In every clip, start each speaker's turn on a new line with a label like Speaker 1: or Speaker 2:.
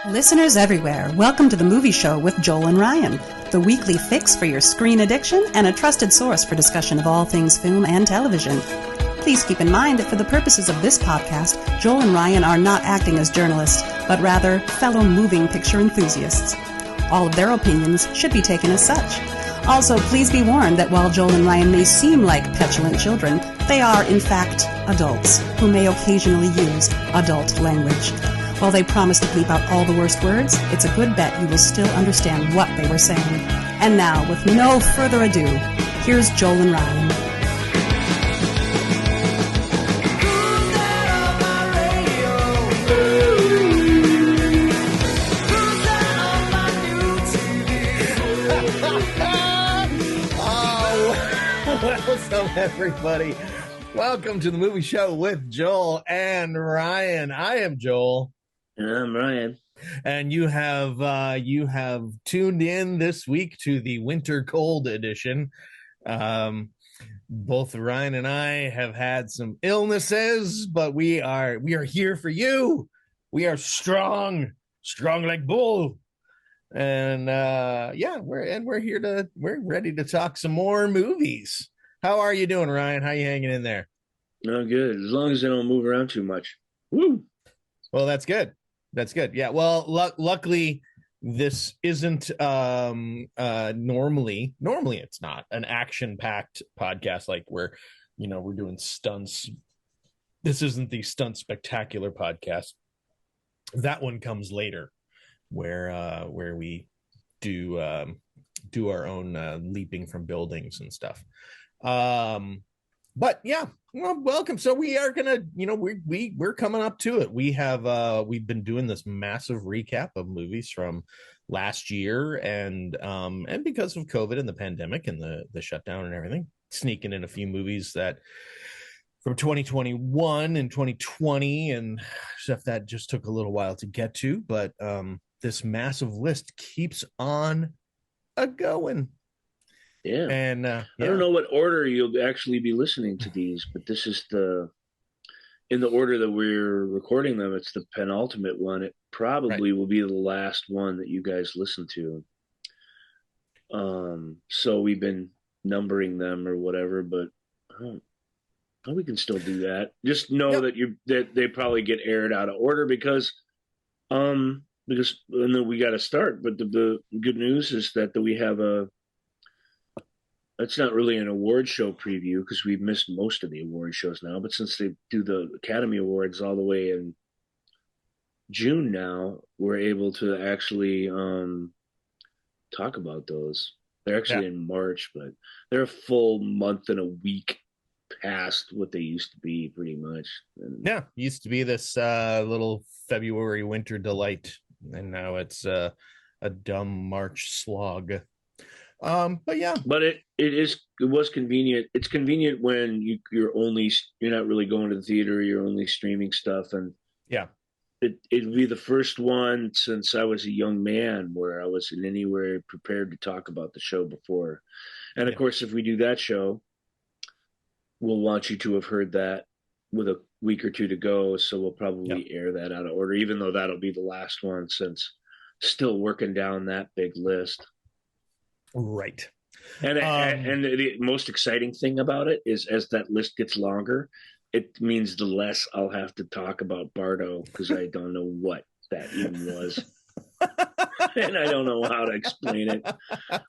Speaker 1: Listeners everywhere, welcome to the Movie Show with Joel and Ryan, the weekly fix for your screen addiction and a trusted source for discussion of all things film and television. Please keep in mind that for the purposes of this podcast, Joel and Ryan are not acting as journalists, but rather fellow moving picture enthusiasts. All of their opinions should be taken as such. Also, please be warned that while Joel and Ryan may seem like petulant children, they are, in fact, adults who may occasionally use adult language. While they promise to bleep out all the worst words, it's a good bet you will still understand what they were saying. And now, with no further ado, here's Joel and Ryan.
Speaker 2: What's up, everybody? Welcome to the Movie Show with Joel and Ryan. I am Joel.
Speaker 3: And I'm Ryan.
Speaker 2: And you have tuned in this week to the Winter Cold edition. Both Ryan and I have had some illnesses, but we are here for you. We are strong like bull. And we're ready to talk some more movies. How are you doing, Ryan? How you hanging in there?
Speaker 3: No, good. As long as I don't move around too much. Woo!
Speaker 2: Well, that's good. That's good. Yeah. Well, luckily, this isn't normally it's not an action-packed podcast like we're doing stunts. This isn't the stunt spectacular podcast. That one comes later, where we do our own leaping from buildings and stuff. But yeah, well, welcome. So we are gonna, we're coming up to it. We've been doing this massive recap of movies from last year, and because of COVID and the pandemic and the shutdown and everything, sneaking in a few movies that from 2021 and 2020 and stuff that just took a little while to get to, but this massive list keeps on going.
Speaker 3: Yeah.
Speaker 2: And
Speaker 3: I don't know what order you'll actually be listening to these, but this is in the order that we're recording them, it's the penultimate one. It probably will be the last one that you guys listen to. So we've been numbering them or whatever, but we can still do that. Just know that they probably get aired out of order because and then we got to start. But the good news is that we have it's not really an award show preview because we've missed most of the award shows now. But since they do the Academy Awards all the way in June now, we're able to actually talk about those. They're actually in March, but they're a full month and a week past what they used to be, pretty much.
Speaker 2: Used to be this little February winter delight, and now it's a dumb March slog. But it was convenient. It's convenient when you're not really going to the theater, you're only streaming stuff, and it'd be the first one since I was a young man where I was in anywhere prepared to talk about the show before. And of course, if we do that show, we'll want you to have heard that with a week or two to go, so we'll probably air that out of order, even though that'll be the last one since still working down that big list. Right.
Speaker 3: And the most exciting thing about it is as that list gets longer, it means the less I'll have to talk about Bardo because I don't know what that even was. And I don't know how to explain it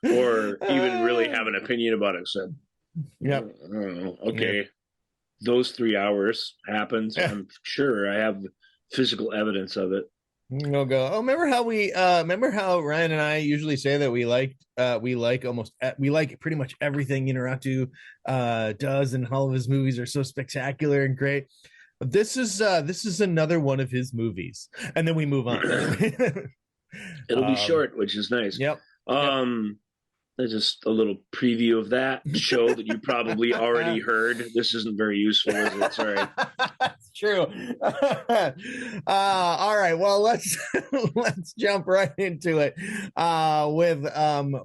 Speaker 3: or even really have an opinion about it. So, I don't know. Okay. Those 3 hours happens. I'm sure I have physical evidence of it.
Speaker 2: We'll go. Oh, remember how Ryan and I usually say that we like pretty much everything Inarritu does, and all of his movies are so spectacular and great. But this is another one of his movies, and then we move on.
Speaker 3: It'll be short, which is nice.
Speaker 2: Yep.
Speaker 3: There's just a little preview of that show that you probably already heard. This isn't very useful, is it? Sorry.
Speaker 2: That's true. All right. Well, let's jump right into it with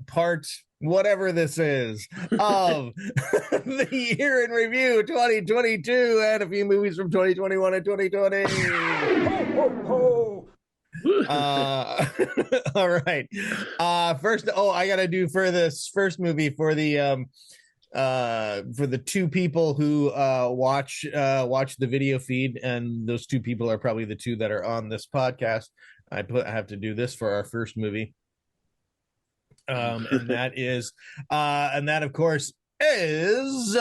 Speaker 2: part whatever this is of the year in review 2022 and a few movies from 2021 and 2020.
Speaker 4: Ho, ho, ho.
Speaker 2: All right. First, I gotta do for this first movie for the two people who watch the video feed, and those two people are probably the two that are on this podcast. I have to do this for our first movie. And that of course is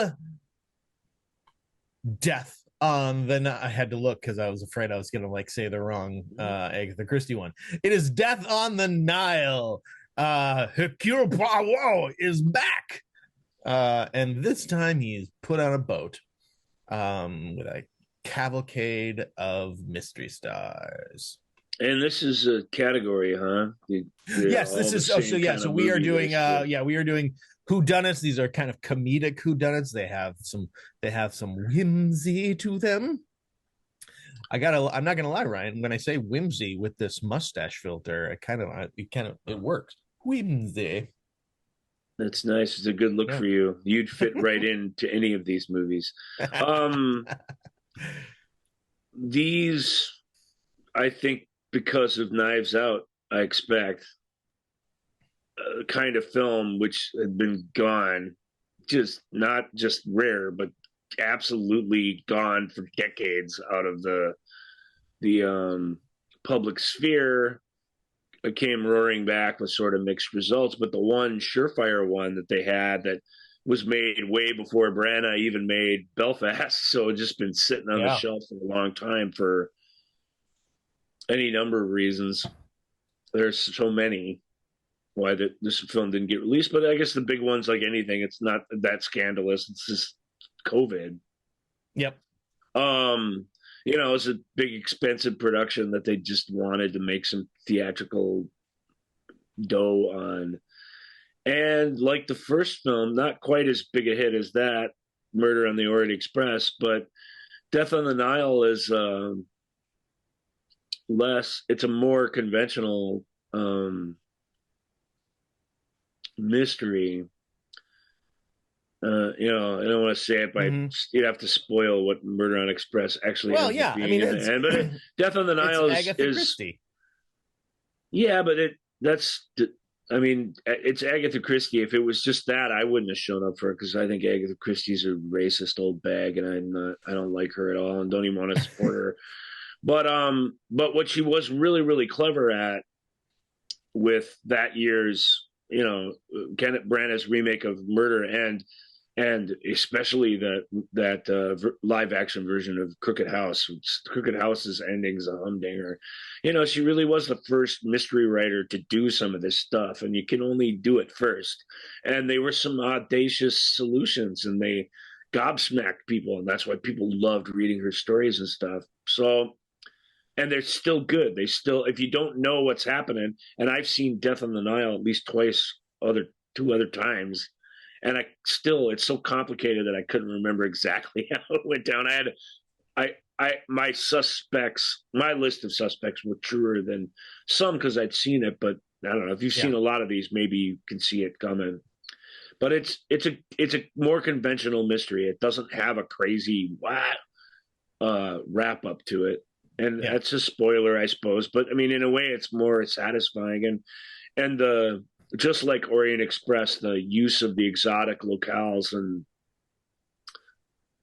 Speaker 2: Death on the I had to look because I was afraid I was gonna say the wrong Agatha Christie one. It is Death on the Nile. Hercule Poirot is back. And this time he's put on a boat with a cavalcade of mystery stars.
Speaker 3: And this is a category, huh?
Speaker 2: Yes, this is so we are doing we are doing whodunits. These are kind of comedic whodunits. They have some whimsy to them. I'm not gonna lie, Ryan, when I say whimsy with this mustache filter, it works. Whimsy.
Speaker 3: That's nice. It's a good look for you. You'd fit right into any of these movies. These, I think, because of Knives Out, I expect a kind of film which had been gone, just not just rare, but absolutely gone for decades out of the public sphere. It came roaring back with sort of mixed results, but the one surefire one that they had that was made way before Branagh even made Belfast, so it's just been sitting on the shelf for a long time for any number of reasons. There's so many why this film didn't get released, but I guess the big ones, like anything, it's not that scandalous. It's just COVID.
Speaker 2: Yep.
Speaker 3: It's a big, expensive production that they just wanted to make some theatrical dough on. And like the first film, not quite as big a hit as that, Murder on the Orient Express, but Death on the Nile is it's a more conventional mystery. I don't want to say it, but you'd have to spoil what Murder on Express actually is. Well, yeah, I mean, but Death on the Nile is
Speaker 2: Christie.
Speaker 3: Yeah, but it's Agatha Christie. If it was just that, I wouldn't have shown up for it because I think Agatha Christie's a racist old bag, and I don't like her at all, and don't even want to support her. But what she was really, really clever at with that year's, Kenneth Branagh's remake of Murder and especially that live action version of Crooked House. Crooked House's ending's a humdinger. She really was the first mystery writer to do some of this stuff, and you can only do it first. And they were some audacious solutions, and they gobsmacked people, and that's why people loved reading her stories and stuff. So, and they're still good. If you don't know what's happening, and I've seen Death on the Nile at least two other times, and it's so complicated that I couldn't remember exactly how it went down. My list of suspects were truer than some because I'd seen it, but I don't know. If you've seen a lot of these, maybe you can see it coming. But it's a more conventional mystery. It doesn't have a crazy wrap up to it. And that's a spoiler, I suppose. But I mean, in a way, it's more satisfying. And just like Orient Express, the use of the exotic locales and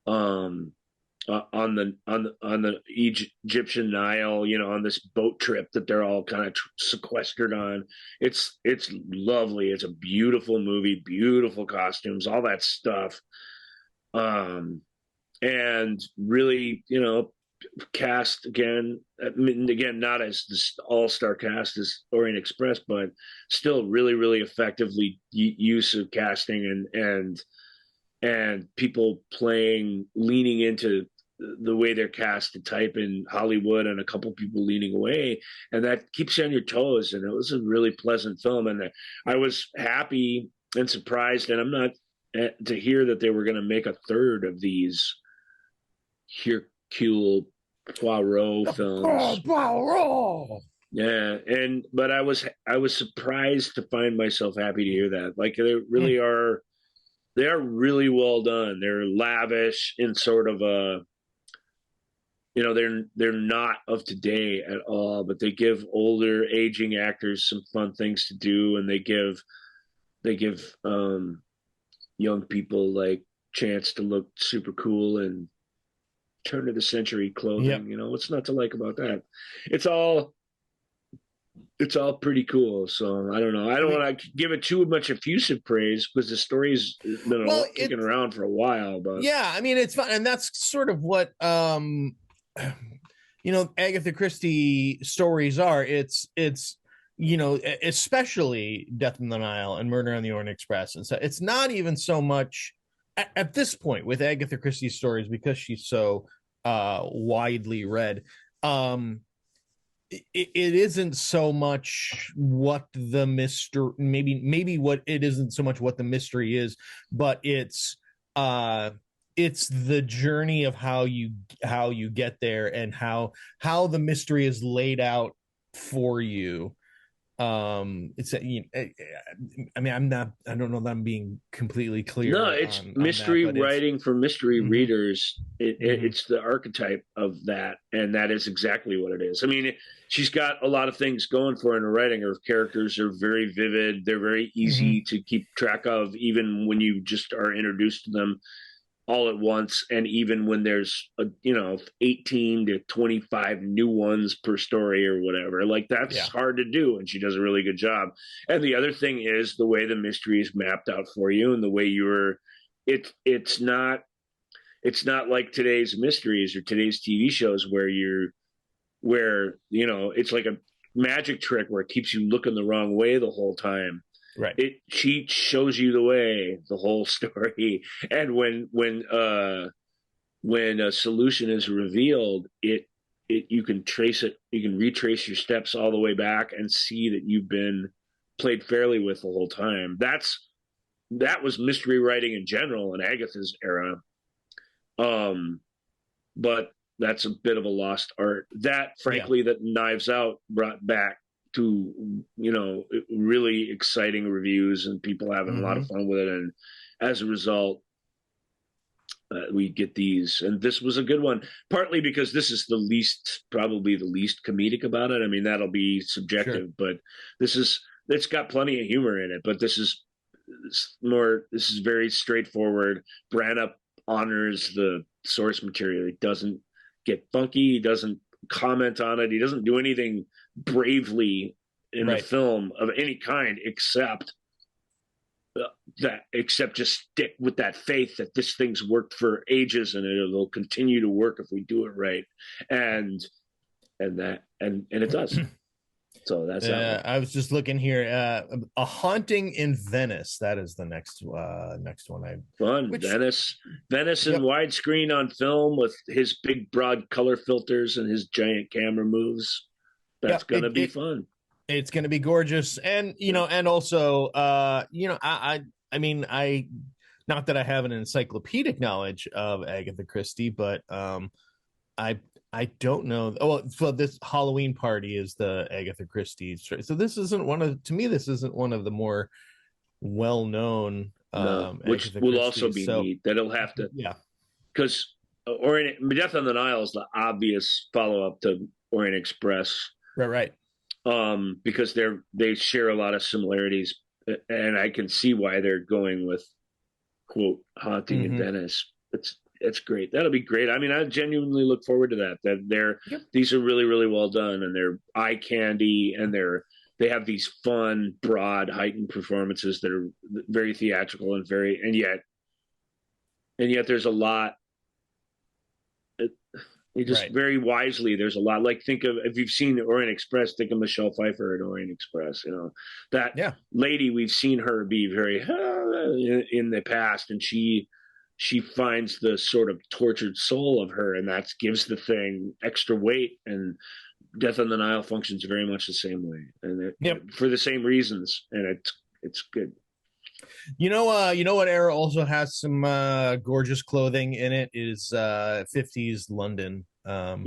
Speaker 3: on the Egyptian Nile, on this boat trip that they're all kind of sequestered on. It's lovely. It's a beautiful movie, beautiful costumes, all that stuff. And really, cast again, not as this all-star cast as Orient Express, but still really, really effectively use of casting and people leaning into the way they're cast to type in Hollywood, and a couple people leaning away, and that keeps you on your toes. And it was a really pleasant film, and I was happy and surprised, and I'm not to hear that they were going to make a third of these Hercule Poirot films.
Speaker 2: Poirot.
Speaker 3: Yeah, but I was surprised to find myself happy to hear that. Like they really are. They are really well done. They're lavish in sort of they're not of today at all, but they give older aging actors some fun things to do, and they give young people like chance to look super cool and turn of the century clothing.
Speaker 2: Yep.
Speaker 3: What's not to like about that? It's all pretty cool. So I don't know. I don't want to give it too much effusive praise because the story's been kicking around for a while. But
Speaker 2: yeah, I mean, it's fun, and that's sort of what Agatha Christie stories are. It's especially Death on the Nile and Murder on the Orient Express, and so it's not even so much at this point with Agatha Christie stories, because she's so widely read. It isn't so much what the mystery, maybe what it isn't so much what the mystery is, but it's the journey of how you get there, and how the mystery is laid out for you. I mean, I don't know that I'm being completely clear.
Speaker 3: No, it's mystery writing for mystery readers. It's the archetype of that, and that is exactly what it is. I mean, she's got a lot of things going for her writing. Her characters are very vivid. They're very easy to keep track of, even when you just are introduced to them all at once, and even when there's 18 to 25 new ones per story or whatever, like that's hard to do, and she does a really good job. And the other thing is the way the mystery is mapped out for you, and the way it's not like today's mysteries or today's TV shows where it's like a magic trick where it keeps you looking the wrong way the whole time.
Speaker 2: Right.
Speaker 3: She shows you the way, the whole story. And when a solution is revealed, you can trace it. You can retrace your steps all the way back and see that you've been played fairly with the whole time. That was mystery writing in general in Agatha's era. But that's a bit of a lost art. That, frankly, that Knives Out brought back to really exciting reviews and people having a lot of fun with it, and as a result we get these, and this was a good one, partly because this is probably the least comedic about it. I mean, that'll be subjective, but it's got plenty of humor in it, but this is very straightforward. Branagh honors the source material. He doesn't get funky, he doesn't comment on it, he doesn't do anything bravely in the film of any kind except just stick with that faith that this thing's worked for ages and it'll continue to work if we do it right, and it does. So that's
Speaker 2: I was just looking here. A Haunting in Venice. That is the next one.
Speaker 3: Venice in widescreen on film with his big broad color filters and his giant camera moves. That's gonna be fun.
Speaker 2: It's gonna be gorgeous, and and also I mean, not that I have an encyclopedic knowledge of Agatha Christie, but I don't know. Oh, so this Halloween Party is the Agatha Christie. So this isn't one of the more well-known.
Speaker 3: Which will also be neat. That'll have to, because Death on the Nile is the obvious follow-up to Orient Express,
Speaker 2: right.
Speaker 3: Because they share a lot of similarities, and I can see why they're going with quote Haunting in Venice. It's great. That'll be great. I mean, I genuinely look forward to that. These are really, really well done, and they're eye candy, and they have these fun, broad, heightened performances that are very theatrical and yet there's a lot. Very wisely, there's a lot. Like, think of, if you've seen Orient Express, think of Michelle Pfeiffer at Orient Express. That lady, we've seen her be very in the past, and she finds the sort of tortured soul of her, and that gives the thing extra weight. And Death on the Nile functions very much the same way, and for the same reasons, and it's good.
Speaker 2: You know what era also has some gorgeous clothing in it is 50s London. And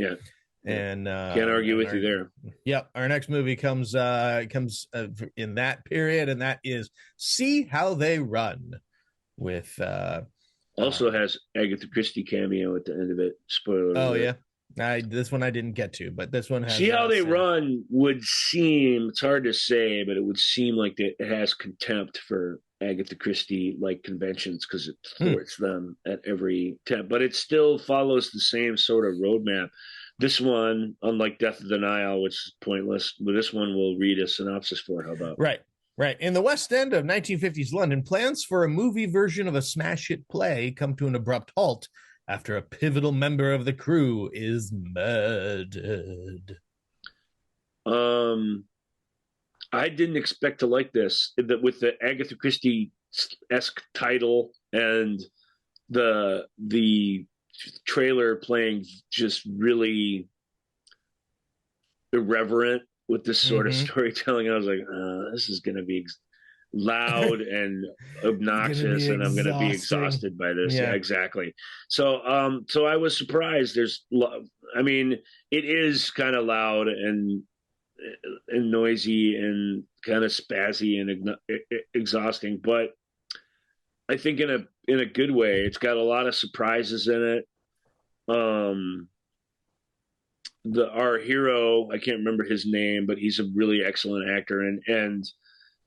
Speaker 3: can't argue with you there.
Speaker 2: Yep, our next movie comes in that period, and that is See How They Run, with
Speaker 3: also has Agatha Christie cameo at the end of it. Spoiler alert.
Speaker 2: Yeah. This one I didn't get to, but this one has.
Speaker 3: See How They Run would seem, it's hard to say, but it would seem like it has contempt for Agatha Christie like conventions because it thwarts them at every attempt, but it still follows the same sort of roadmap. This one, unlike Death of the Nile, which is pointless, but this one we'll read a synopsis for. How about?
Speaker 2: Right. In the West End of 1950s London, plans for a movie version of a smash hit play come to an abrupt halt after a pivotal member of the crew is murdered.
Speaker 3: I didn't expect to like this, that with the Agatha Christie-esque title and the trailer playing just really irreverent with this sort of storytelling. I was like, this is going to be loud and obnoxious, and I'm going to be exhausted by this. Yeah, exactly. So I was surprised. I mean, it is kind of loud and noisy and kind of spazzy and exhausting, but I think in a good way. It's got a lot of surprises in it. Our hero, I can't remember his name, but he's a really excellent actor, and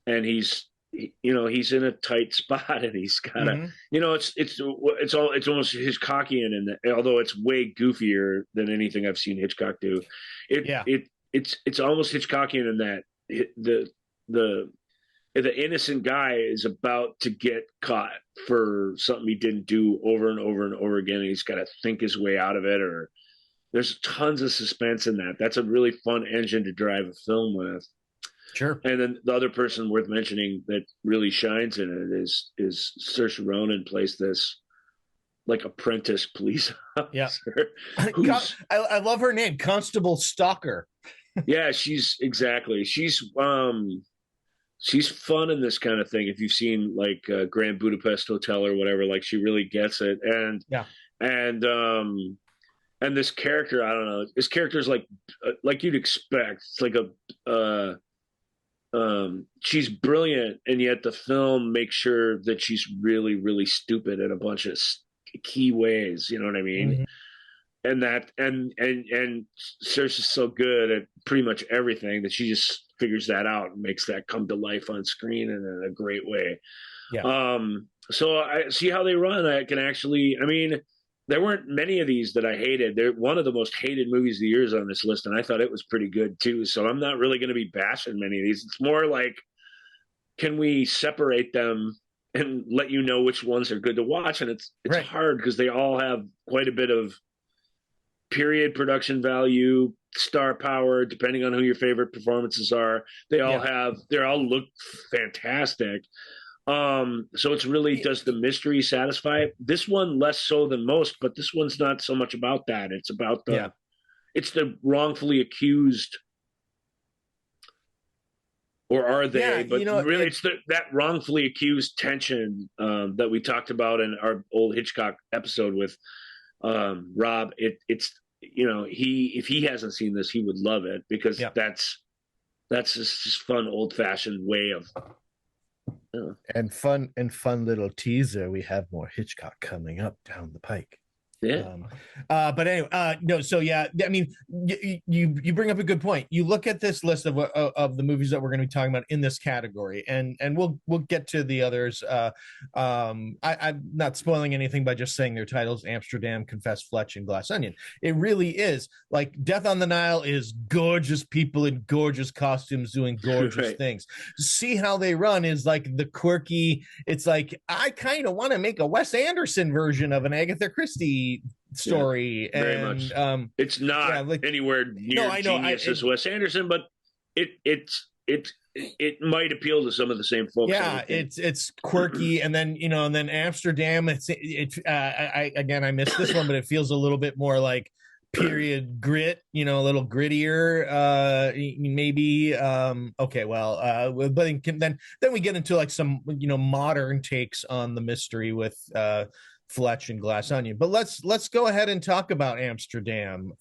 Speaker 3: he's he's in a tight spot, and he's got it's almost Hitchcockian in that, although it's way goofier than anything I've seen Hitchcock do. It's almost Hitchcockian in that the innocent guy is about to get caught for something he didn't do over and over and over again, and he's got to think his way out of it. Or there's tons of suspense in that. That's a really fun engine to drive a film with.
Speaker 2: Sure.
Speaker 3: And then the other person worth mentioning that really shines in it is Saoirse Ronan, plays this like apprentice police officer.
Speaker 2: Yeah. I love her name, Constable Stalker.
Speaker 3: Yeah, she's fun in this kind of thing. If you've seen like Grand Budapest Hotel or whatever, like she really gets it. And this character, I don't know, this character is like you'd expect. It's like she's brilliant, and yet the film makes sure that she's really, really stupid in a bunch of key ways. You know what I mean? Mm-hmm. And Saoirse is so good at pretty much everything that she just figures that out and makes that come to life on screen in a great way. Yeah. So I See How They Run. I can actually, I mean, there weren't many of these that I hated. They're one of the most hated movies of the year on this list, and I thought it was pretty good too. So I'm not really going to be bashing many of these. It's more like, can we separate them and let you know which ones are good to watch? And it's right. Hard because they all have quite a bit of period production value, star power, depending on who your favorite performances are. They all look fantastic. So it's really, does the mystery satisfy? This one less so than most, but this one's not so much about that. It's about it's the wrongfully accused, or are they? Yeah, but really, it's that wrongfully accused tension that we talked about in our old Hitchcock episode with Rob. It's if he hasn't seen this, he would love it, because that's just fun, old fashioned way of.
Speaker 2: And fun little teaser. We have more Hitchcock coming up down the pike.
Speaker 3: Yeah.
Speaker 2: But anyway, no. So yeah, I mean, you bring up a good point. You look at this list of the movies that we're going to be talking about in this category, and we'll get to the others. I'm not spoiling anything by just saying their titles: Amsterdam, Confess, Fletch, and Glass Onion. It really is like Death on the Nile is gorgeous people in gorgeous costumes doing gorgeous things. See How They Run is like the quirky. It's like, I kind of want to make a Wes Anderson version of an Agatha Christie story.
Speaker 3: Yeah, very much. It's not anywhere near genius as Wes Anderson, but it might appeal to some of the same folks.
Speaker 2: Yeah, it's quirky, and then Amsterdam. I missed this one, but it feels a little bit more like period grit, a little grittier, maybe. Okay, well, but then we get into like some modern takes on the mystery with Fletch and Glass Onion. But let's go ahead and talk about Amsterdam.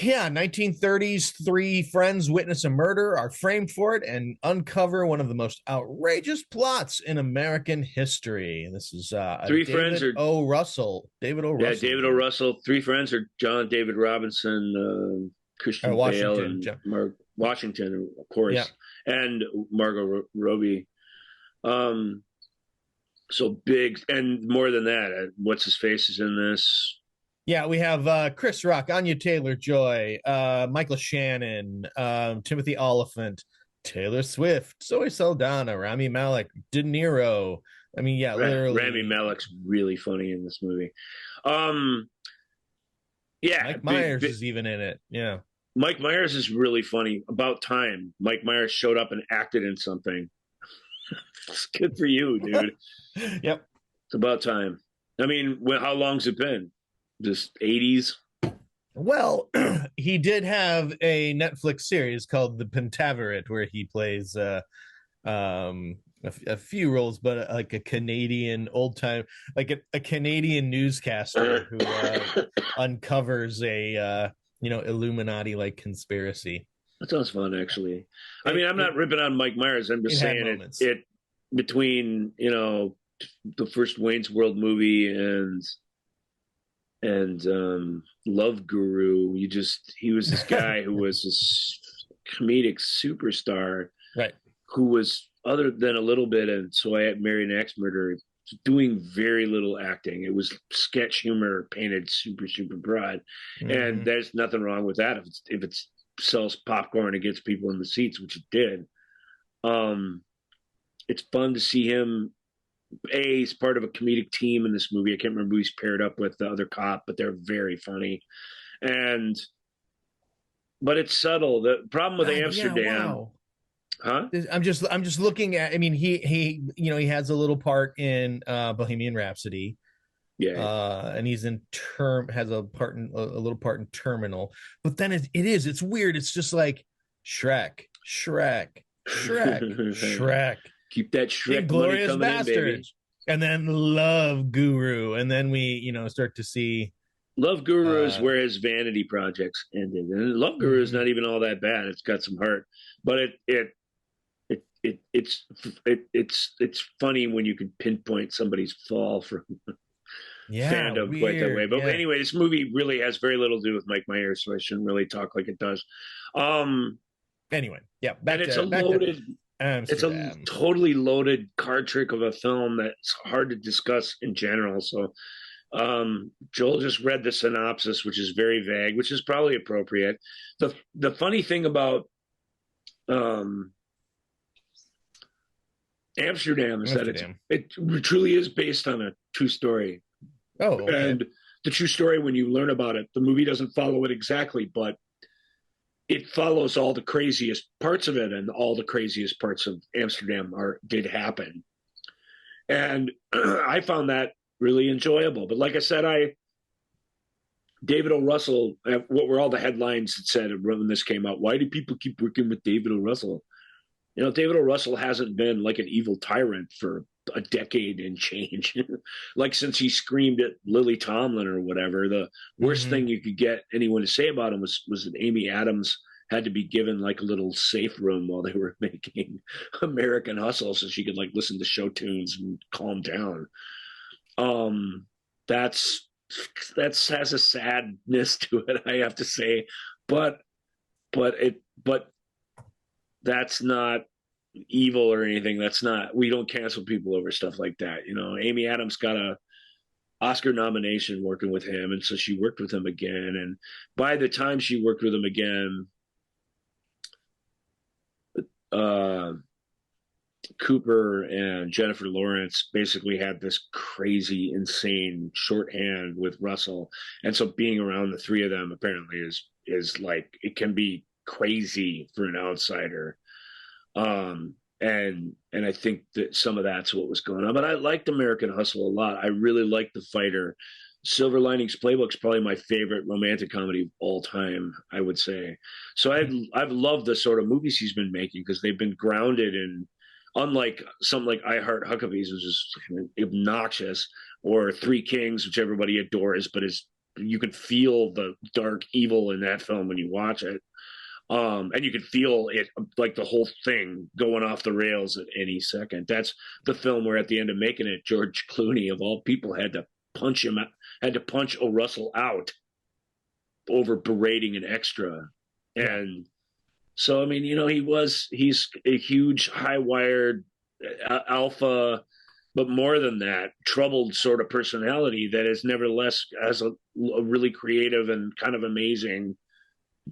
Speaker 2: Yeah, 1930s, three friends witness a murder, are framed for it, and uncover one of the most outrageous plots in American history. And this is
Speaker 3: Three
Speaker 2: David
Speaker 3: friends are
Speaker 2: O. Russell. David O.
Speaker 3: yeah,
Speaker 2: Russell.
Speaker 3: David O. Russell. Three friends are John David Robinson, Christian Bale, and Mark Washington, of course, and Margot Robbie. So big, and more than that, what's his face is in this.
Speaker 2: Yeah, we have Chris Rock, Anya Taylor-Joy, Michael Shannon, Timothy Olyphant, Taylor Swift, Zoe Saldana, Rami Malek, De Niro. I mean, yeah, literally.
Speaker 3: Rami Malek's really funny in this movie. Yeah,
Speaker 2: Mike Myers is even in it. Yeah,
Speaker 3: Mike Myers is really funny. About time Mike Myers showed up and acted in something. It's good for you, dude.
Speaker 2: Yep,
Speaker 3: it's about time. I mean, how long's it been? Just 80s?
Speaker 2: Well, he did have a Netflix series called The Pentaverate, where he plays a few roles, but like a Canadian old time, like a Canadian newscaster who uncovers a Illuminati like conspiracy.
Speaker 3: That sounds fun, actually. I mean, I'm not ripping on Mike Myers. I'm just saying it between the first Wayne's World movie and Love Guru. He was this guy who was this comedic superstar,
Speaker 2: right? Who
Speaker 3: was, other than a little bit, and So I Married an Axe Murderer, doing very little acting. It was sketch humor painted super, super broad. Mm-hmm. And there's nothing wrong with that if it sells popcorn and gets people in the seats, which it did. It's fun to see him. He's part of a comedic team in this movie. I can't remember who he's paired up with, the other cop, but they're very funny. But it's subtle. The problem with Amsterdam.
Speaker 2: Yeah, wow.
Speaker 3: Huh?
Speaker 2: I'm just looking at. I mean, he has a little part in Bohemian Rhapsody.
Speaker 3: Yeah.
Speaker 2: And he's in has a little part in Terminal. But then it's weird. It's just like Shrek.
Speaker 3: Keep that Shrek
Speaker 2: Glorious
Speaker 3: money coming in, baby.
Speaker 2: And then Love Guru, and then we start to see
Speaker 3: Love Guru is where his vanity projects ended, and Love Guru is not even all that bad. It's got some heart, but it's funny when you can pinpoint somebody's fall from fandom quite that way. But anyway, this movie really has very little to do with Mike Myers, so I shouldn't really talk like it does.
Speaker 2: Anyway, yeah,
Speaker 3: it's a totally loaded card trick of a film that's hard to discuss in general. So Joel just read the synopsis, which is very vague, which is probably appropriate. The funny thing about Amsterdam is that it truly is based on a true story.
Speaker 2: Oh, okay.
Speaker 3: And the true story, when you learn about it, the movie doesn't follow it exactly, but it follows all the craziest parts of it, and all the craziest parts of Amsterdam did happen. And I found that really enjoyable. But like I said, David O. Russell, what were all the headlines that said when this came out? Why do people keep working with David O. Russell? David O. Russell hasn't been like an evil tyrant for a decade and change. Like since he screamed at Lily Tomlin or whatever, the worst thing you could get anyone to say about him was that Amy Adams had to be given like a little safe room while they were making American Hustle so she could like listen to show tunes and calm down. That's has a sadness to it, I have to say, but that's not evil or anything. We don't cancel people over stuff like that. Amy Adams got a Oscar nomination working with him, and so she worked with him again. And by the time she worked with him again, Cooper and Jennifer Lawrence basically had this crazy, insane shorthand with Russell. And so being around the three of them apparently is like, it can be crazy for an outsider. And I think that some of that's what was going on. But I liked American Hustle a lot. I really liked The Fighter. Silver Linings Playbook's probably my favorite romantic comedy of all time, I would say. So I've loved the sort of movies he's been making because they've been grounded in, unlike something like I Heart Huckabees, which is obnoxious, or Three Kings, which everybody adores but is you can feel the dark evil in that film when you watch it. And you can feel it, like the whole thing going off the rails at any second. That's the film where at the end of making it, George Clooney, of all people, had to punch O. Russell out over berating an extra. And so, I mean, you know, he's a huge, high-wired alpha, but more than that, troubled sort of personality that is nevertheless has a really creative and kind of amazing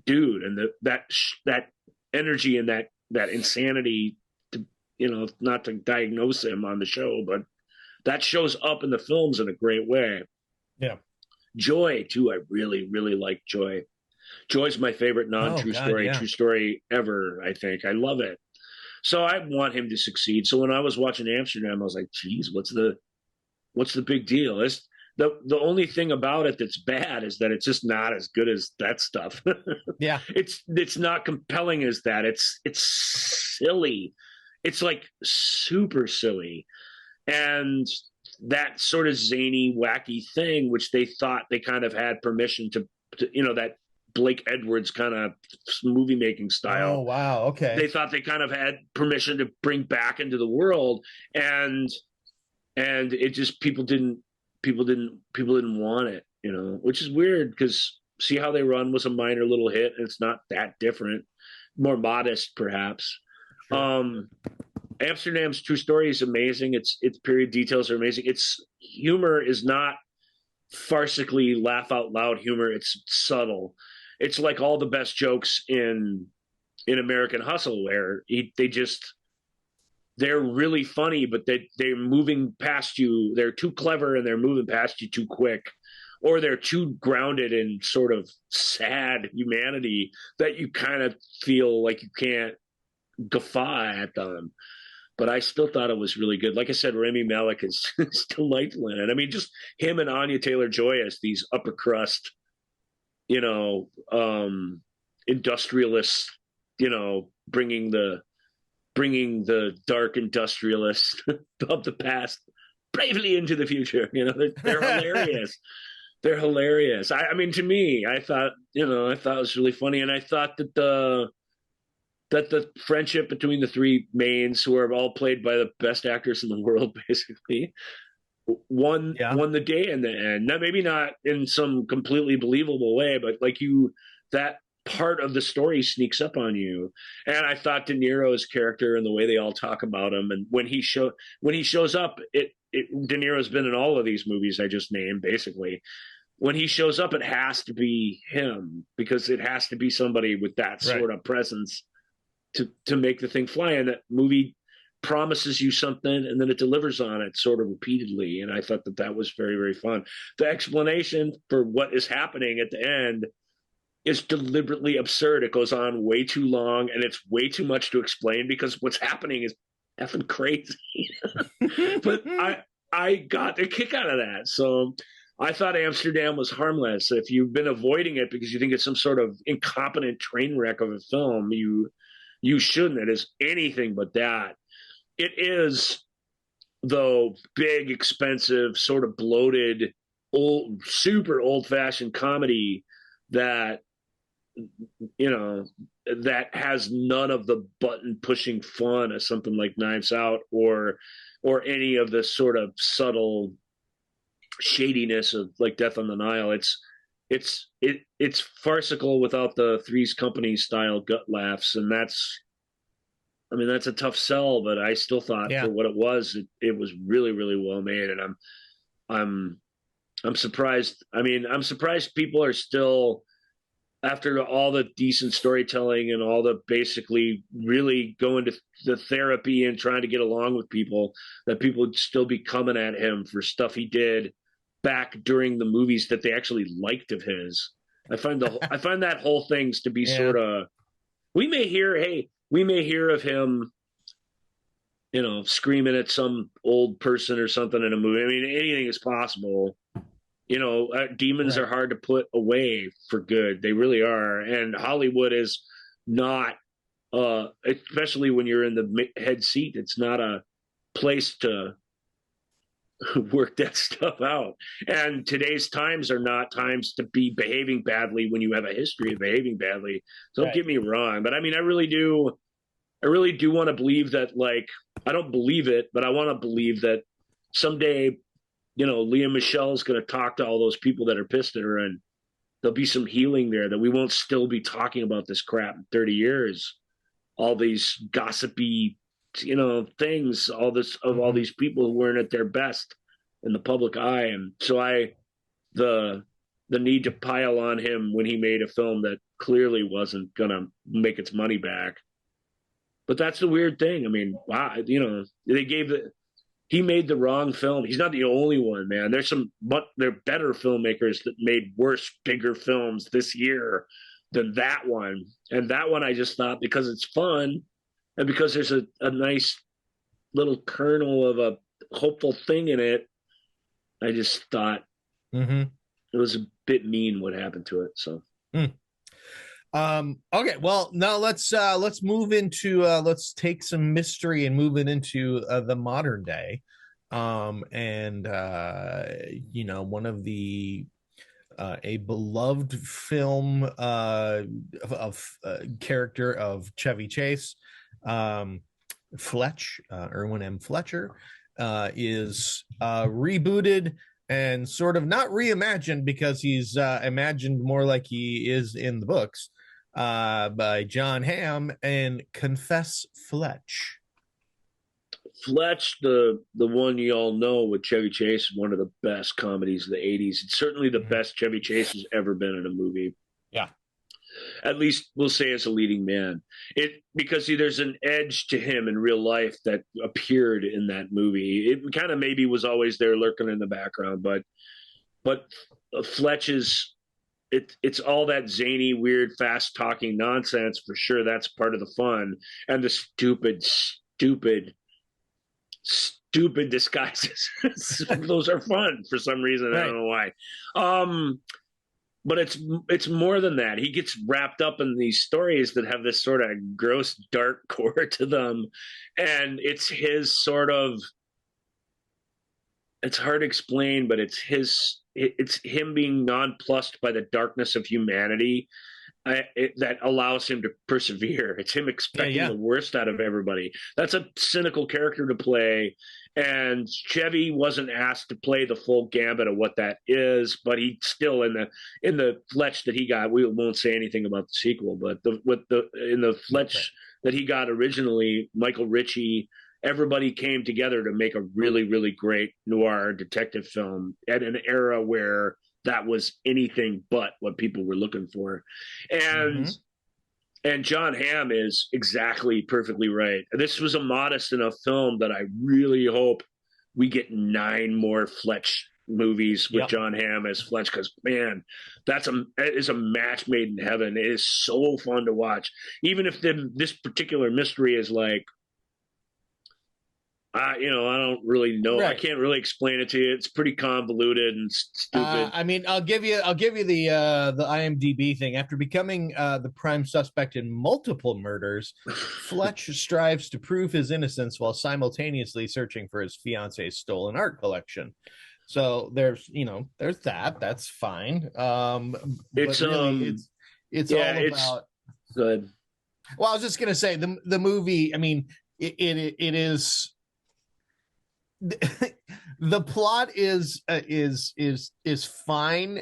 Speaker 3: dude. And that energy and that insanity, to, you know, not to diagnose him on the show, but that shows up in the films in a great way.
Speaker 2: Yeah.
Speaker 3: Joy, too. I really, really like Joy. Joy's my favorite non-true true story ever, I think. I love it. So I want him to succeed. So when I was watching Amsterdam, I was like, geez, what's the big deal? It's the only thing about it that's bad is that it's just not as good as that stuff.
Speaker 2: Yeah.
Speaker 3: It's not compelling as that. It's silly. It's like super silly. And that sort of zany, wacky thing, which they thought they kind of had permission to you know, that Blake Edwards kind of movie making style.
Speaker 2: Oh, wow. Okay.
Speaker 3: They thought they kind of had permission to bring back into the world, and it just people didn't want it, you know, which is weird because See How They Run was a minor little hit, and it's not that different, more modest perhaps. Sure. Amsterdam's True Story is amazing. Its period details are amazing. Its humor is not farcically laugh out loud humor. It's subtle. It's like all the best jokes in American Hustle, where they're really funny, but they're moving past you. They're too clever and they're moving past you too quick, or they're too grounded in sort of sad humanity that you kind of feel like you can't guffaw at them. But I still thought it was really good. Like I said, Rami Malek is delightful in it. I mean, just him and Anya Taylor-Joy as these upper crust, you know, industrialists, you know, bringing the dark industrialists of the past bravely into the future. You know, they're hilarious. They're hilarious. I mean, to me, I thought it was really funny, and I thought that the friendship between the three mains, who are all played by the best actors in the world, basically, won the day in the end. Now, maybe not in some completely believable way, but like that part of the story sneaks up on you. And I thought De Niro's character and the way they all talk about him, and when he shows up, De Niro's been in all of these movies I just named, basically. When he shows up, it has to be him, because it has to be somebody with that sort of presence to make the thing fly. And that movie promises you something and then it delivers on it sort of repeatedly. And I thought that was very, very fun. The explanation for what is happening at the end is deliberately absurd. It goes on way too long, and it's way too much to explain because what's happening is effing crazy. But I got a kick out of that. So I thought Amsterdam was harmless. If you've been avoiding it because you think it's some sort of incompetent train wreck of a film, you shouldn't. It is anything but that. It is, though, big, expensive, sort of bloated, super old-fashioned comedy that, you know, that has none of the button-pushing fun of something like Knives Out or any of the sort of subtle shadiness of like Death on the Nile. It's farcical without the Three's Company style gut laughs, and that's a tough sell. But I still thought for what it was, it was really, really well made, and I'm surprised. I mean, I'm surprised people are still, after all the decent storytelling and all the basically really going to the therapy and trying to get along with people, that people would still be coming at him for stuff he did back during the movies that they actually liked of his. I find that whole things to be sort of, we may hear of him, you know, screaming at some old person or something in a movie. I mean, anything is possible. You know, demons are hard to put away for good. They really are. And Hollywood is not, especially when you're in the head seat, it's not a place to work that stuff out. And today's times are not times to be behaving badly when you have a history of behaving badly. So don't get me wrong, but I mean, I really do want to believe that, like, I don't believe it, but I want to believe that someday, you know, Leah Michelle's going to talk to all those people that are pissed at her, and there'll be some healing there, that we won't still be talking about this crap in 30 years. All these gossipy, you know, things, all this of all these people who weren't at their best in the public eye. And so the need to pile on him when he made a film that clearly wasn't going to make its money back. But that's the weird thing. I mean, wow, you know, he made the wrong film. He's not the only one, man. There are better filmmakers that made worse, bigger films this year than that one. And that one, I just thought, because it's fun and because there's a nice little kernel of a hopeful thing in it, I just thought it was a bit mean what happened to it. So.
Speaker 2: Okay, well, now let's move into let's take some mystery and move it into the modern day. And you know, one of the a beloved film of character of Chevy Chase, Fletch, Erwin M. Fletcher, is rebooted and sort of not reimagined, because he's imagined more like he is in the books, by John Hamm, and Confess Fletch.
Speaker 3: Fletch, the one you all know with Chevy Chase, is one of the best comedies of the 80s. It's certainly the best Chevy Chase has ever been in a movie.
Speaker 2: Yeah.
Speaker 3: At least we'll say as a leading man. Because there's an edge to him in real life that appeared in that movie. It kind of maybe was always there lurking in the background, but Fletch is, it's all that zany, weird, fast talking nonsense for sure. That's part of the fun. And the stupid disguises. Those are fun for some reason. Right. I don't know why. But it's more than that. He gets wrapped up in these stories that have this sort of gross, dark core to them. And it's his sort of, it's hard to explain, but it's him being nonplussed by the darkness of humanity that allows him to persevere. It's him expecting the worst out of everybody. That's a cynical character to play. And Chevy wasn't asked to play the full gambit of what that is, but he still, in the Fletch that he got, we won't say anything about the sequel, but in the Fletch that he got originally, Michael Ritchie, everybody came together to make a really, really great noir detective film at an era where that was anything but what people were looking for. And John Hamm is exactly perfectly right. This was a modest enough film that I really hope we get 9 more Fletch movies with John Hamm as Fletch, because, man, it is a match made in heaven. It is so fun to watch. Even if this particular mystery is like, I don't really know. Right. I can't really explain it to you. It's pretty convoluted and stupid.
Speaker 2: I mean, I'll give you the IMDb thing. After becoming the prime suspect in multiple murders, Fletch strives to prove his innocence while simultaneously searching for his fiance's stolen art collection. So there's that. That's fine. It's really, it's all about.
Speaker 3: Good.
Speaker 2: Well, I was just gonna say the movie. I mean, it is. The plot is fine.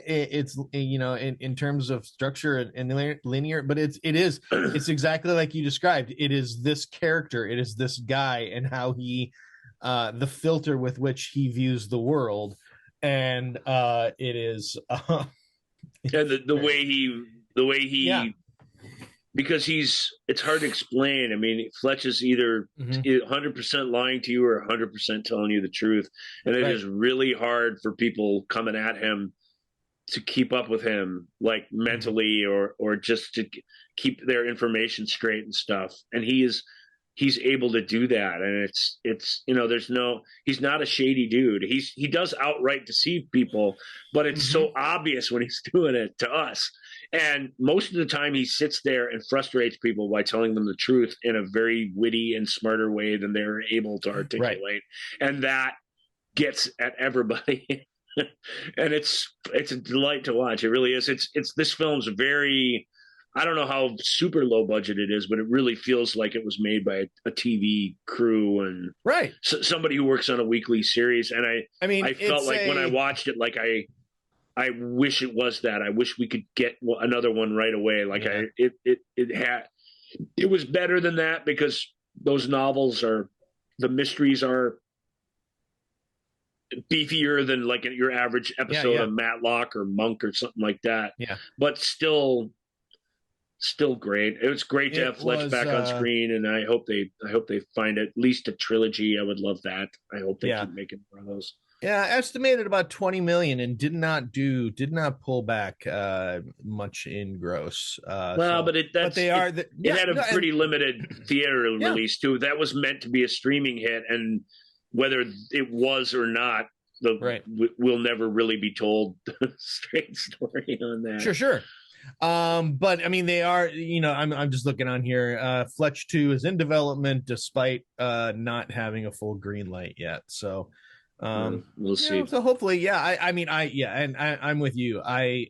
Speaker 2: It's in terms of structure and linear, but it's exactly like you described. It is this character, it is this guy, and how he the filter with which he views the world, and it is
Speaker 3: and the way he because it's hard to explain. I mean, Fletch is either 100% lying to you or 100% telling you the truth. And it is really hard for people coming at him to keep up with him, like mentally or just to keep their information straight and stuff. And he's able to do that. And he's not a shady dude. He does outright deceive people, but it's so obvious when he's doing it to us. And most of the time he sits there and frustrates people by telling them the truth in a very witty and smarter way than they're able to articulate. Right. And that gets at everybody. And it's a delight to watch. It really is. It's this film's very, I don't know how super low budget it is, but it really feels like it was made by a TV crew and
Speaker 2: right,
Speaker 3: somebody who works on a weekly series. And
Speaker 2: I mean,
Speaker 3: I felt like when I watched it, like I wish it was that. I wish we could get another one right away. Like it was better than that, because those novels the mysteries are beefier than like your average episode of Matlock or Monk or something like that.
Speaker 2: Yeah,
Speaker 3: but still great. It was great to have Fletch back on screen, and I hope they find at least a trilogy. I would love that. I hope they keep making more of those.
Speaker 2: Yeah, estimated about 20 million and did not pull back much in gross.
Speaker 3: But it had a pretty limited theater release too. That was meant to be a streaming hit, and whether it was or not, we'll never really be told the straight story on that.
Speaker 2: Sure. But I mean, they are, I'm just looking on here. Fletch 2 is in development despite not having a full green light yet. So
Speaker 3: we'll see.
Speaker 2: So hopefully, I'm with you. I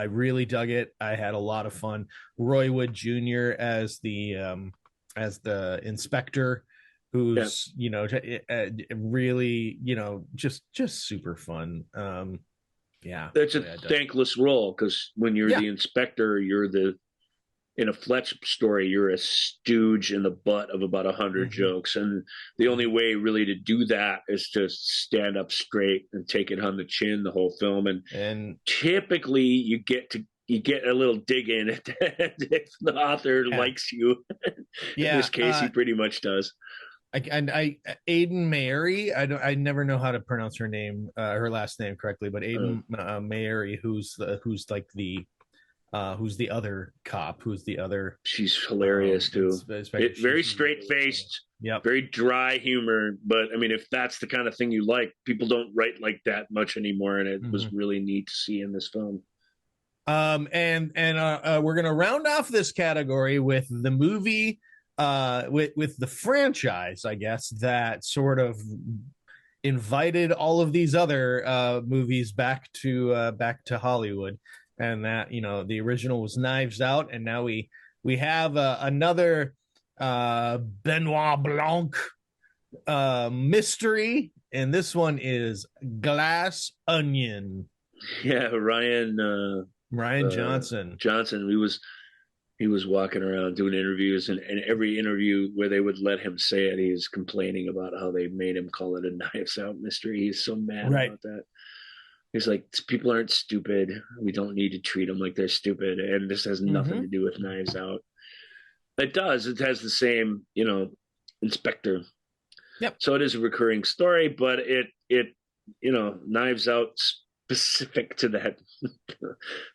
Speaker 2: really dug it. I had a lot of fun. Roy Wood Jr. as the inspector, who's really just super fun.
Speaker 3: That's a thankless role, because when you're the inspector, you're in a Fletch story, you're a stooge in the butt of about 100 jokes, and the only way really to do that is to stand up straight and take it on the chin the whole film. And typically you get a little dig in if the author likes you. In this case, he pretty much does.
Speaker 2: Aiden Mayeri, I never know how to pronounce her name, her last name correctly, but Aiden Mayeri, who's the other cop, she's
Speaker 3: hilarious too. Very straight faced, very dry humor. But I mean, if that's the kind of thing you like, people don't write like that much anymore, and it was really neat to see in this film.
Speaker 2: And we're gonna round off this category with the movie, with the franchise, I guess, that sort of invited all of these other movies back to Hollywood. And that, the original was Knives Out, and now we have another Benoit Blanc mystery, and this one is Glass Onion.
Speaker 3: Yeah, Ryan
Speaker 2: Johnson.
Speaker 3: He was walking around doing interviews, and every interview where they would let him say it, he was complaining about how they made him call it a Knives Out mystery. He's so mad about that. He's like, people aren't stupid. We don't need to treat them like they're stupid. And this has nothing to do with Knives Out. It does. It has the same, inspector.
Speaker 2: Yep.
Speaker 3: So it is a recurring story, but it Knives Out specific to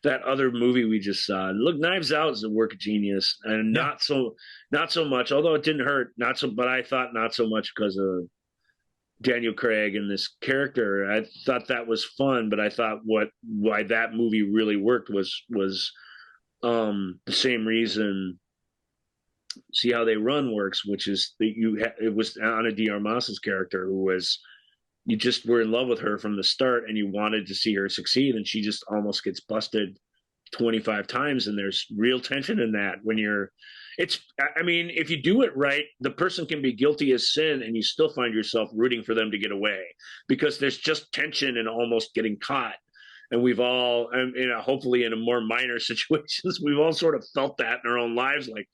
Speaker 3: that other movie we just saw. Look, Knives Out is a work of genius, and not so much, although it didn't hurt. But I thought not so much because of Daniel Craig and this character. I thought that was fun, but I thought why that movie really worked was the same reason See How They Run works, which is that it was Ana de Armas's character, who was, you just were in love with her from the start, and you wanted to see her succeed, and she just almost gets busted 25 times, and there's real tension in that if you do it right, the person can be guilty as sin, and you still find yourself rooting for them to get away, because there's just tension and almost getting caught. And we've all, hopefully in a more minor situations, we've all sort of felt that in our own lives. Like,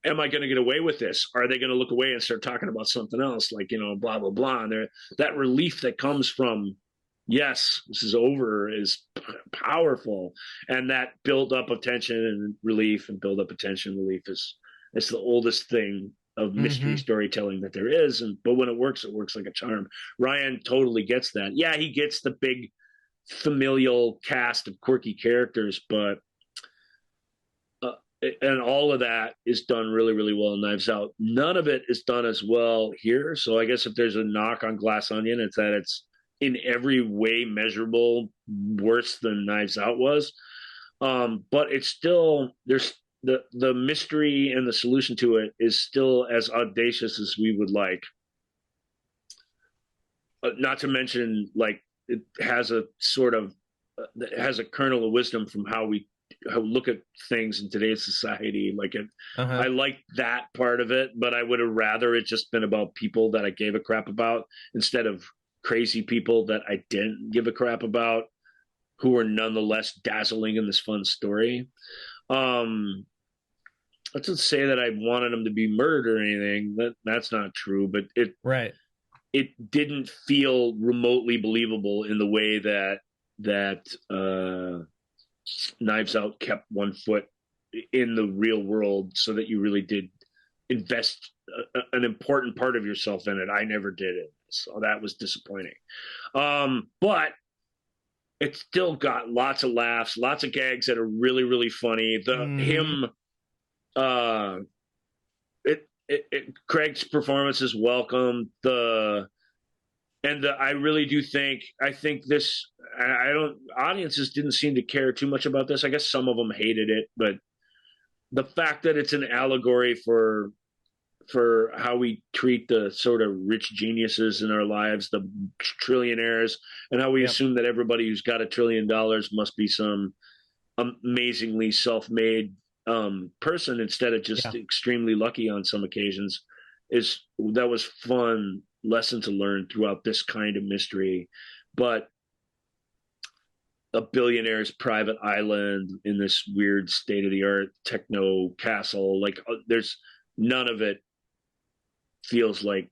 Speaker 3: am I going to get away with this? Are they going to look away and start talking about something else? Like, blah, blah, blah. And that relief that comes from, yes, this is over, is powerful. And that build up of tension and relief, and build up of tension and relief it's the oldest thing of mystery storytelling that there is. But when it works like a charm. Ryan totally gets that. Yeah, he gets the big familial cast of quirky characters, but and all of that is done really, really well in Knives Out. None of it is done as well here. So I guess if there's a knock on Glass Onion, it's that it's in every way measurable worse than Knives Out was. But it's still, there's the mystery and the solution to it is still as audacious as we would like. not to mention, like, it has a sort of it has a kernel of wisdom from how we look at things in today's society. Like, I like that part of it, but I would have rather it just been about people that I gave a crap about instead of crazy people that I didn't give a crap about, who were nonetheless dazzling in this fun story. Let's not say that I wanted him to be murdered or anything. That's not true, but it didn't feel remotely believable in the way that Knives Out kept one foot in the real world, so that you really did invest an important part of yourself in it. I never did it, so that was disappointing. But it still got lots of laughs, lots of gags that are really, really funny. Craig's performance is welcome. I really do think, audiences didn't seem to care too much about this. I guess some of them hated it, but the fact that it's an allegory for how we treat the sort of rich geniuses in our lives, the trillionaires, and how we assume that everybody who's got $1 trillion must be some amazingly self-made person instead of just extremely lucky on some occasions, that was fun lesson to learn throughout this kind of mystery. But a billionaire's private island in this weird state-of-the-art techno castle, like, there's none of it feels like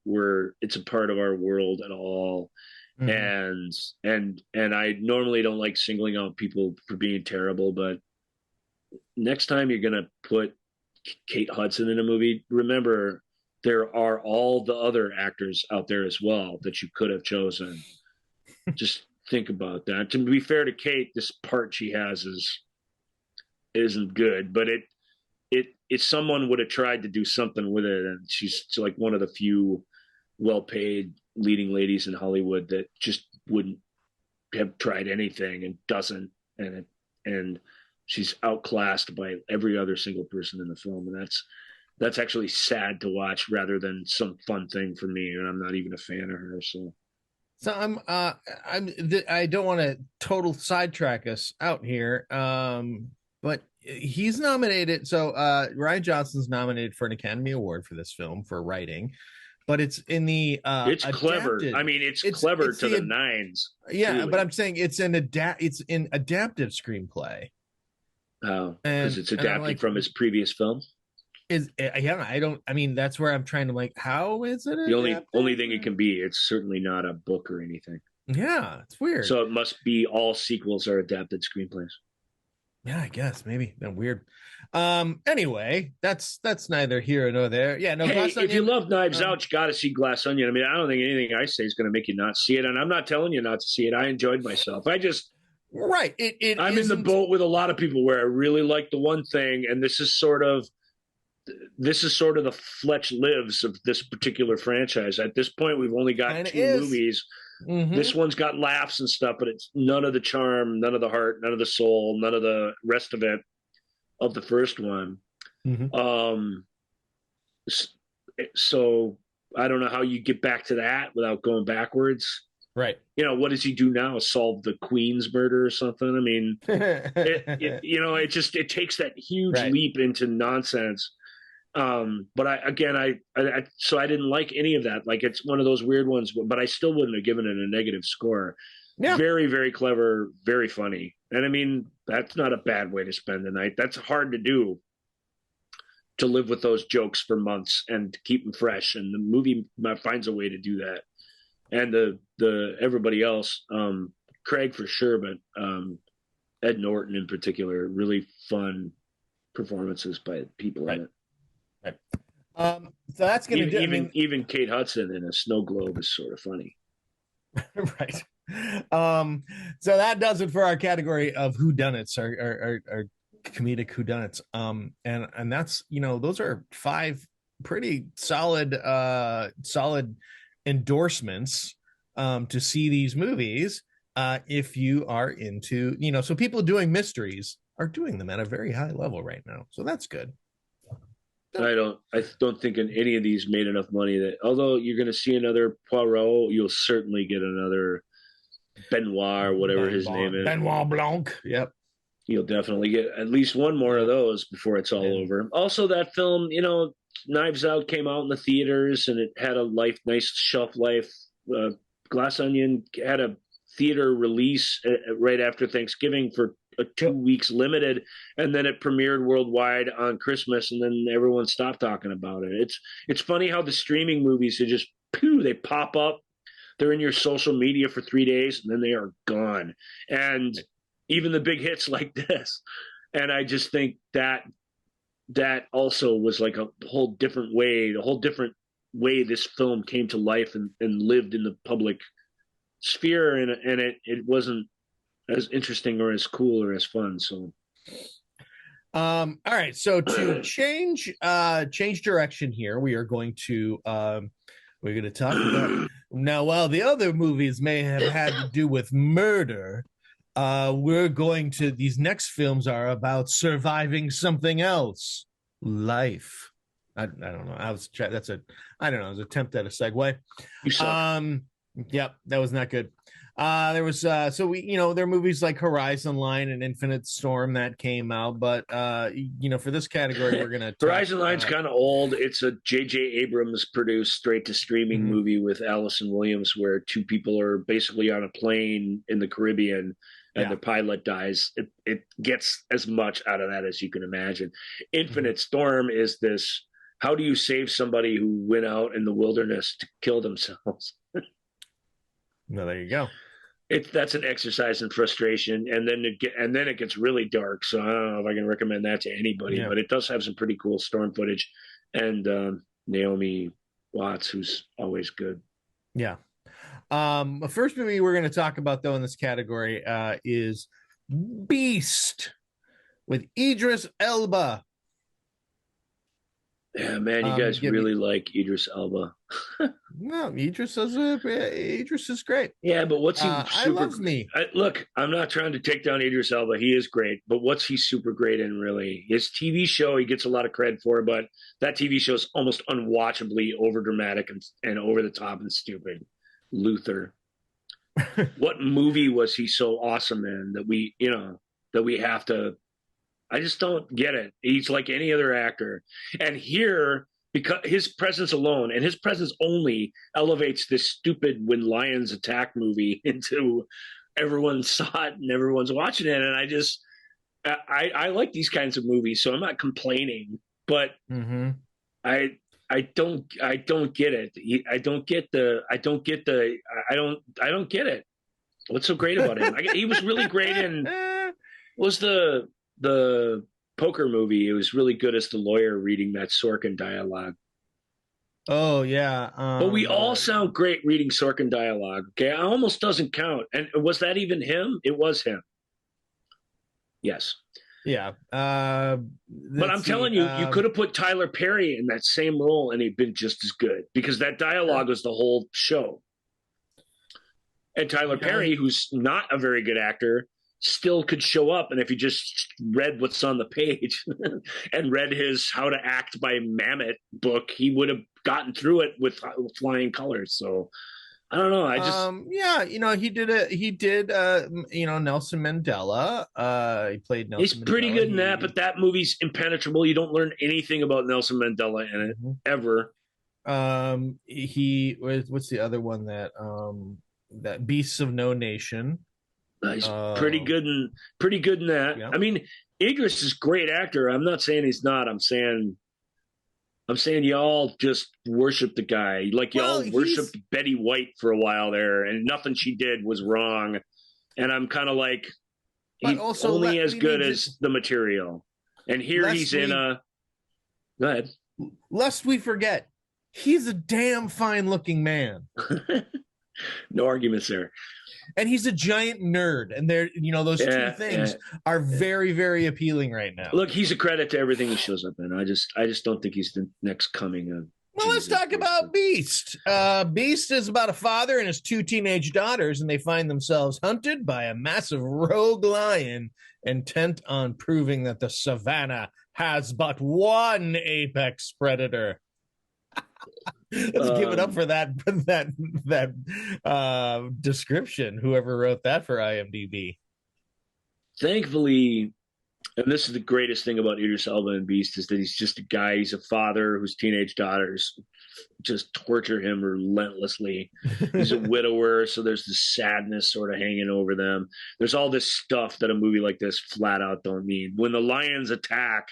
Speaker 3: it's a part of our world at all. And I normally don't like singling out people for being terrible, but next time you're gonna put Kate Hudson in a movie, remember there are all the other actors out there as well that you could have chosen. Just think about that. To be fair to Kate, this part she has isn't good, but if someone would have tried to do something with it, and she's like one of the few well-paid leading ladies in Hollywood that just wouldn't have tried anything and doesn't, and she's outclassed by every other single person in the film, and that's actually sad to watch rather than some fun thing for me, and I'm not even a fan of her. So
Speaker 4: I don't want to total sidetrack us out here, but he's nominated. So Rian Johnson's nominated for an Academy Award for this film for writing, but it's in the
Speaker 3: it's clever. I mean, it's clever to the nines.
Speaker 4: Yeah, really. But I'm saying it's in adaptive screenplay.
Speaker 3: Oh, because it's adapting from his previous film.
Speaker 4: I mean, that's where I'm trying to, like, how is it
Speaker 3: the only thing it can be? It's certainly not a book or anything.
Speaker 4: Yeah, it's weird.
Speaker 3: So it must be all sequels are adapted screenplays.
Speaker 4: Yeah, I guess maybe. That's weird. Anyway, that's neither here nor there. Yeah, no.
Speaker 3: Hey, if you love Knives Out, you got to see Glass Onion. I mean, I don't think anything I say is going to make you not see it, and I'm not telling you not to see it. I enjoyed myself. I'm in the boat with a lot of people where I really like the one thing, and this is sort of the Fletch Lives of this particular franchise. At this point, we've only got two movies. Mm-hmm. This one's got laughs and stuff, but it's none of the charm, none of the heart, none of the soul, none of the rest of it of the first one. Mm-hmm. So I don't know how you get back to that without going backwards.
Speaker 4: Right.
Speaker 3: You know, what does he do now? Solve the Queen's murder or something? I mean, it takes that huge leap into nonsense. But I didn't like any of that. Like, it's one of those weird ones, but I still wouldn't have given it a negative score. Yeah. Very, very clever, very funny. And I mean, that's not a bad way to spend the night. That's hard to do, to live with those jokes for months and to keep them fresh. And the movie finds a way to do that. And the everybody else, Craig for sure, but Ed Norton in particular, really fun performances by people in it.
Speaker 4: Right. So that's going to do.
Speaker 3: Even Kate Hudson in a snow globe is sort of funny.
Speaker 4: Right. So that does it for our category of whodunits, our comedic whodunits. And that's, those are 5 pretty solid endorsements to see these movies. If you are into, so people doing mysteries are doing them at a very high level right now. So that's good.
Speaker 3: I don't think any of these made enough money that, although you're going to see another Poirot, you'll certainly get another Benoit or whatever his name is.
Speaker 4: Benoit Blanc. Yep.
Speaker 3: You'll definitely get at least one more of those before it's all over. Also, that film, Knives Out came out in the theaters and it had a nice shelf life. Glass Onion had a theater release right after Thanksgiving for a 2 weeks limited, and then it premiered worldwide on Christmas, and then everyone stopped talking about it. It's funny how the streaming movies are just they pop up, they're in your social media for 3 days, and then they are gone. And even the big hits like this. And I just think that also was like a whole different way, this film came to life and lived in the public sphere, and it wasn't as interesting or as cool or as fun. So
Speaker 4: all right, so to change direction here, we are going to we're going to talk about now, while the other movies may have had to do with murder, these next films are about surviving something else, life. I don't know. It was an attempt at a segue. Yep, that was not good. There was there are movies like Horizon Line and Infinite Storm that came out, but for this category we're gonna
Speaker 3: Horizon Line's kind of old. It's a J.J. Abrams produced straight to streaming movie with Allison Williams, where two people are basically on a plane in the Caribbean and the pilot dies. It gets as much out of that as you can imagine. Infinite Storm is this: how do you save somebody who went out in the wilderness to kill themselves?
Speaker 4: No, there you go.
Speaker 3: That's an exercise in frustration, and then it gets really dark. So I don't know if I can recommend that to anybody, but it does have some pretty cool storm footage, and Naomi Watts, who's always good.
Speaker 4: Yeah. The first movie we're going to talk about though in this category is Beast with Idris Elba.
Speaker 3: Yeah, man, you guys really like Idris Elba.
Speaker 4: No, Idris is great.
Speaker 3: Yeah, but what's he?
Speaker 4: I love me.
Speaker 3: Look, I'm not trying to take down Idris Elba. He is great, but what's he super great in? Really, his TV show he gets a lot of credit for, but that TV show is almost unwatchably overdramatic and over the top and stupid. Luther. What movie was he so awesome in that we have to? I just don't get it. He's like any other actor. And here, because his presence alone and his presence only elevates this stupid When Lions Attack movie into everyone saw it and everyone's watching it. And I like these kinds of movies, so I'm not complaining, but I don't get it. I don't get it. What's so great about him? He was really great in the poker movie. It was really good as the lawyer reading that Sorkin dialogue.
Speaker 4: Oh yeah,
Speaker 3: but we all sound great reading Sorkin dialogue. Okay, it almost doesn't count. And was that even him? It was him. Yes.
Speaker 4: Yeah.
Speaker 3: But I'm telling you, you could have put Tyler Perry in that same role and he'd been just as good, because that dialogue was the whole show. And Tyler Perry, who's not a very good actor, still could show up, and if he just read what's on the page and read his How to Act by Mamet book, he would have gotten through it with flying colors. So I don't know. I just he did Nelson Mandela. He played Nelson He's pretty good in that, but that movie's impenetrable. You don't learn anything about Nelson Mandela in it ever.
Speaker 4: He what's the other one that Beasts of No Nation.
Speaker 3: He's pretty good in that. Yeah. I mean, Idris is a great actor. I'm not saying he's not. I'm saying y'all just worship the guy. Like y'all worshipped Betty White for a while there, and nothing she did was wrong. And I'm kind of like, he's only as good as the material. And here he's in a. Go ahead.
Speaker 4: Lest we forget, he's a damn fine-looking man.
Speaker 3: No arguments there.
Speaker 4: And he's a giant nerd, and those two things are very, very appealing right now.
Speaker 3: Look, he's a credit to everything he shows up in. I just don't think he's the next coming of.
Speaker 4: Well, let's talk about Beast. Beast is about a father and his two teenage daughters, and they find themselves hunted by a massive rogue lion intent on proving that the savannah has but one apex predator. Let's give it up for that description. Whoever wrote that for IMDb.
Speaker 3: Thankfully, and this is the greatest thing about Idris Elba and Beast, is that he's just a guy. He's a father whose teenage daughters just torture him relentlessly. He's a widower, so there's this sadness sort of hanging over them. There's all this stuff that a movie like this flat out don't need. When the lions attack,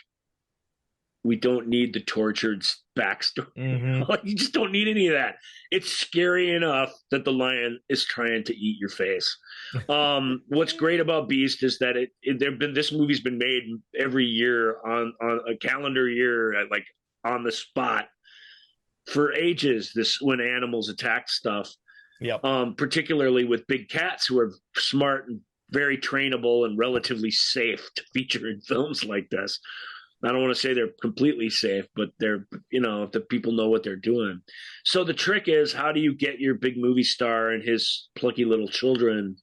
Speaker 3: we don't need the tortured backstory. Mm-hmm. You just don't need any of that. It's scary enough that the lion is trying to eat your face. What's great about Beast is that this movie's been made every year on a calendar year, like on the spot for ages. This when animals attack stuff, particularly with big cats who are smart and very trainable and relatively safe to feature in films like this. I don't want to say they're completely safe, but they're, if the people know what they're doing. So the trick is, how do you get your big movie star and his plucky little children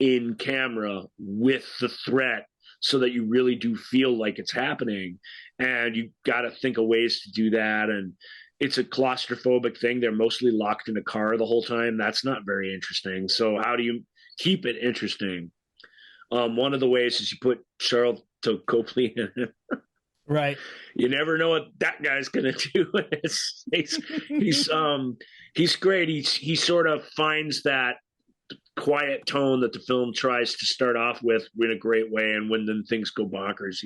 Speaker 3: in camera with the threat so that you really do feel like it's happening? And you got to think of ways to do that. And it's a claustrophobic thing. They're mostly locked in a car the whole time. That's not very interesting. So how do you keep it interesting? One of the ways is you put Charlton Copley in it.
Speaker 4: Right.
Speaker 3: You never know what that guy's going to do. He's great. He sort of finds that quiet tone that the film tries to start off with in a great way, and when then things go bonkers,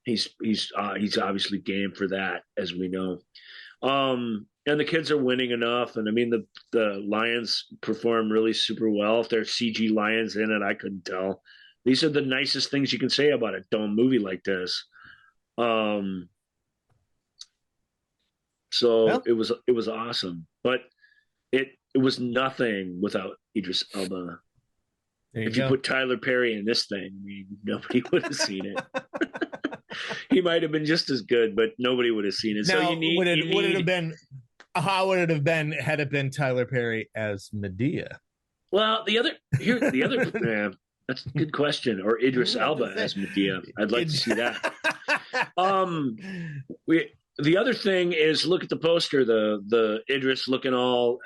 Speaker 3: he's obviously game for that, as we know. And the kids are winning enough, and I mean the lions perform really super well. If there's CG lions in it, I couldn't tell. These are the nicest things you can say about a dome movie like this. It was awesome, but it was nothing without Idris Elba. If you put Tyler Perry in this thing, I mean, nobody would have seen it. He might have been just as good, but nobody would have seen it.
Speaker 4: Now,
Speaker 3: so would
Speaker 4: it have been? How would it have been had it been Tyler Perry as Medea?
Speaker 3: Well, the other that's a good question. Or Idris Elba as Medea. I'd like to see that. The other thing is, look at the poster, the Idris looking all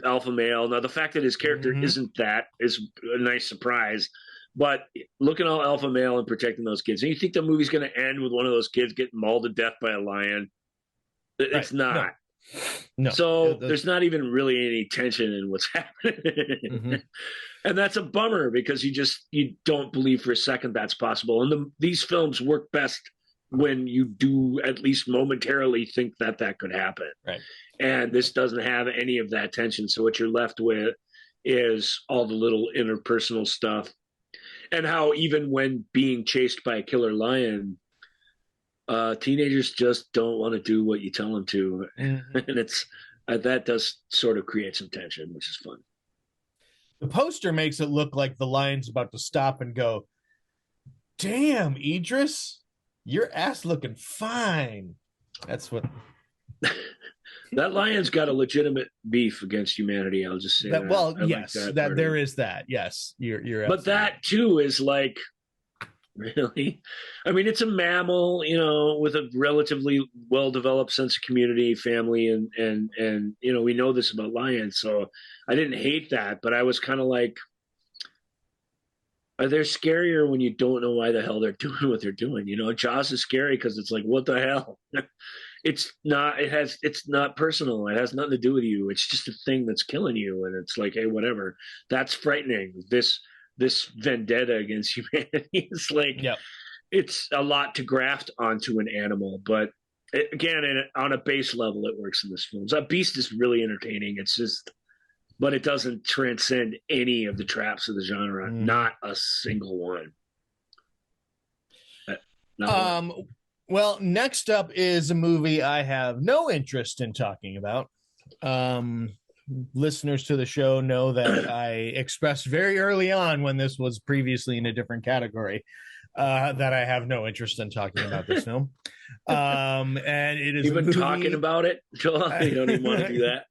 Speaker 3: alpha male. Now, the fact that his character isn't that is a nice surprise, but looking all alpha male and protecting those kids. And you think the movie's going to end with one of those kids getting mauled to death by a lion? It's not. No. So there's not even really any tension in what's happening. And that's a bummer, because you don't believe for a second that's possible. And these films work best when you do at least momentarily think that could happen.
Speaker 4: Right.
Speaker 3: And this doesn't have any of that tension. So what you're left with is all the little interpersonal stuff, and how even when being chased by a killer lion, teenagers just don't want to do what you tell them to. And that does sort of create some tension, which is fun.
Speaker 4: The poster makes it look like the lion's about to stop and go, "Damn, Idris, your ass looking fine." That's what.
Speaker 3: That lion's got a legitimate beef against humanity. I'll just say that.
Speaker 4: Well, yes, like that there is that. Yes, you're.
Speaker 3: But that too is like, really? I mean, it's a mammal, with a relatively well-developed sense of community, family, and we know this about lions. So I didn't hate that, but I was kind of like, they're scarier when you don't know why the hell they're doing what they're doing. Jaws is scary because it's like, what the hell? It's not personal. It has nothing to do with you. It's just a thing that's killing you. And it's like, hey, whatever. That's frightening. This vendetta against humanity is like, it's a lot to graft onto an animal. But on a base level, it works in this film. So Beast is really entertaining. It's just, but it doesn't transcend any of the traps of the genre. Not a single one.
Speaker 4: Well, next up is a movie I have no interest in talking about. Listeners to the show know that I expressed very early on, when this was previously in a different category, that I have no interest in talking about this film. And it is
Speaker 3: even talking about it, Joel. You don't even want to do that.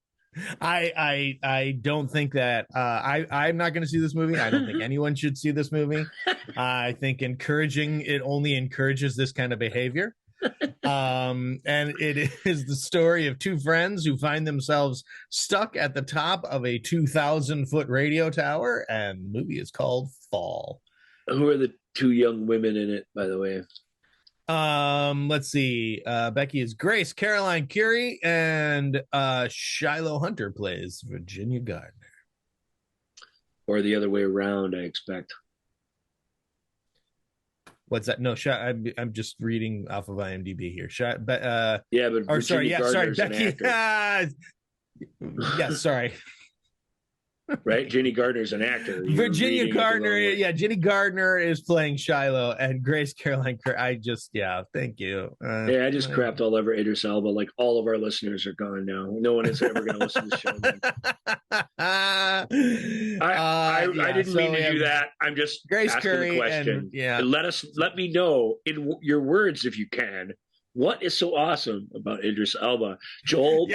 Speaker 4: I don't think that I'm not going to see this movie. I don't think anyone should see this movie. I think encouraging it only encourages this kind of behavior. And it is the story of two friends who find themselves stuck at the top of a 2,000-foot radio tower, and the movie is called Fall.
Speaker 3: Who are the two young women in it, by the way?
Speaker 4: Let's see. Becky is Grace Caroline Curie, and Shiloh Hunter plays Virginia Gardner.
Speaker 3: Or the other way around, I expect.
Speaker 4: What's that? No, I'm just reading off of IMDb here.
Speaker 3: Yeah, but
Speaker 4: Virginia
Speaker 3: Gardner's
Speaker 4: Becky. Yeah, sorry.
Speaker 3: Right, Jenny Gardner's an actor.
Speaker 4: Virginia Gardner, Jenny Gardner is playing Shiloh, and Grace Caroline. Thank you.
Speaker 3: I just crapped all over Idris Elba. Like all of our listeners are gone now. No one is ever going to listen to the show. I didn't mean to do that. I'm just
Speaker 4: Grace
Speaker 3: asking
Speaker 4: Curry
Speaker 3: the question.
Speaker 4: And
Speaker 3: let me know in your words, if you can. What is so awesome about Idris Elba? Joel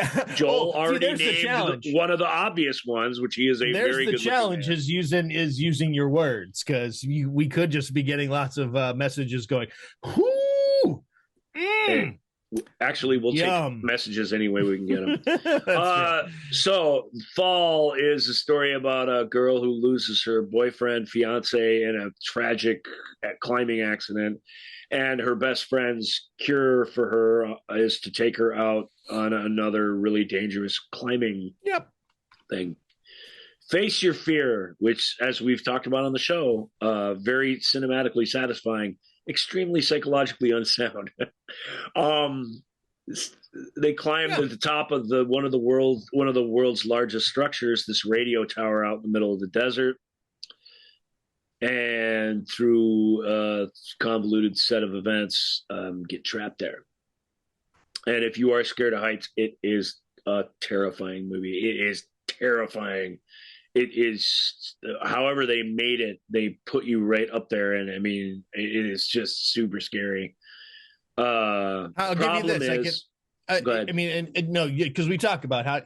Speaker 3: already named one of the obvious ones, which he is a very good.
Speaker 4: The challenge is using your words, because we could just be getting lots of messages going, "Whoo!"
Speaker 3: Hey, actually, we'll take messages any way we can get them. So, Fall is a story about a girl who loses her boyfriend, fiance in a tragic climbing accident. And her best friend's cure for her is to take her out on another really dangerous climbing thing. Face Your Fear, which, as we've talked about on the show, very cinematically satisfying, extremely psychologically unsound. They climbed to the top of one of the world's largest structures, this radio tower out in the middle of the desert. And through a convoluted set of events, get trapped there. And if you are scared of heights, it is a terrifying movie. It is terrifying. It is, however they made it, they put you right up there. And I mean, it is just super scary.
Speaker 4: I'll give you this.
Speaker 3: Go ahead.
Speaker 4: I mean, no, because we talk about how,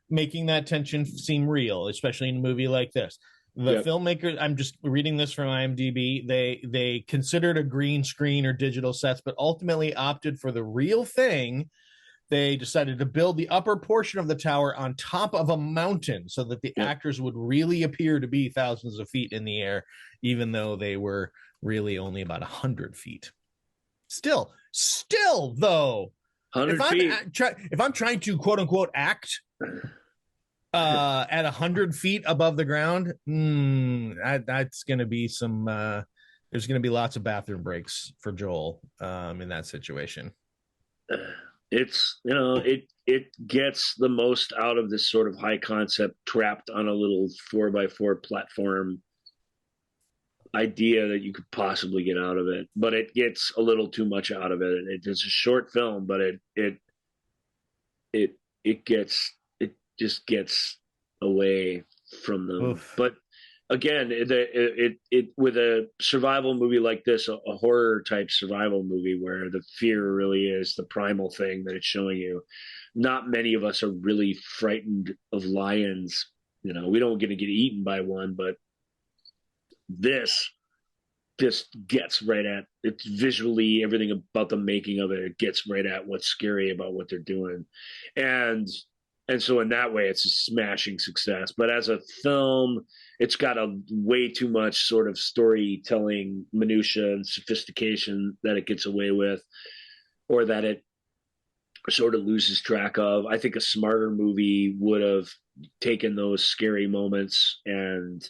Speaker 4: making that tension seem real, especially in a movie like this. The filmmakers, I'm just reading this from IMDb, they considered a green screen or digital sets, but ultimately opted for the real thing. They decided to build the upper portion of the tower on top of a mountain so that the actors would really appear to be thousands of feet in the air, even though they were really only about 100 feet. Still though,
Speaker 3: 100 feet.
Speaker 4: If I'm trying to quote unquote act at 100 feet above the ground, that's going to be some. There's going to be lots of bathroom breaks for Joel in that situation.
Speaker 3: It's it gets the most out of this sort of high concept trapped on a little 4x4 platform idea that you could possibly get out of it, but it gets a little too much out of it. It's a short film, but it just gets away from them. Oof. But again, it with a survival movie like this, a horror type survival movie where the fear really is the primal thing that it's showing you. Not many of us are really frightened of lions. We don't get to get eaten by one, but this just gets right at it's visually everything about the making of it. It gets right at what's scary about what they're doing, and so in that way, it's a smashing success. But as a film, it's got a way too much sort of storytelling minutia and sophistication that it gets away with, or that it sort of loses track of. I think a smarter movie would have taken those scary moments and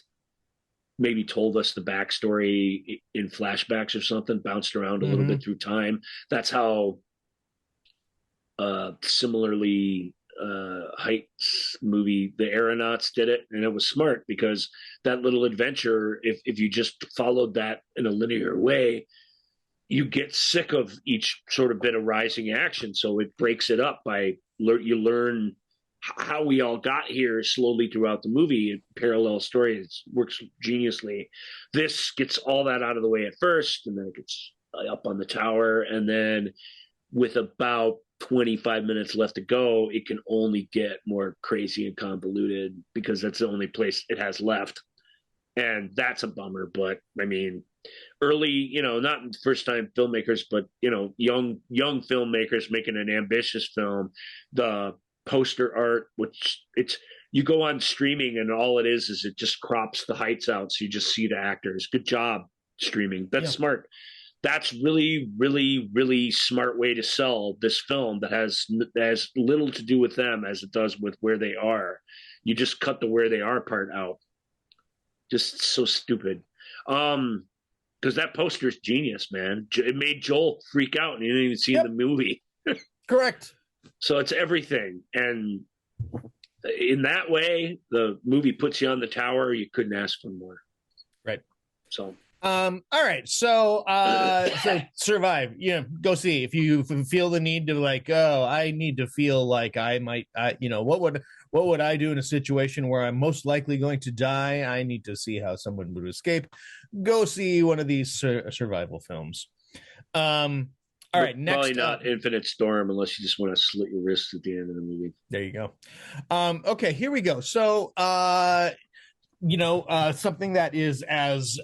Speaker 3: maybe told us the backstory in flashbacks or something, bounced around a little bit through time. That's how similarly Heights movie, The Aeronauts, did it, and it was smart because that little adventure, if you just followed that in a linear way, you get sick of each sort of bit of rising action. So it breaks it up by you learn how we all got here slowly throughout the movie. Parallel stories works geniusly. This gets all that out of the way at first, and then it gets up on the tower, and then with about 25 minutes left to go, it can only get more crazy and convoluted because that's the only place it has left. and that's a bummer. But I mean, early, not first time filmmakers, but young filmmakers making an ambitious film. The poster art, which you go on streaming and all it is it just crops the heights out so you just see the actors. Good job, streaming. That's smart. That's really, really, really smart way to sell this film that has little to do with them as it does with where they are. You just cut the where they are part out. Just so stupid. Because that poster is genius, man. It made Joel freak out, and he didn't even see the movie.
Speaker 4: Correct.
Speaker 3: So it's everything, and in that way, the movie puts you on the tower. You couldn't ask for more.
Speaker 4: Right.
Speaker 3: So.
Speaker 4: All right. So Survive. Go see if you feel the need to I need to feel like I might. What would I do in a situation where I'm most likely going to die? I need to see how someone would escape. Go see one of these survival films. All right, next.
Speaker 3: Probably not Infinite Storm unless you just want to slit your wrists at the end of the movie.
Speaker 4: There you go. Okay, here we go. So, something that is as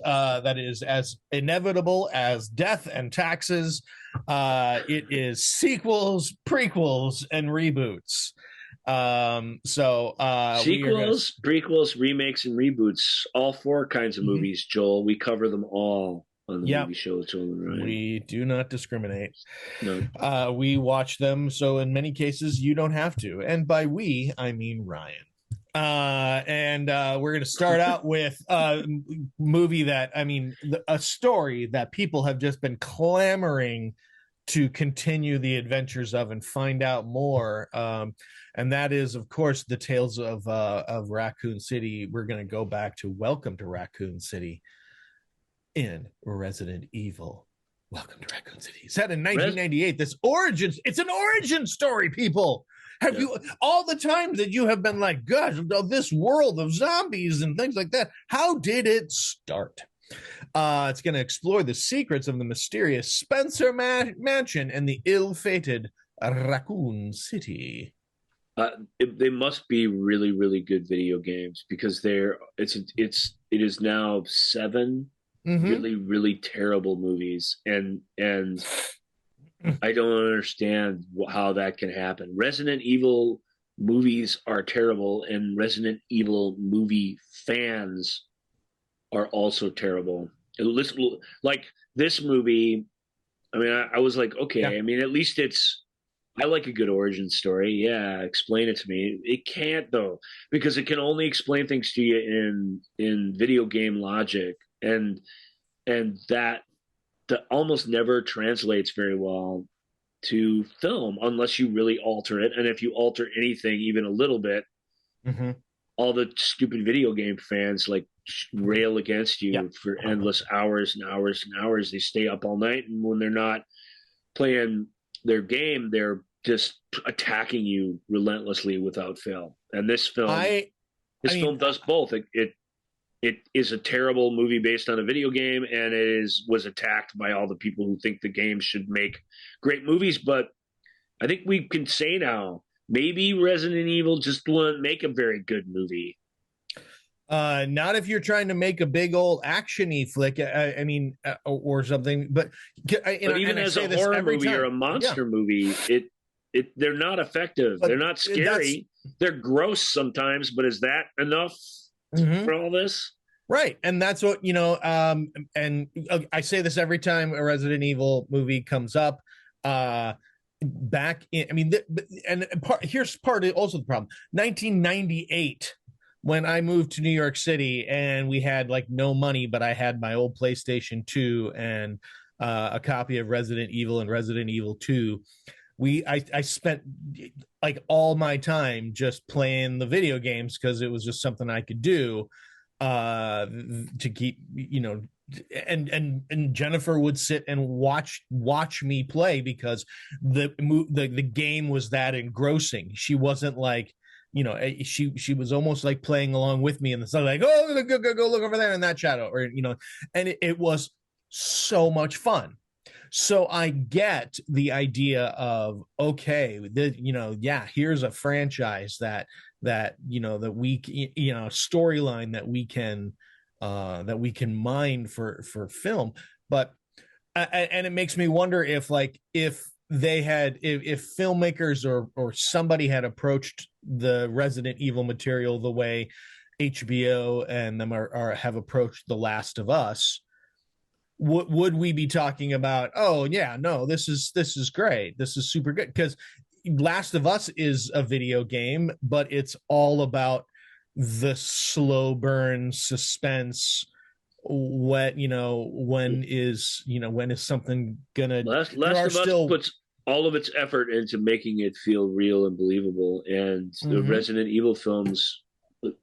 Speaker 4: inevitable as death and taxes. It is sequels, prequels, and reboots.
Speaker 3: Sequels, prequels, remakes, and reboots. All four kinds of movies, Joel. We cover them all on the movie show. Joel and Ryan.
Speaker 4: We do not discriminate.
Speaker 3: No.
Speaker 4: We watch them, so in many cases you don't have to. And by we, I mean Ryan. We're going to start out with a movie that, a story that people have just been clamoring to continue the adventures of and find out more. And that is, of course, the Tales of Raccoon City. We're going to go back to Welcome to Raccoon City in Resident Evil. Welcome to Raccoon City. Set in 1998. It's an origin story, people. Have you, all the time that you have been like, gosh, this world of zombies and things like that, how did it start? It's going to explore the secrets of the mysterious Spencer Mansion and the ill-fated Raccoon City.
Speaker 3: They must be really, really good video games because it is now 7 really, really terrible movies, and I don't understand how that can happen. Resident Evil movies are terrible, and Resident Evil movie fans are also terrible. Like this movie, I was like, okay, at least I like a good origin story. Yeah, explain it to me. It can't though, because it can only explain things to you in video game logic, and that almost never translates very well to film unless you really alter it. And if you alter anything even a little bit, all the stupid video game fans rail against you for endless hours and hours and hours. They stay up all night, and when they're not playing their game, they're just attacking you relentlessly without fail. And this film, film does both. It is a terrible movie based on a video game, and was attacked by all the people who think the game should make great movies. But I think we can say now, maybe Resident Evil just wouldn't make a very good movie.
Speaker 4: Not if you're trying to make a big old action-y flick, or something. But
Speaker 3: even as a horror movie or a monster movie, they're not effective. They're not scary. They're gross sometimes, but is that enough for all this?
Speaker 4: Right. And that's what, and I say this every time a Resident Evil movie comes up. Here's part of also the problem. 1998, when I moved to New York City, and we had no money, but I had my old PlayStation 2 and a copy of Resident Evil and Resident Evil 2. I spent all my time just playing the video games because it was just something I could do to keep, and Jennifer would sit and watch me play because the game was that engrossing. She wasn't she was almost like playing along with me, and the sun oh, go look over there in that shadow, or and it was so much fun. So I get the idea of, okay, here's a franchise that we, storyline that we can that we can mine for film. But and it makes me wonder if if filmmakers or somebody had approached the Resident Evil material the way HBO and them have approached The Last of Us, would we be talking about, oh yeah, no, this is great, this is super good? Because Last of Us is a video game, but it's all about the slow burn suspense. When is something gonna?
Speaker 3: Last of Us puts all of its effort into making it feel real and believable, and the Resident Evil films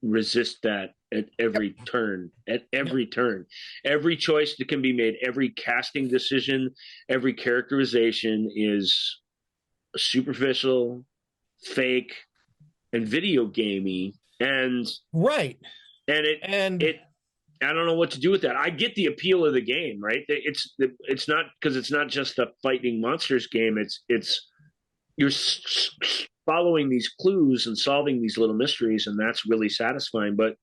Speaker 3: resist that at every turn. Every choice that can be made, every casting decision, every characterization is superficial, fake, and video gamey, and
Speaker 4: right.
Speaker 3: And it I don't know what to do with that. I get the appeal of the game, right? It's not, because it's not just a fighting monsters game. It's you're following these clues and solving these little mysteries, and that's really satisfying. But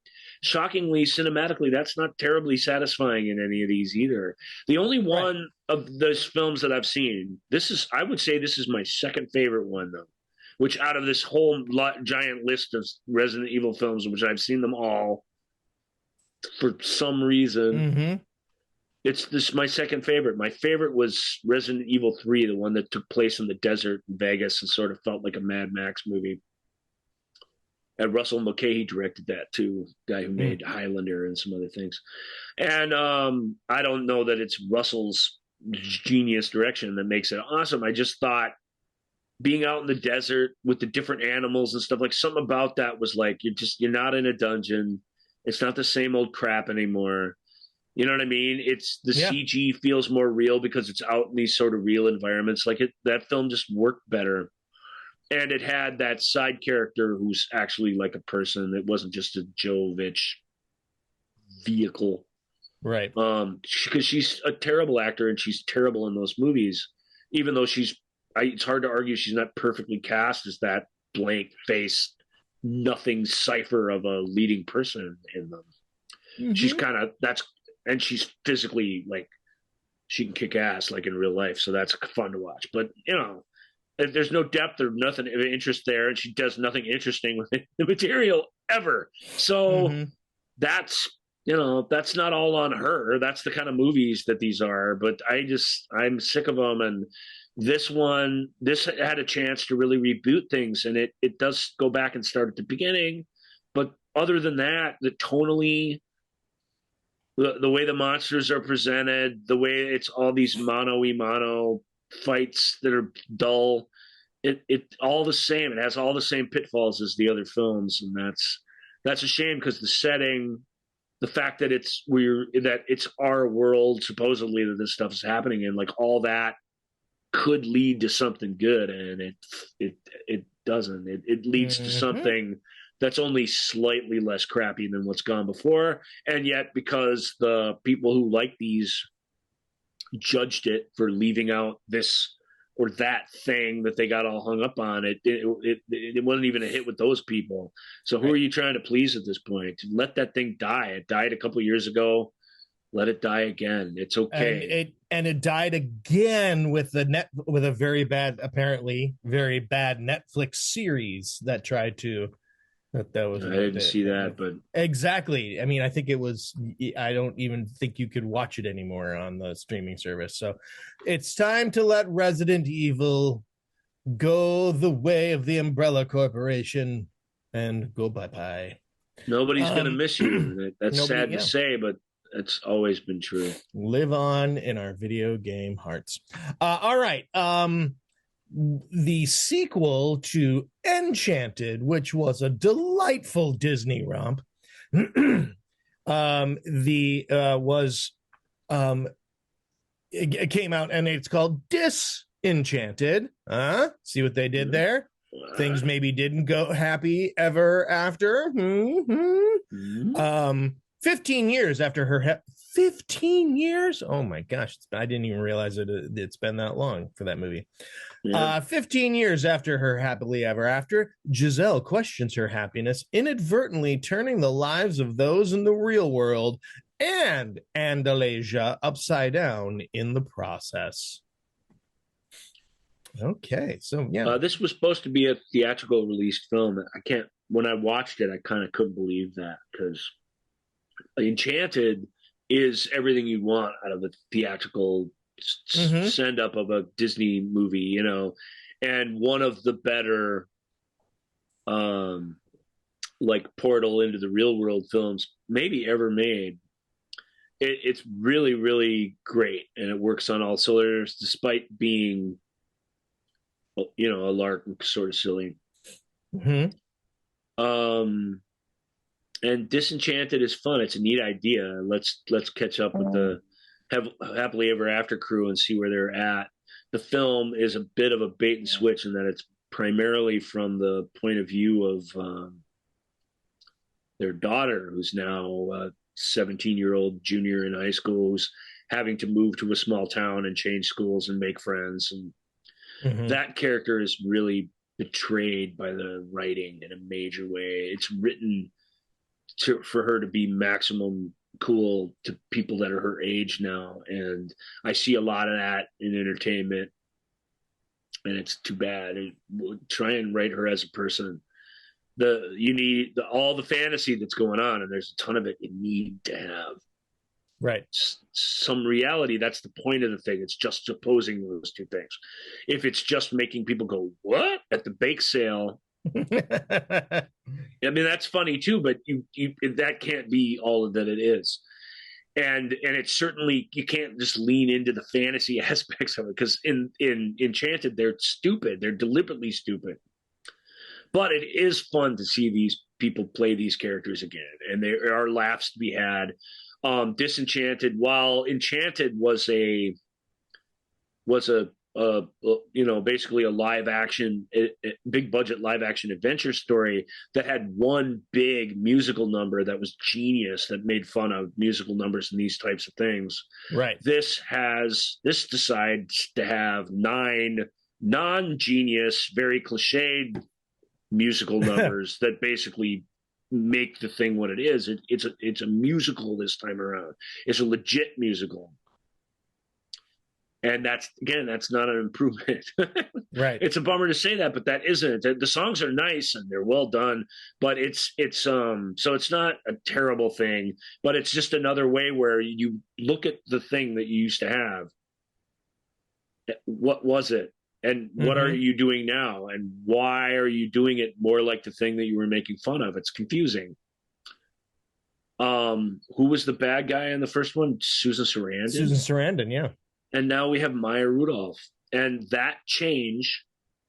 Speaker 3: shockingly, cinematically, that's not terribly satisfying in any of these either. The only one of those films that I've seen, I would say this is my second favorite one, though, which out of this whole giant list of Resident Evil films, which I've seen them all, for some reason, it's my second favorite. My favorite was Resident Evil 3, the one that took place in the desert in Vegas and sort of felt like a Mad Max movie. And Russell Mulcahy directed that too, guy who made Highlander and some other things. And I don't know that it's Russell's genius direction that makes it awesome. I just thought being out in the desert with the different animals and stuff, like something about that was like, you're not in a dungeon. It's not the same old crap anymore. You know what I mean? It's the CG feels more real because it's out in these sort of real environments. Like that film just worked better. And it had that side character who's actually like a person. It wasn't just a Jovich vehicle.
Speaker 4: Right.
Speaker 3: Because she's a terrible actor and she's terrible in those movies, even though it's hard to argue she's not perfectly cast as that blank face, nothing cipher of a leading person in them. She's kind of, and she's physically, like, she can kick ass like in real life, so that's fun to watch. But there's no depth or nothing of interest there, and she does nothing interesting with the material ever. So that's not all on her. That's the kind of movies that these are. But I'm sick of them. And this had a chance to really reboot things, and it does go back and start at the beginning. But other than that, the tonally, the way the monsters are presented, the way it's all these mano-a-mano fights that are dull, it all the same. It has all the same pitfalls as the other films, and that's a shame, because the setting, the fact that it's our world supposedly that this stuff is happening in, like, all that could lead to something good, and it doesn't. It leads to something that's only slightly less crappy than what's gone before. And yet, because the people who like these judged it for leaving out this or that thing that they got all hung up on, it wasn't even a hit with those people. So who are you trying to please at this point? Let that thing die. It died a couple of years ago. Let it die again. It's okay.
Speaker 4: And it died again with a very bad Netflix series that tried to. That was.
Speaker 3: I didn't see that, but
Speaker 4: exactly. I mean, I think it was. I don't even think you could watch it anymore on the streaming service. So, it's time to let Resident Evil go the way of the Umbrella Corporation and go bye-bye.
Speaker 3: Nobody's gonna miss you. That's sad to say, but it's always been true.
Speaker 4: Live on in our video game hearts. All right. The sequel to Enchanted, which was a delightful Disney romp, it came out, and it's called Disenchanted. See what they did there? Things maybe didn't go happy ever after. 15 years after her 15 years. Oh my gosh, I didn't even realize it's been that long for that movie. Yeah. 15 years after her happily ever after, Giselle questions her happiness, inadvertently turning the lives of those in the real world and Andalasia upside down in the process. Okay, so yeah.
Speaker 3: This was supposed to be a theatrical released film. When I watched it, I kind of couldn't believe that, because Enchanted is everything you want out of a theatrical send up of a Disney movie, you know, and one of the better like portal into the real world films maybe ever made. It's really, really great, and it works on all cylinders despite being, you know, a lark, sort of silly. And Disenchanted is fun. It's a neat idea. Let's catch up with the Happily Ever After crew and see where they're at. The film is a bit of a bait and switch in that it's primarily from the point of view of their daughter, who's now a 17-year-old junior in high school, who's having to move to a small town and change schools and make friends. And that character is really betrayed by the writing in a major way. It's written for her to be maximum cool to people that are her age now, and I see a lot of that in entertainment, and it's too bad. Try and write her as a person. You need all the fantasy that's going on, and there's a ton of it you need to have.
Speaker 4: Right.
Speaker 3: Some reality. That's the point of the thing. It's just opposing those two things. If it's just making people go, what? At the bake sale, I mean, that's funny too, but you that can't be all that it is. And it's certainly, you can't just lean into the fantasy aspects of it, because in Enchanted, they're stupid. They're deliberately stupid. But it is fun to see these people play these characters again, and there are laughs to be had. Disenchanted, while Enchanted was a you know, basically a live action, big budget live action adventure story that had one big musical number that was genius, that made fun of musical numbers and these types of things.
Speaker 4: Right.
Speaker 3: This decides to have 9 non-genius, very cliched musical numbers that basically make the thing what it is. It's a musical this time around. It's a legit musical. And that's not an improvement.
Speaker 4: Right.
Speaker 3: It's a bummer to say that, but that isn't. The songs are nice and they're well done, but it's so it's not a terrible thing, but it's just another way where you look at the thing that you used to have. What was it? And what are you doing now? And why are you doing it more like the thing that you were making fun of? It's confusing. Who was the bad guy in the first one? Susan Sarandon?
Speaker 4: Susan Sarandon, yeah.
Speaker 3: And now we have Maya Rudolph. And that change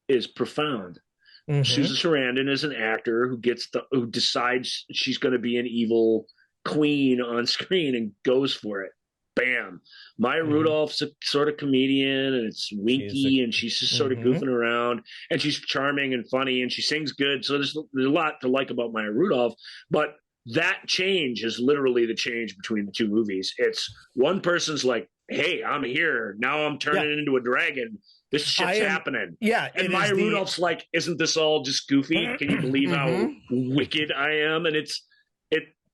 Speaker 3: is profound. Susan Sarandon is an actor who decides she's going to be an evil queen on screen and goes for it. Bam. Maya Rudolph's a sort of comedian, and it's winky, and she's just sort of goofing around, and she's charming and funny, and she sings good. So there's a lot to like about Maya Rudolph, but that change is literally the change between the two movies. It's one person's like, hey, I'm here. Now I'm turning it into a dragon. This shit's happening.
Speaker 4: Yeah.
Speaker 3: And Maya Rudolph's like, isn't this all just goofy? Can you believe how wicked I am? And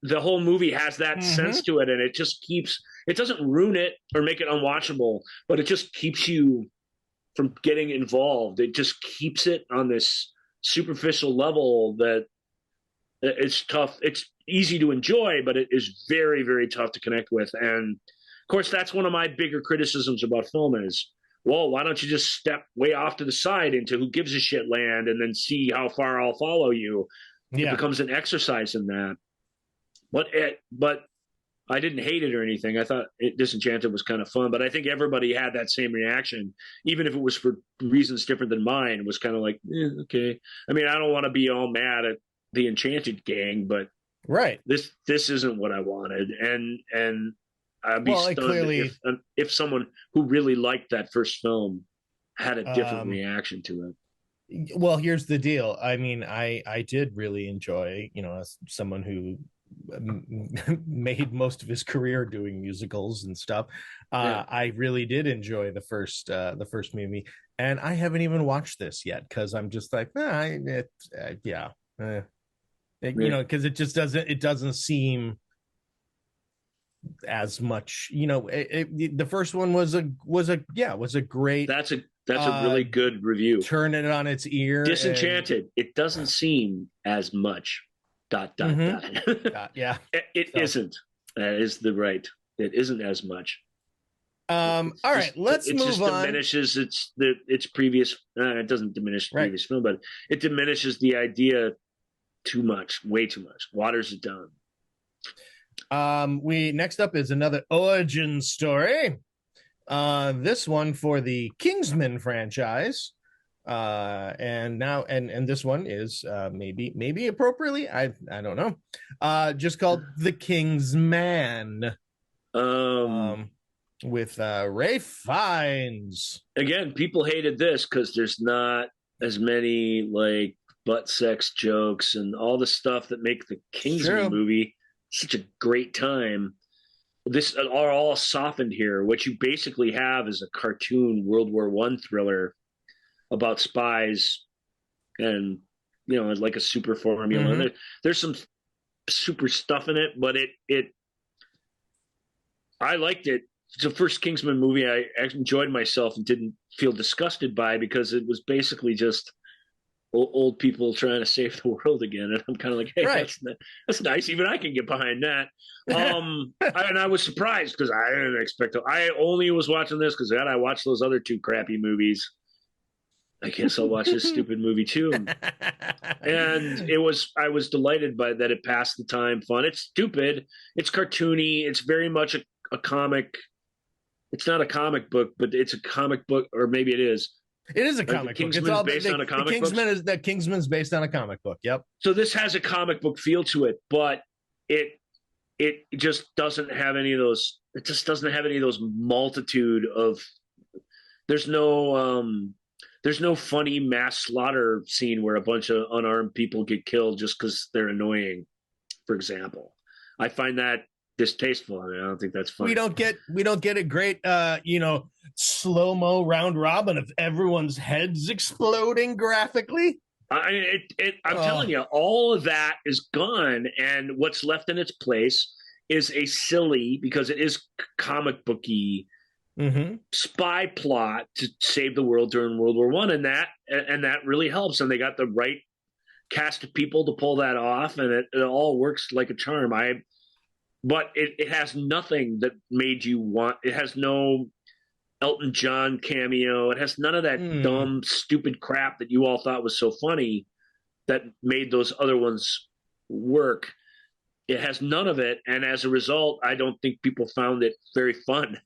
Speaker 3: the whole movie has that sense to it, and it just it doesn't ruin it or make it unwatchable, but it just keeps you from getting involved. It just keeps it on this superficial level that it's tough. It's easy to enjoy, but it is very, very tough to connect with. And of course, that's one of my bigger criticisms about film is, well, why don't you just step way off to the side into who gives a shit land and then see how far I'll follow you? It becomes an exercise in that. But I didn't hate it or anything. I thought Disenchanted was kind of fun, but I think everybody had that same reaction, even if it was for reasons different than mine. It was kind of like, okay. I mean, I don't want to be all mad at the Enchanted gang, but this isn't what I wanted, and I'd be stunned if someone who really liked that first film had a different reaction to it.
Speaker 4: Well, here's the deal. I mean, I did really enjoy, as someone who made most of his career doing musicals and stuff. I really did enjoy the first movie, and I haven't even watched this yet because I'm just like, you know, because it just doesn't seem as much, you know. The first one was a great.
Speaker 3: That's a really good review.
Speaker 4: Turn it on its ear.
Speaker 3: Disenchanted. It doesn't seem as much. ... Yeah. It isn't. That is the right. It isn't as much.
Speaker 4: All right, let's move on. It just
Speaker 3: diminishes its previous. It doesn't diminish the previous film, but it diminishes the idea too much, way too much. Waters it down.
Speaker 4: Next up is another origin story. This one for the Kingsman franchise. And this one is maybe appropriately, I don't know. Just called The King's Man. With Ray Fiennes.
Speaker 3: Again, people hated this because there's not as many like butt sex jokes and all the stuff that make the Kingsman movie such a great time. This are all softened here. What you basically have is a cartoon World War I thriller about spies, and you know, like a super formula. There's some super stuff in it, but I liked it. It's the first Kingsman movie I enjoyed myself and didn't feel disgusted by, because it was basically just old people trying to save the world again. And I'm kind of like, hey, that's nice. Even I can get behind that. And I was surprised because I didn't expect to. I only was watching this because I watched those other two crappy movies. I guess I'll watch this stupid movie too. And I was delighted by that. It passed the time fun. It's stupid. It's cartoony. It's very much a comic. It's not a comic book, but it's a comic book, or maybe it is.
Speaker 4: It is a comic book. It's all based on a comic book. The Kingsman's based on a comic book. Yep.
Speaker 3: So this has a comic book feel to it, but it just doesn't have any of those. It just doesn't have any of those multitude of. There's no funny mass slaughter scene where a bunch of unarmed people get killed just because they're annoying, for example. I find that distasteful. I mean, I don't think that's funny.
Speaker 4: We don't get a great slow-mo round robin of everyone's heads exploding graphically.
Speaker 3: I'm telling you, all of that is gone, and what's left in its place is a silly, because it is comic booky, spy plot to save the world during World War I, and that really helps. And they got the right cast of people to pull that off, and it all works like a charm. But it has nothing that made you want. It has no Elton John cameo. It has none of that dumb, stupid crap that you all thought was so funny that made those other ones work. It has none of it, and as a result, I don't think people found it very fun.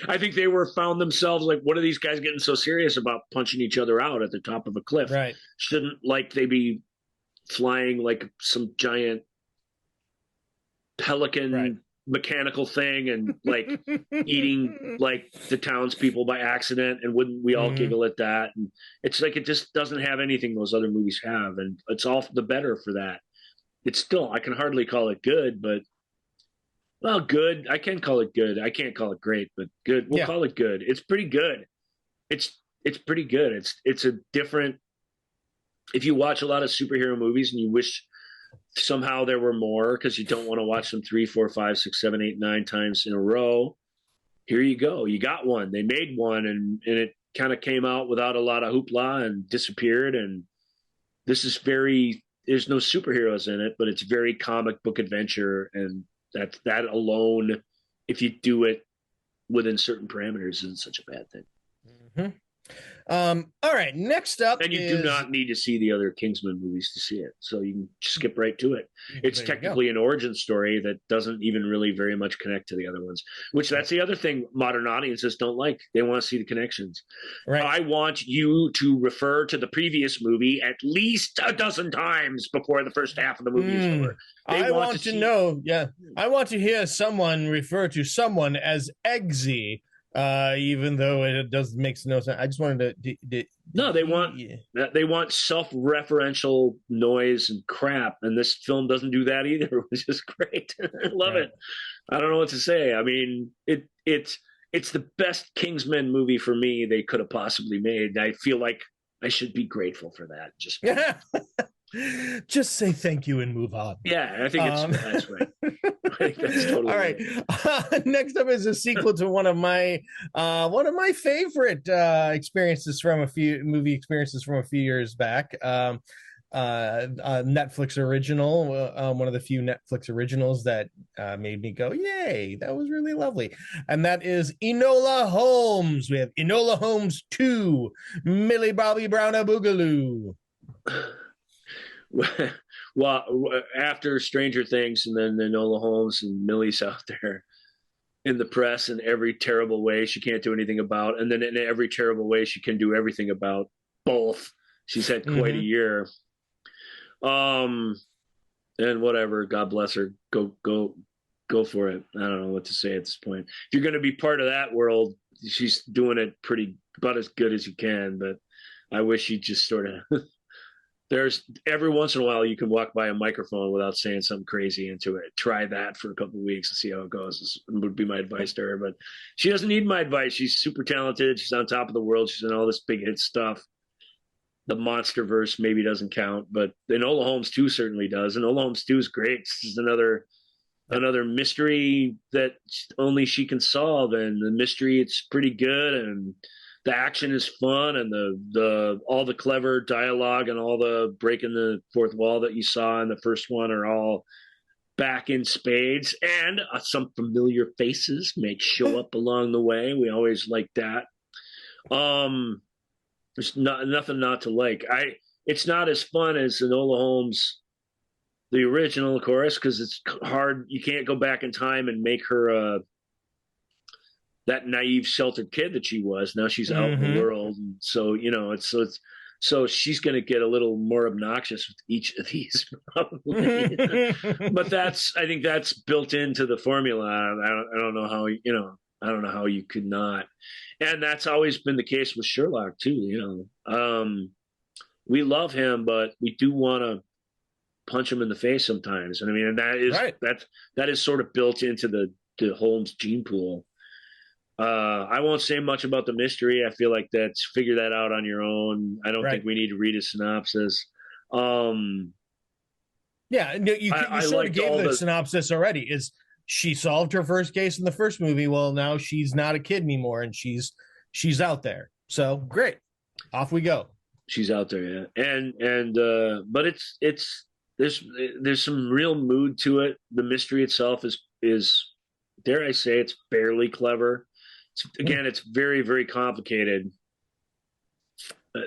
Speaker 3: I think they found themselves like, what are these guys getting so serious about punching each other out at the top of a cliff?
Speaker 4: Right.
Speaker 3: Shouldn't they be flying like some giant pelican mechanical thing and like eating like the townspeople by accident? And wouldn't we all giggle at that? And it's like, it just doesn't have anything those other movies have, and it's all the better for that. It's still, I can hardly call it good, but good. I can call it good. I can't call it great, but good. We'll call it good. It's pretty good. It's pretty good. It's a different. If you watch a lot of superhero movies and you wish somehow there were more because you don't want to watch them 3, 4, 5, 6, 7, 8, 9 times in a row, here you go. You got one. They made one, and it kind of came out without a lot of hoopla and disappeared. And this is there's no superheroes in it, but it's very comic book adventure, and that alone, if you do it within certain parameters, isn't such a bad thing.
Speaker 4: All right, next up,
Speaker 3: and you do not need to see the other Kingsman movies to see it, so you can skip right to it. It's technically an origin story that doesn't even really very much connect to the other ones, which that's the other thing modern audiences don't like. They want to see the connections. Right. I want you to refer to the previous movie at least a dozen times before the first half of the movie is over.
Speaker 4: I want to hear someone refer to someone as Eggsy. Even though it does makes no sense. I just wanted to.
Speaker 3: No, they want self-referential noise and crap, and this film doesn't do that either, which is great. I love it. I don't know what to say. I mean, it's the best Kingsman movie for me they could have possibly made. I feel like I should be grateful for that.
Speaker 4: Just say thank you and move on.
Speaker 3: Yeah, I think that's right. I think that's totally
Speaker 4: all right. Next up is a sequel to one of my favorite experiences from a few years back. Netflix original, one of the few Netflix originals that made me go, yay, that was really lovely. And that is Enola Holmes. We have Enola Holmes 2, Millie Bobby Brown a Boogaloo.
Speaker 3: Well, after Stranger Things, and then Enola Holmes and Millie's out there in the press in every terrible way she can't do anything about, and then in every terrible way she can do everything about both. She's had quite a year. And whatever, God bless her. Go for it. I don't know what to say at this point. If you're going to be part of that world, she's doing it about as good as you can, but I wish she'd just sort of there's every once in a while you can walk by a microphone without saying something crazy into it. Try that for a couple of weeks and see how it goes. This would be my advice to her, but she doesn't need my advice. She's super talented. She's on top of the world. She's in all this big hit stuff. The Monsterverse maybe doesn't count, but Enola Holmes 2 certainly does. And Enola Holmes 2 is great. This is another mystery that only she can solve, and the mystery, it's pretty good, and the action is fun, and the all the clever dialogue and all the breaking the fourth wall that you saw in the first one are all back in spades, and some familiar faces may show up along the way. We always like that. There's nothing not to like. It's not as fun as Enola Holmes, the original, of course, because it's hard. You can't go back in time and make her that naive, sheltered kid that she was. Now she's out in the world, and so so she's going to get a little more obnoxious with each of these, probably. But I think that's built into the formula. I don't know how I don't know how you could not. And that's always been the case with Sherlock too. We love him, but we do want to punch him in the face sometimes. And I mean, and that is right. that is sort of built into the Holmes gene pool. I won't say much about the mystery. I feel like figure that out on your own. I don't think we need to read a synopsis.
Speaker 4: Yeah, you sort of gave the synopsis already. Is she solved her first case in the first movie? Well, now she's not a kid anymore, and she's out there. So great, off we go.
Speaker 3: She's out there, yeah, and but there's some real mood to it. The mystery itself is dare I say, it's fairly clever. It's very, very complicated.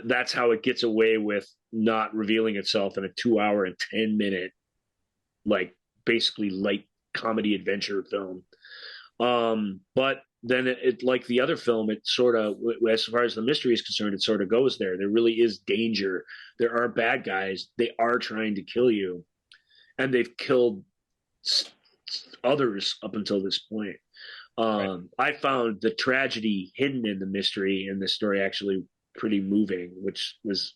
Speaker 3: That's how it gets away with not revealing itself in a 2-hour and 10-minute, like basically light comedy adventure film. But then it like the other film, it sort of, as far as the mystery is concerned, it sort of goes there. There really is danger. There are bad guys. They are trying to kill you, and they've killed others up until this point. I found the tragedy hidden in the mystery in this story actually pretty moving, which was,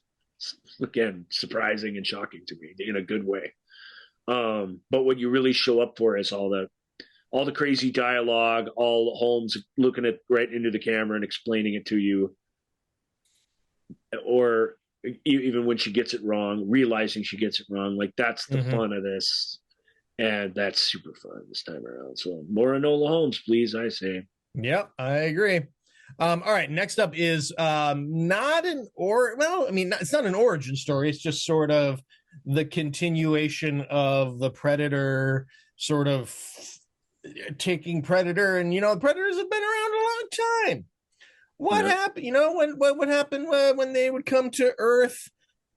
Speaker 3: again, surprising and shocking to me in a good way. But what you really show up for is all the crazy dialogue, all Holmes looking right into the camera and explaining it to you, or even when she gets it wrong, realizing she gets it wrong. Like, that's the fun of this. And that's super fun this time around. So more Enola Holmes, please, I say.
Speaker 4: Yep, I agree. All right, next up is it's not an origin story. It's just sort of the continuation of the Predator sort of taking Predator. And, Predators have been around a long time. What happened? What happened when they would come to Earth?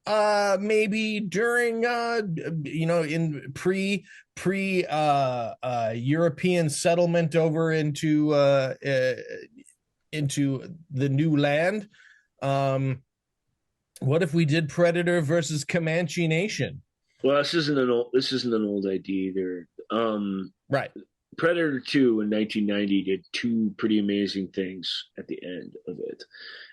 Speaker 4: Maybe during in pre European settlement over into the new land. What if we did Predator versus Comanche Nation?
Speaker 3: Well, this isn't an old idea either.
Speaker 4: Right.
Speaker 3: Predator 2 in 1990 did two pretty amazing things at the end of it.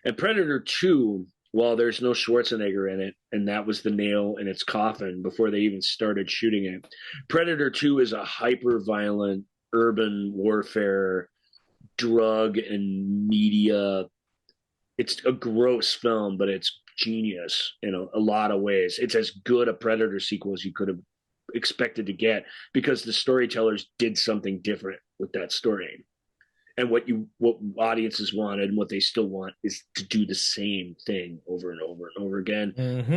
Speaker 3: And Predator 2, while there's no Schwarzenegger in it, and that was the nail in its coffin before they even started shooting it, Predator 2 is a hyper-violent urban warfare, drug and media. It's a gross film, but it's genius in a lot of ways. It's as good a Predator sequel as you could have expected to get, because the storytellers did something different with that story. And what audiences wanted and what they still want is to do the same thing over and over and over again,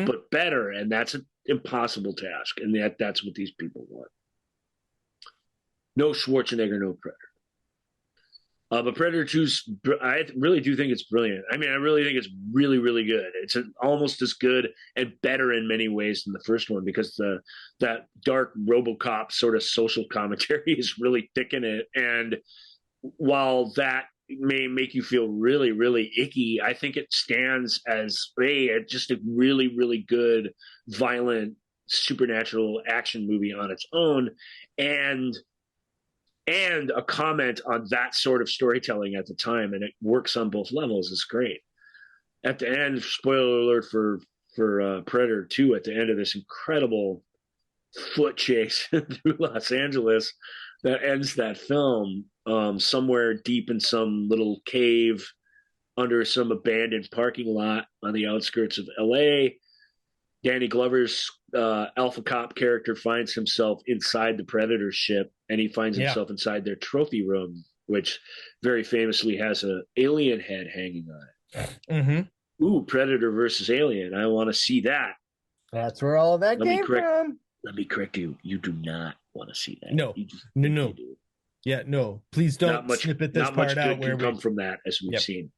Speaker 3: but better. And that's an impossible task. And that's what these people want. No Schwarzenegger, no Predator. But Predator 2's, I really do think it's brilliant. I mean, I really think it's really, really good. It's almost as good and better in many ways than the first one, because that dark RoboCop sort of social commentary is really thick in it. And while that may make you feel really, really icky, I think it stands as just a really, really good, violent, supernatural action movie on its own. And a comment on that sort of storytelling at the time, and it works on both levels. Is great. At the end, spoiler alert for Predator 2, at the end of this incredible foot chase through Los Angeles that ends that film, somewhere deep in some little cave under some abandoned parking lot on the outskirts of LA, Danny Glover's Alpha Cop character finds himself inside the Predator ship, and he finds himself inside their trophy room, which very famously has an alien head hanging on it. Ooh, Predator versus Alien. I want to see that.
Speaker 4: That's where all of that came from.
Speaker 3: Let me correct you. You do not want to see that.
Speaker 4: No. No. Yeah, no. Please don't snippet this part out. Where
Speaker 3: come from that, as we've seen.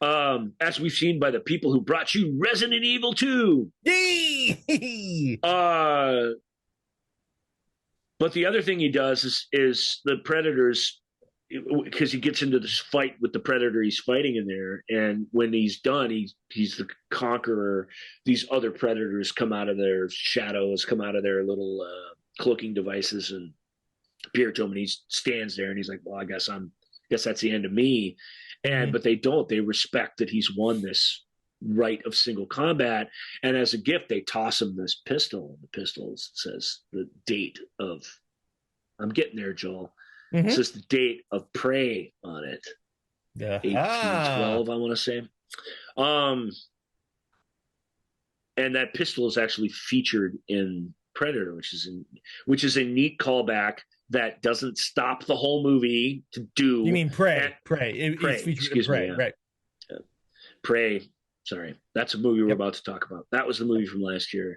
Speaker 3: As we've seen by the people who brought you Resident Evil 2. But the other thing he does is the Predators, because he gets into this fight with the Predator he's fighting in there, and when he's done, he's the conqueror. These other Predators come out of their shadows, come out of their little cloaking devices, and appear to him, and he stands there, and he's like, well, I guess that's the end of me. But they don't. They respect that he's won this right of single combat, and as a gift, they toss him this pistol. The pistol says the date of, I'm getting there, Joel. It says the date of Prey on it. 1812, I want to say. And that pistol is actually featured in Predator, which is a neat callback that doesn't stop the whole movie to do.
Speaker 4: You mean Prey? Prey.
Speaker 3: Excuse me. Right. Prey. Sorry. That's a movie we're about to talk about. That was the movie from last year.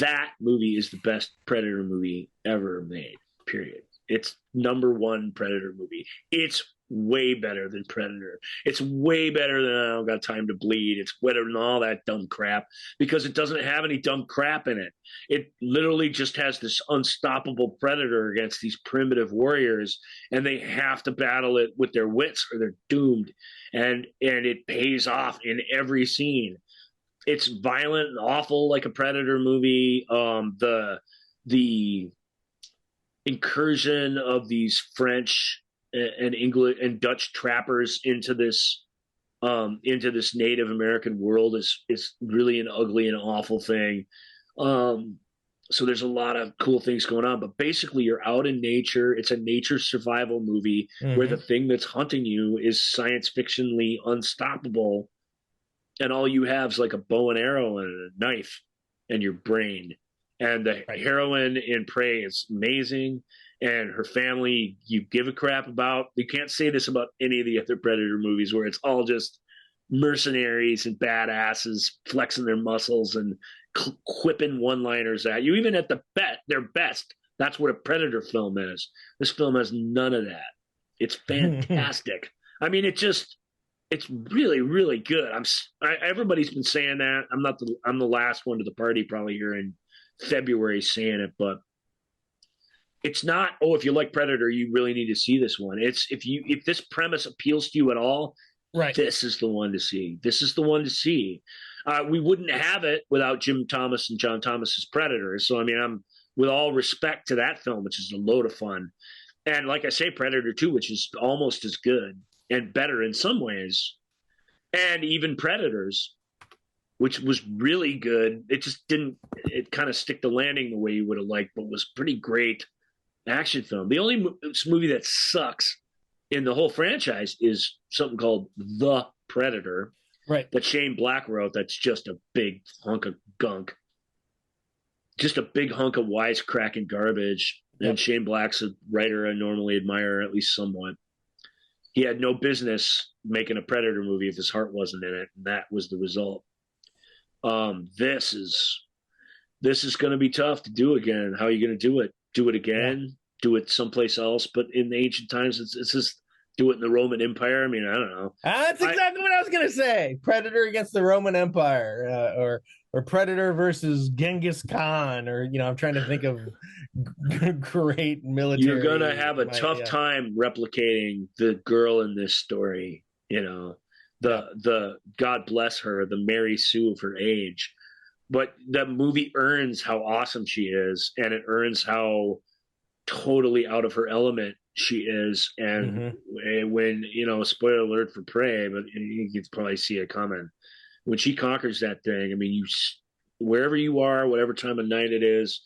Speaker 3: That movie is the best Predator movie ever made, period. It's number one Predator movie. It's way better than Predator. It's way better than I Don't Got Time to Bleed. It's better than all that dumb crap, because it doesn't have any dumb crap in it. It literally just has this unstoppable Predator against these primitive warriors, and they have to battle it with their wits or they're doomed. And it pays off in every scene. It's violent and awful like a Predator movie. The incursion of these French and English and Dutch trappers into this Native American world is really an ugly and awful thing. So there's a lot of cool things going on, but basically you're out in nature. It's a nature survival movie where the thing that's hunting you is science fictionally unstoppable, and all you have is like a bow and arrow and a knife and your brain. And the heroine in Prey is amazing, and her family you give a crap about. You can't say this about any of the other Predator movies, where it's all just mercenaries and badasses flexing their muscles and quipping one-liners at you, even at their best. That's what a Predator film is. This film has none of that. It's fantastic. I mean, it's really, really good. Everybody's been saying that. I'm the last one to the party probably here in February saying it, but it's not, if you like Predator, you really need to see this one. It's if this premise appeals to you at all, this is the one to see. This is the one to see. We wouldn't have it without Jim Thomas and John Thomas's Predator. So I mean, I'm, with all respect to that film, which is a load of fun, And like I say, Predator 2, which is almost as good and better in some ways, and even Predators, which was really good. It just didn't, it kind of stick the landing the way you would have liked, but was pretty great action film. The only movie that sucks in the whole franchise is something called The Predator,
Speaker 4: right?
Speaker 3: That Shane Black wrote. That's just a big hunk of gunk, just a big hunk of wisecracking garbage. Yep. And Shane Black's a writer I normally admire, at least somewhat. He had no business making a Predator movie if his heart wasn't in it, and that was the result. This is going to be tough to do again. How are you going to do it? Do it again? Yeah. Do it someplace else? But in the ancient times, it's just do it in the Roman Empire. I mean, I don't know.
Speaker 4: That's exactly what I was going to say. Predator against the Roman Empire, or Predator versus Genghis Khan, or I'm trying to think of great military.
Speaker 3: You're going to have a tough time replicating the girl in this story. The God bless her, the Mary Sue of her age. But the movie earns how awesome she is, and it earns how totally out of her element she is. And when, spoiler alert for Prey, but you can probably see it coming. When she conquers that thing, I mean, wherever you are, whatever time of night it is,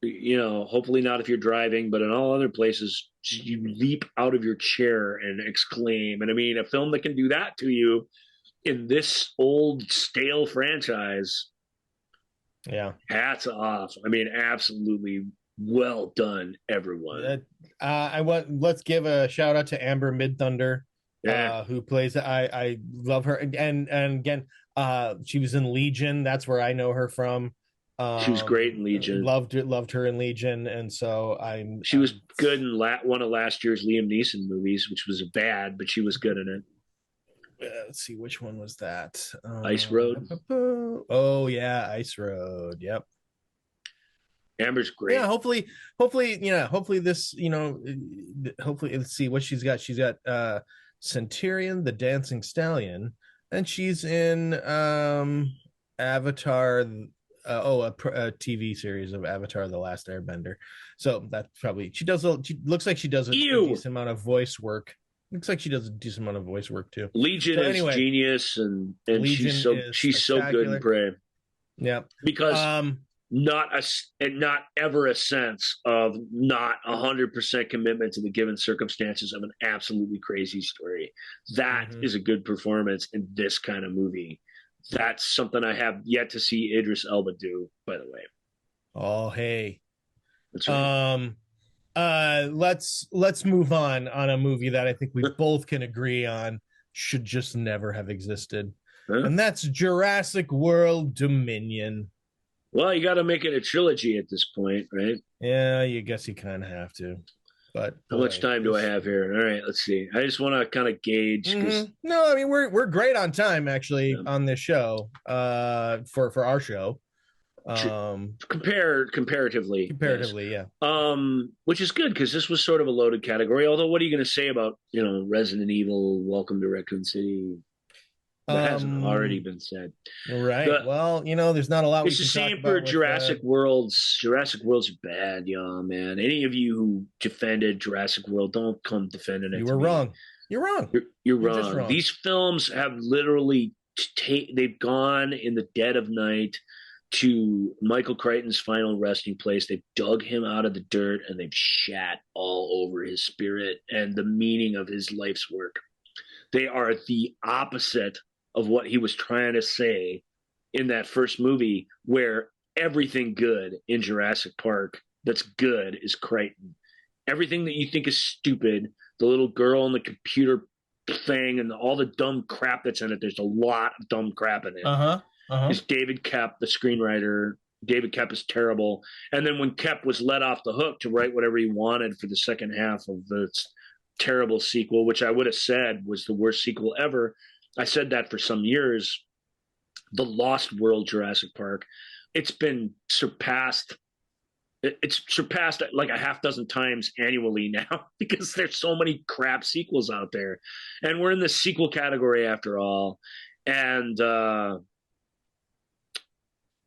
Speaker 3: hopefully not if you're driving, but in all other places, you leap out of your chair and exclaim. And I mean, a film that can do that to you in this old, stale franchise, hats off. I mean, absolutely well done, everyone.
Speaker 4: Let's give a shout out to Amber Midthunder, who plays. I love her, and again, she was in Legion. That's where I know her from.
Speaker 3: She was great in Legion.
Speaker 4: Loved her in Legion, and so
Speaker 3: She was good in one of last year's Liam Neeson movies, which was bad, but she was good in it.
Speaker 4: Let's see, which one was that?
Speaker 3: Ice Road.
Speaker 4: Oh yeah, Ice Road. Yep.
Speaker 3: Amber's great.
Speaker 4: Yeah, hopefully this, hopefully let's see what she's got. She's got Centurion, the Dancing Stallion, and she's in Avatar. A TV series of Avatar: The Last Airbender. So that's probably she looks like she does a decent amount of voice work. Looks like she does a decent amount of voice work too.
Speaker 3: Legion is genius, and Legion she's so good in Prey.
Speaker 4: Yeah,
Speaker 3: because not ever a sense of not 100% commitment to the given circumstances of an absolutely crazy story. That is a good performance in this kind of movie. That's something I have yet to see Idris Elba do, by the way.
Speaker 4: Oh, hey.
Speaker 3: That's right.
Speaker 4: Let's move on a movie that I think we both can agree on should just never have existed. And that's Jurassic World Dominion.
Speaker 3: Well, you got to make it a trilogy at this point, right?
Speaker 4: Yeah, you guess you kind of have to. But
Speaker 3: how much time do I have here? All right, let's see. I just want to kind of gauge.
Speaker 4: No, I mean we're great on time actually on this show. For our show.
Speaker 3: Comparatively,
Speaker 4: yeah.
Speaker 3: Which is good because this was sort of a loaded category. Although, what are you going to say about Resident Evil, Welcome to Raccoon City? That hasn't already been said,
Speaker 4: right? Well, there's not a lot.
Speaker 3: It's the same for Jurassic Worlds. Jurassic Worlds are bad, man. Any of you who defended Jurassic World, don't come defending it.
Speaker 4: You were wrong. You're wrong.
Speaker 3: You're wrong. These films have literally they've gone in the dead of night to Michael Crichton's final resting place. They've dug him out of the dirt and they've shat all over his spirit and the meaning of his life's work. They are the opposite of what he was trying to say in that first movie, where everything good in Jurassic Park that's good is Crichton. Everything that you think is stupid, the little girl and the computer thing and all the dumb crap that's in it, there's a lot of dumb crap in it. It's David Koepp, the screenwriter. David Koepp is terrible. And then when Koepp was let off the hook to write whatever he wanted for the second half of the terrible sequel, which I would have said was the worst sequel ever, I said that for some years. The Lost World Jurassic Park, it's been surpassed. It's surpassed like a half dozen times annually now because there's so many crap sequels out there, and we're in the sequel category after all. And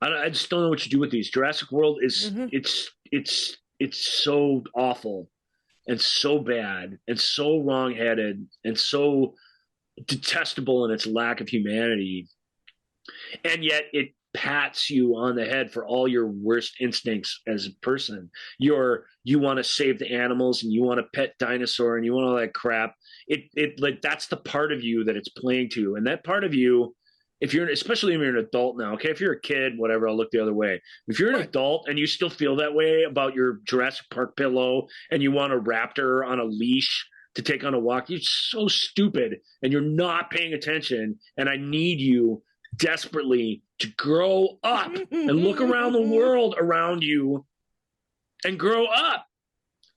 Speaker 3: I just don't know what you do with these. Jurassic World is it's so awful and so bad and so wrong-headed and so detestable in its lack of humanity, and yet it pats you on the head for all your worst instincts as a person. You want to save the animals and you want to pet dinosaur and you want all that crap. It like that's the part of you that it's playing to, and that part of you, especially if you're an adult now, okay, if you're a kid, whatever, I'll look the other way. If you're an adult and you still feel that way about your Jurassic Park pillow and you want a raptor on a leash to take on a walk, you're so stupid and you're not paying attention. And I need you desperately to grow up and look around the world around you and grow up.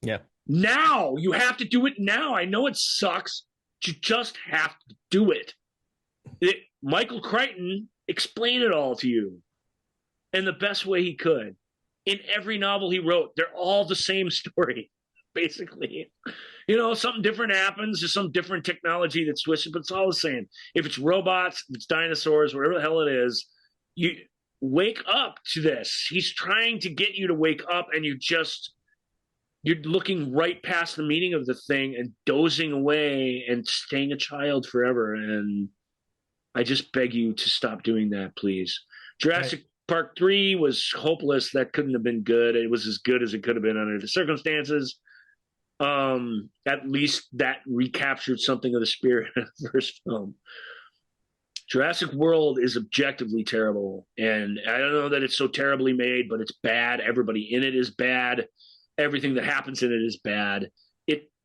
Speaker 4: Yeah.
Speaker 3: Now you have to do it now. I know it sucks. You just have to do it. Michael Crichton explained it all to you in the best way he could. In every novel he wrote, they're all the same story, basically. Something different happens. There's some different technology that's switched, but it's all the same. If it's robots, if it's dinosaurs, whatever the hell it is, you wake up to this. He's trying to get you to wake up, and you're looking right past the meaning of the thing and dozing away and staying a child forever. And I just beg you to stop doing that, please. Jurassic Park 3 was hopeless. That couldn't have been good. It was as good as it could have been under the circumstances. At least that recaptured something of the spirit of the first film. Jurassic World is objectively terrible, and I don't know that it's so terribly made, but it's bad. Everybody in it is bad. Everything that happens in it is bad.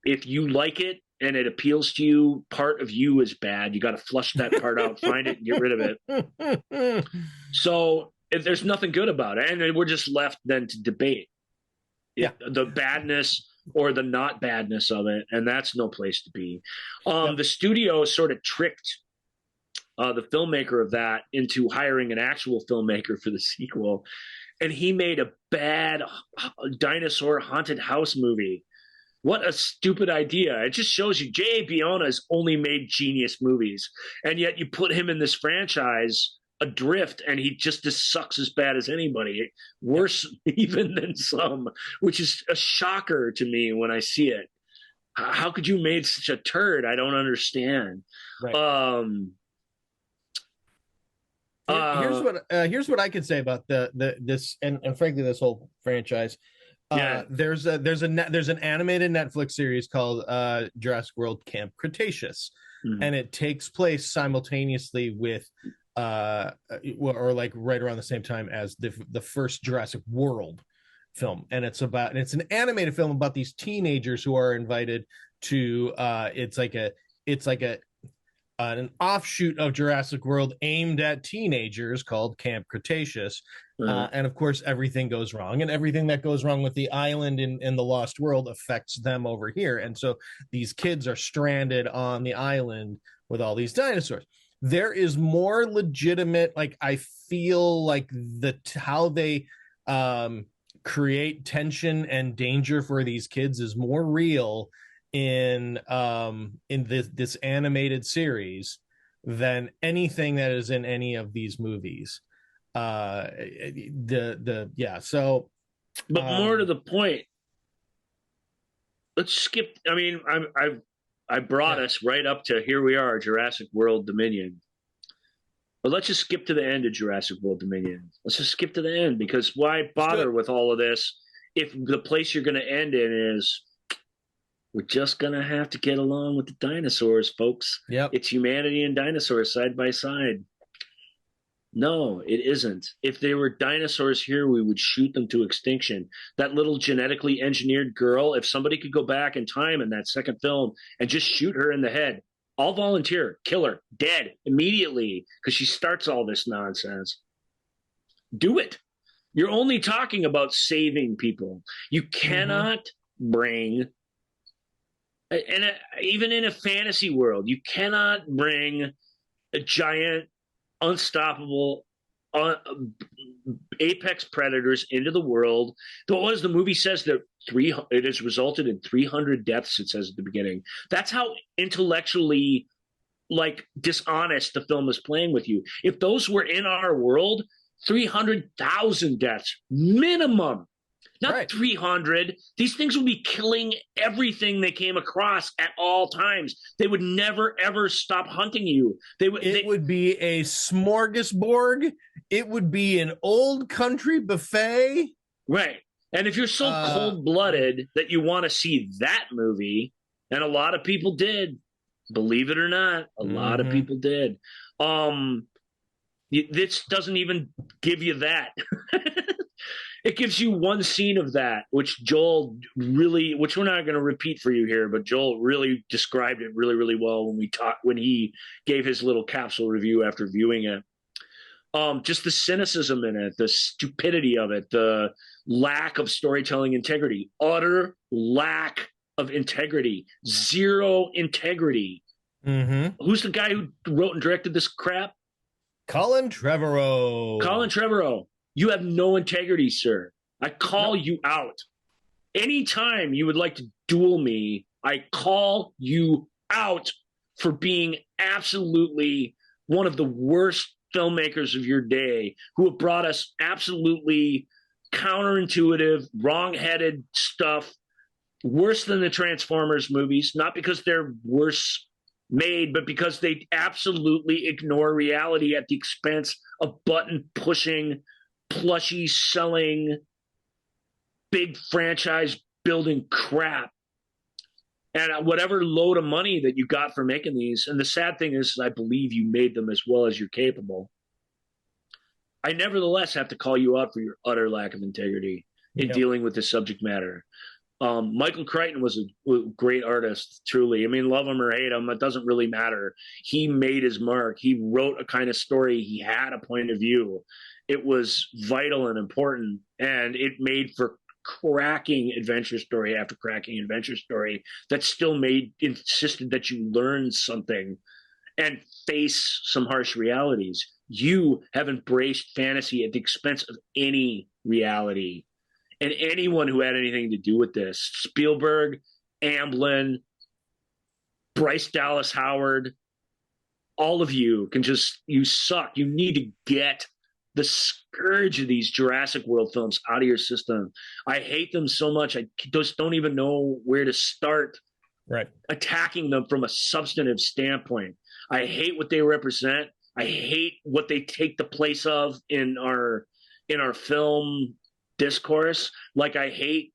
Speaker 3: If you like it and it appeals to you, part of you is bad. You got to flush that part out, find it, and get rid of it. So if there's nothing good about it, and then we're just left then to debate the badness or the not badness of it, and that's no place to be. The studio sort of tricked the filmmaker of that into hiring an actual filmmaker for the sequel, and he made a bad dinosaur haunted house movie. What a stupid idea. It just shows you J.A. Bayona has only made genius movies, and yet you put him in this franchise adrift, and he just sucks as bad as anybody, worse even than some, which is a shocker to me when I see it. How could you made such a turd? I don't understand. Right.
Speaker 4: Here's what I could say about this and frankly this whole franchise. There's an animated Netflix series called Jurassic World Camp Cretaceous, and it takes place simultaneously with or like right around the same time as the first Jurassic World film, and it's an animated film about these teenagers who are invited to it's like an offshoot of Jurassic World aimed at teenagers called Camp Cretaceous. And of course, everything goes wrong, and everything that goes wrong with the island in the Lost World affects them over here. And so these kids are stranded on the island with all these dinosaurs. There is more legitimate, like, I feel like how they create tension and danger for these kids is more real in this animated series than anything that is in any of these movies. But
Speaker 3: more to the point, let's skip. I mean, I brought us right up to here we are, Jurassic World Dominion. But let's just skip to the end of Jurassic World Dominion. Let's just skip to the end, because why bother with all of this if the place you're going to end in is we're just going to have to get along with the dinosaurs, folks.
Speaker 4: Yep.
Speaker 3: It's humanity and dinosaurs side by side. No, it isn't. If they were dinosaurs here, we would shoot them to extinction. That little genetically engineered girl, if somebody could go back in time in that second film and just shoot her in the head, I'll volunteer, kill her, dead immediately, because she starts all this nonsense. Do it. You're only talking about saving people. You cannot bring, and even in a fantasy world, you cannot bring a giant, unstoppable apex predators into the world. Though, as the movie says, that it has resulted in 300 deaths, it says at the beginning. That's how intellectually dishonest the film is playing with you. If those were in our world, 300,000 deaths minimum Not 300. These things would be killing everything they came across at all times. They would never, ever stop hunting you. It
Speaker 4: would be a smorgasbord. It would be an old country buffet.
Speaker 3: Right. And if you're so cold-blooded that you want to see that movie, and a lot of people did, believe it or not, a lot of people did. This doesn't even give you that. It gives you one scene of that, which we're not going to repeat for you here, but Joel really described it really, really well when he gave his little capsule review after viewing it. Just the cynicism in it, the stupidity of it, the lack of storytelling integrity, utter lack of integrity, zero integrity. Who's the guy who wrote and directed this crap?
Speaker 4: Colin Trevorrow.
Speaker 3: You have no integrity, sir. I call you out. Anytime you would like to duel me, I call you out for being absolutely one of the worst filmmakers of your day, who have brought us absolutely counterintuitive, wrong-headed stuff, worse than the Transformers movies, not because they're worse made, but because they absolutely ignore reality at the expense of button-pushing, plushie-selling, big franchise-building crap. And whatever load of money that you got for making these, and the sad thing is I believe you made them as well as you're capable. I nevertheless have to call you out for your utter lack of integrity in dealing with this subject matter. Michael Crichton was a great artist, truly. I mean, love him or hate him, it doesn't really matter. He made his mark. He wrote a kind of story. He had a point of view. It was vital and important, and it made for cracking adventure story after cracking adventure story that still insisted that you learn something and face some harsh realities. You have embraced fantasy at the expense of any reality. And anyone who had anything to do with this, Spielberg, Amblin, Bryce Dallas Howard, all of you you suck. You need to get the scourge of these Jurassic World films out of your system. I hate them so much. I just don't even know where to start attacking them from a substantive standpoint. I hate what they represent. I hate what they take the place of in our film discourse. Like, I hate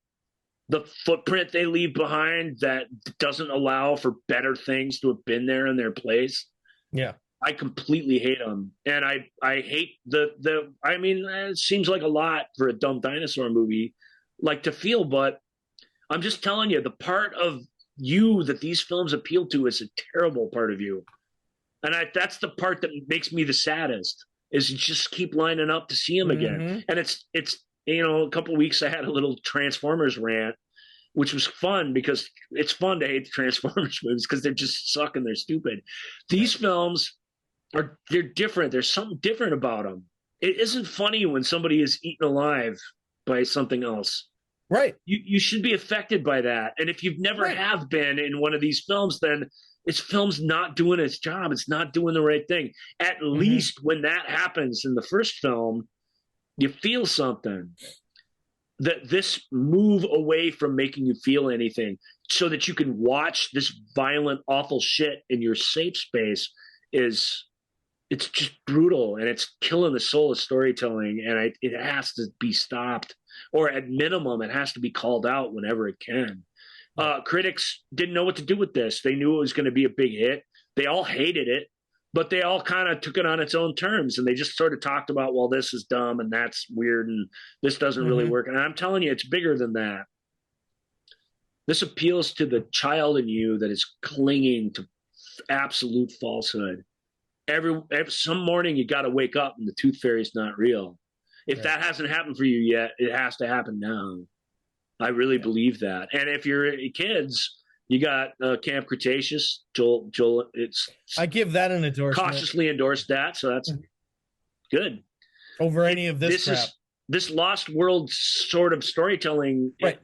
Speaker 3: the footprint they leave behind that doesn't allow for better things to have been there in their place.
Speaker 4: Yeah.
Speaker 3: I completely hate them. And I hate I mean, it seems like a lot for a dumb dinosaur movie like to feel, but I'm just telling you, the part of you that these films appeal to is a terrible part of you. And that's the part that makes me the saddest, is you just keep lining up to see them again. And it's a couple of weeks I had a little Transformers rant, which was fun because it's fun to hate the Transformers movies because they're just suck and they're stupid. These films they're different. There's something different about them. It isn't funny when somebody is eaten alive by something else.
Speaker 4: Right.
Speaker 3: You should be affected by that. And if you've never have been in one of these films, then it's film's not doing its job. It's not doing the right thing. At least when that happens in the first film, you feel something. That this move away from making you feel anything so that you can watch this violent, awful shit in your safe space it's just brutal, and it's killing the soul of storytelling, and it has to be stopped, or at minimum it has to be called out whenever it can. Critics didn't know what to do with this. They knew it was going to be a big hit. They all hated it, but they all kind of took it on its own terms, and they just sort of talked about, well, this is dumb and that's weird and this doesn't really work. And I'm telling you, it's bigger than that. This appeals to the child in you that is clinging to absolute falsehood. Some morning you got to wake up and the tooth fairy's not real. If that hasn't happened for you yet, it has to happen now. I really believe that. And if you're kids, you got Camp Cretaceous. Joel,
Speaker 4: I give that an endorsement.
Speaker 3: Cautiously endorsed that, so that's good.
Speaker 4: Over any of this crap.
Speaker 3: This Lost World sort of storytelling.
Speaker 4: Right.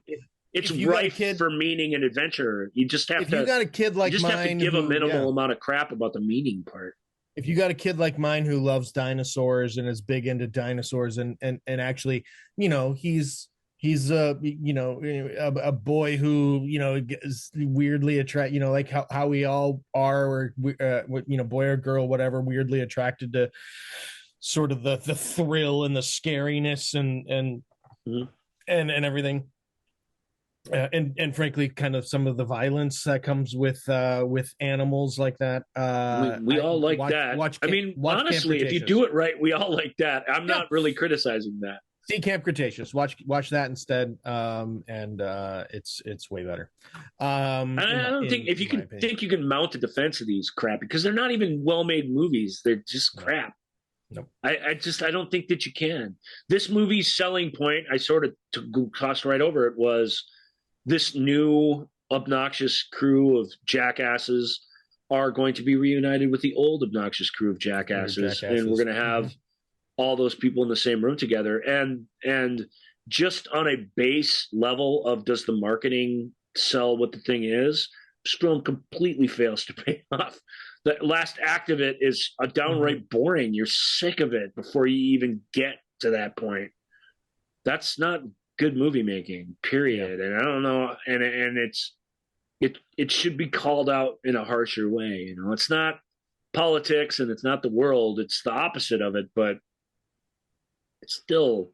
Speaker 3: It's rife for meaning and adventure. You just have to.
Speaker 4: If you got a kid like mine,
Speaker 3: have to give a minimal amount of crap about the meaning part.
Speaker 4: If you got a kid like mine who loves dinosaurs and is big into dinosaurs and actually, he's he's a boy who is weirdly attracted, like how we all are, or boy or girl, whatever, weirdly attracted to sort of the thrill and the scariness and everything. And frankly, kind of some of the violence that comes with animals like that.
Speaker 3: We all like that. Honestly, if you do it right, we all like that. I'm not really criticizing that.
Speaker 4: See Camp Cretaceous. Watch that instead, and it's way better.
Speaker 3: I don't think if you can think you can mount a defense of these crap, because they're not even well-made movies. They're just crap.
Speaker 4: Nope.
Speaker 3: I don't think that you can. This movie's selling point, I sort of tossed right over it, was this new obnoxious crew of jackasses are going to be reunited with the old obnoxious crew of jackasses. And we're going to have all those people in the same room together. And just on a base level of, does the marketing sell what the thing is? This film completely fails to pay off. The last act of it is a downright boring. You're sick of it before you even get to that point. That's not good movie making, period. And I don't know, and it should be called out in a harsher way. It's not politics and it's not the world, it's the opposite of it, but it's still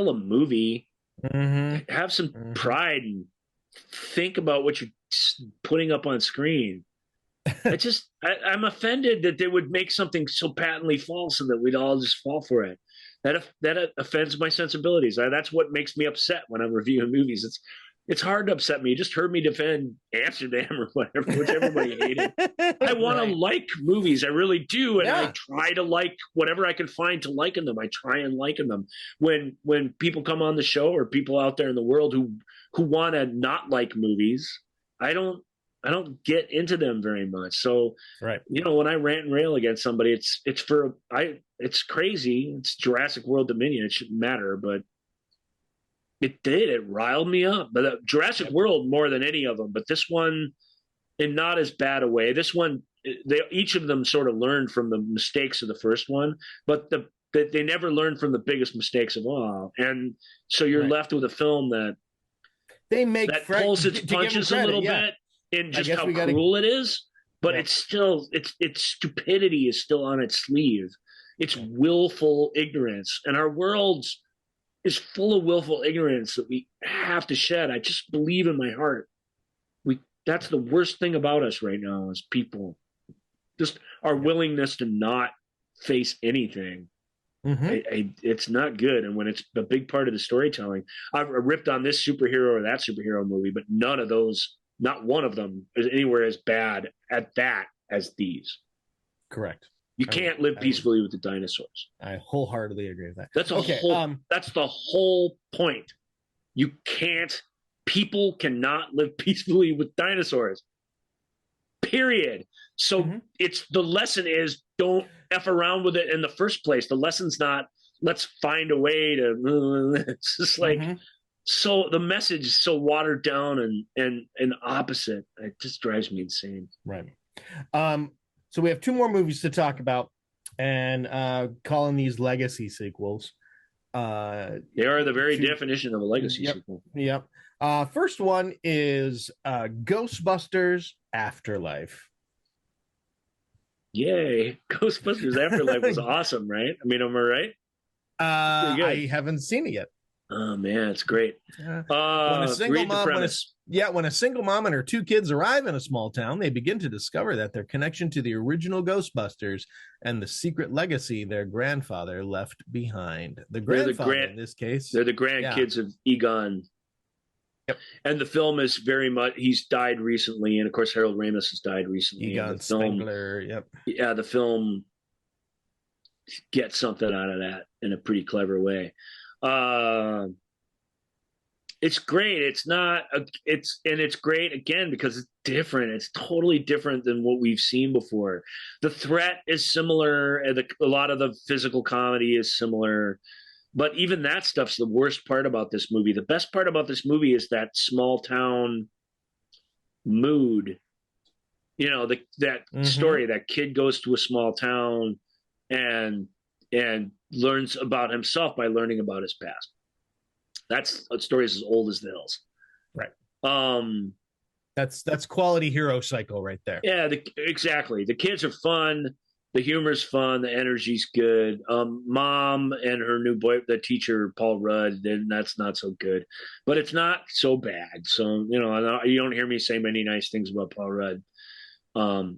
Speaker 3: a movie. Have some pride and think about what you're putting up on screen. I'm offended that they would make something so patently false and that we'd all just fall for it. That offends my sensibilities. That's what makes me upset when I'm reviewing movies. It's hard to upset me. You just heard me defend Amsterdam or whatever, which everybody hated. I want to like movies. I really do. And I try to like whatever I can find to like in them. I try and like in them. When people come on the show, or people out there in the world who want to not like movies, I don't get into them very much. So, when I rant and rail against somebody, it's crazy. It's Jurassic World Dominion. It shouldn't matter, but it riled me up. But Jurassic World more than any of them, but this one in not as bad a way. This one, each of them sort of learned from the mistakes of the first one, but they never learned from the biggest mistakes of all. And so you're left with a film that pulls its punches a little bit in just how cruel it is, but it's still, its stupidity is still on its sleeve. It's willful ignorance, and our world is full of willful ignorance that we have to shed. I just believe in my heart. That's the worst thing about us right now as people. Just our willingness to not face anything. It's not good. And when it's a big part of the storytelling, I've ripped on this superhero or that superhero movie, but none of those, not one of them is anywhere as bad at that as these.
Speaker 4: Correct.
Speaker 3: You can't live peacefully with the dinosaurs.
Speaker 4: I wholeheartedly agree with that.
Speaker 3: That's the whole point. People cannot live peacefully with dinosaurs. Period. So the lesson is, don't F around with it in the first place. The lesson's not, let's find a way to, it's just like, so the message is so watered down and opposite. It just drives me insane.
Speaker 4: Right. So we have two more movies to talk about, and calling these legacy sequels.
Speaker 3: They are the very definition of a legacy sequel.
Speaker 4: Yep. First one is Ghostbusters Afterlife.
Speaker 3: Yay. Ghostbusters Afterlife was awesome, right? I mean, am I right?
Speaker 4: I haven't seen it yet.
Speaker 3: Oh, man, it's great.
Speaker 4: When a single mom and her two kids arrive in a small town, they begin to discover that their connection to the original Ghostbusters and the secret legacy their grandfather left behind. The grandfather, in this case.
Speaker 3: They're the grandkids of Egon.
Speaker 4: Yep.
Speaker 3: And the film is very much, he's died recently, and of course Harold Ramis has died recently.
Speaker 4: Egon Spengler, yep.
Speaker 3: Yeah, the film gets something out of that in a pretty clever way. It's great. It's great again because it's different. It's totally different than what we've seen before. The threat is similar, and a lot of the physical comedy is similar, but even that stuff's the worst part about this movie. The best part about this movie is that small town mood. That story, that kid goes to a small town and learns about himself by learning about his past. That's a story as old as the hills.
Speaker 4: Right.
Speaker 3: That's
Speaker 4: quality hero cycle right there.
Speaker 3: Yeah, exactly. The kids are fun. The humor's fun. The energy's good. Mom and her new boy, the teacher, Paul Rudd, then that's not so good. But it's not so bad. So, you don't hear me say many nice things about Paul Rudd.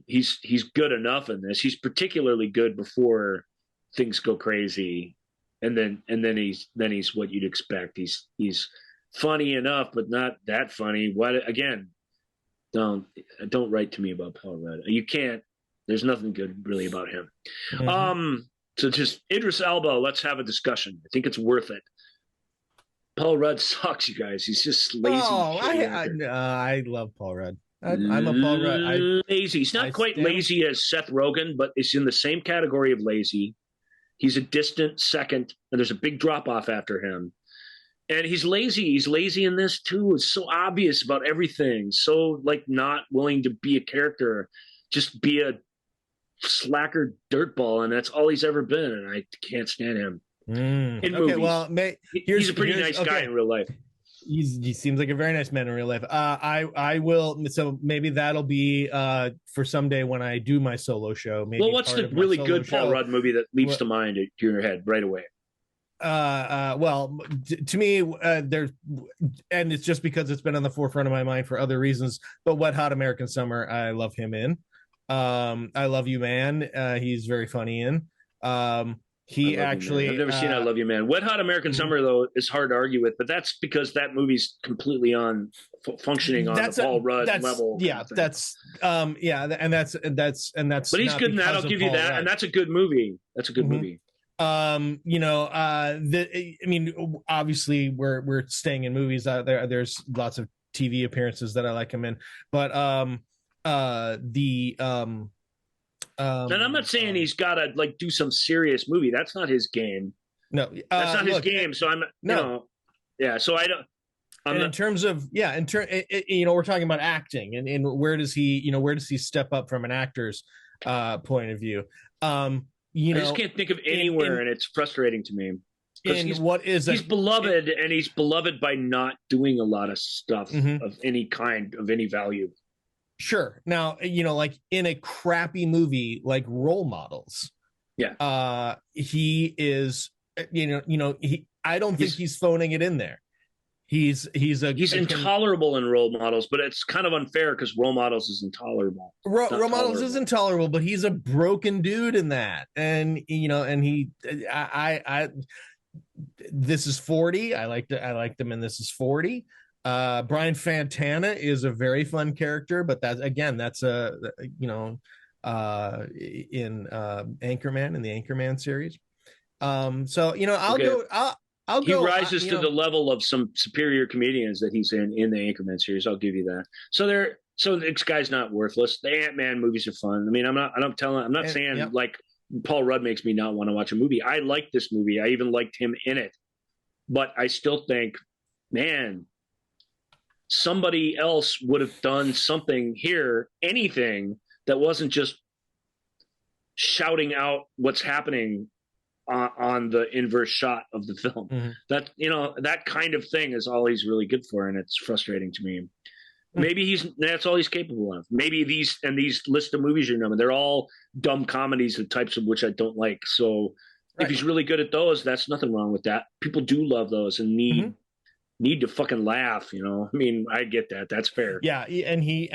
Speaker 3: He's good enough in this. He's particularly good before things go crazy. And then he's what you'd expect. He's funny enough, but not that funny. What again? Don't write to me about Paul Rudd. You can't. There's nothing good really about him. Mm-hmm. So just Idris Elba. Let's have a discussion. I think it's worth it. Paul Rudd sucks, you guys. He's just lazy.
Speaker 4: Oh, I love Paul Rudd. I'm a Paul Rudd.
Speaker 3: Lazy. He's not quite lazy as Seth Rogen, but it's in the same category of lazy. He's a distant second, and there's a big drop off after him. And he's lazy. He's lazy in this too. It's so obvious about everything. So not willing to be a character, just be a slacker dirtball, and that's all he's ever been. And I can't stand him in movies.
Speaker 4: Well,
Speaker 3: he's a pretty nice guy in real life.
Speaker 4: He seems like a very nice man in real life. I will. So maybe that'll be for someday when I do my solo show. Maybe
Speaker 3: what's the really good Paul Rudd movie that leaps to mind to your head right away?
Speaker 4: Well, to me, there's, and it's just because it's been on the forefront of my mind for other reasons. But Wet Hot American Summer, I love him in. I Love You Man. He's very funny in. He actually,
Speaker 3: I've never seen I Love You Man. Wet Hot American Summer, though, is hard to argue with, but that's because that movie's completely functioning on the Paul Rudd level.
Speaker 4: Yeah, that's and that's.
Speaker 3: But he's good in that. I'll give you that, and that's a good movie. That's a good movie.
Speaker 4: Obviously we're staying in movies out there. There's lots of TV appearances that I like him in, but
Speaker 3: and I'm not saying he's got to do some serious movie. That's not his game.
Speaker 4: No,
Speaker 3: that's not his game. So So I don't.
Speaker 4: In terms of we're talking about acting, and where does he step up from an actor's point of view? I
Speaker 3: just can't think of anywhere, and it's frustrating to me. He's beloved, and he's beloved by not doing a lot of stuff of any kind, of any value.
Speaker 4: Sure. Now, in a crappy movie like Role Models, he is, I don't think he's phoning it in there. He's
Speaker 3: intolerable in Role Models, but it's kind of unfair because Role Models is intolerable.
Speaker 4: Role Models is intolerable, but he's a broken dude in that, and This Is 40. I liked them in This Is 40. Brian Fantana is a very fun character, but that's in Anchorman, in the Anchorman series.
Speaker 3: He rises to the level of some superior comedians that he's in the Anchorman series. I'll give you that. So this guy's not worthless. The Ant-Man movies are fun. I mean, I'm not saying Paul Rudd makes me not want to watch a movie. I like this movie. I even liked him in it, but I still think, man, somebody else would have done something here, anything that wasn't just shouting out what's happening on the inverse shot of the film. That kind of thing is all he's really good for, and it's frustrating to me. Maybe that's all he's capable of. Maybe these list of movies you're naming, they're all dumb comedies, the types of which I don't like. So if he's really good at those, that's nothing wrong with that. People do love those and need to fucking laugh. I mean, I get that. That's fair.
Speaker 4: Yeah, and he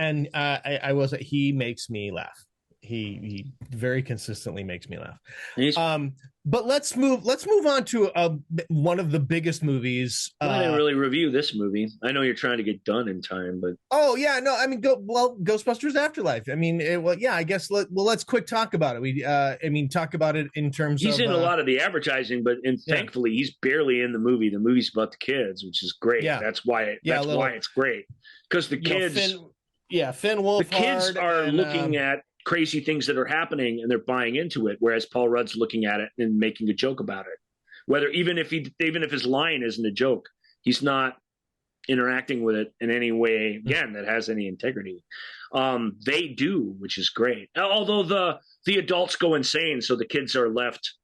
Speaker 4: makes me laugh. He very consistently makes me laugh. But let's move on to one of the biggest movies.
Speaker 3: I didn't really review this movie. I know you're trying to get done in time, but
Speaker 4: Ghostbusters Afterlife. I mean, I guess let's quick talk about it. Talk about it in terms
Speaker 3: he's in a lot of the advertising, but thankfully he's barely in the movie. The movie's about the kids, which is great. Yeah. That's why it's great, because the kids,
Speaker 4: Finn Wolfhard,
Speaker 3: the kids are looking at crazy things that are happening and they're buying into it, whereas Paul Rudd's looking at it and making a joke about it. Even if his line isn't a joke, he's not interacting with it in any way again that has any integrity. They do, which is great. Although the adults go insane, so the kids are left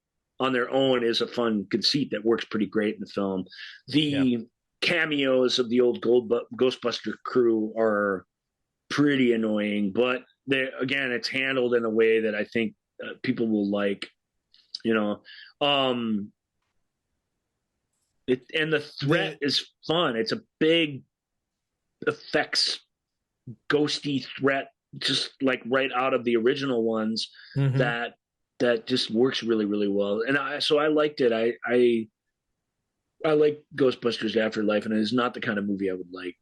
Speaker 3: on their own, is a fun conceit that works pretty great in the film. cameos of the old Ghostbuster crew are pretty annoying, but again, it's handled in a way that I think people will like. And the threat is fun. It's a big effects ghosty threat, just like right out of the original ones. That just works really, really well. And I liked it. I like Ghostbusters Afterlife, and it is not the kind of movie I would like.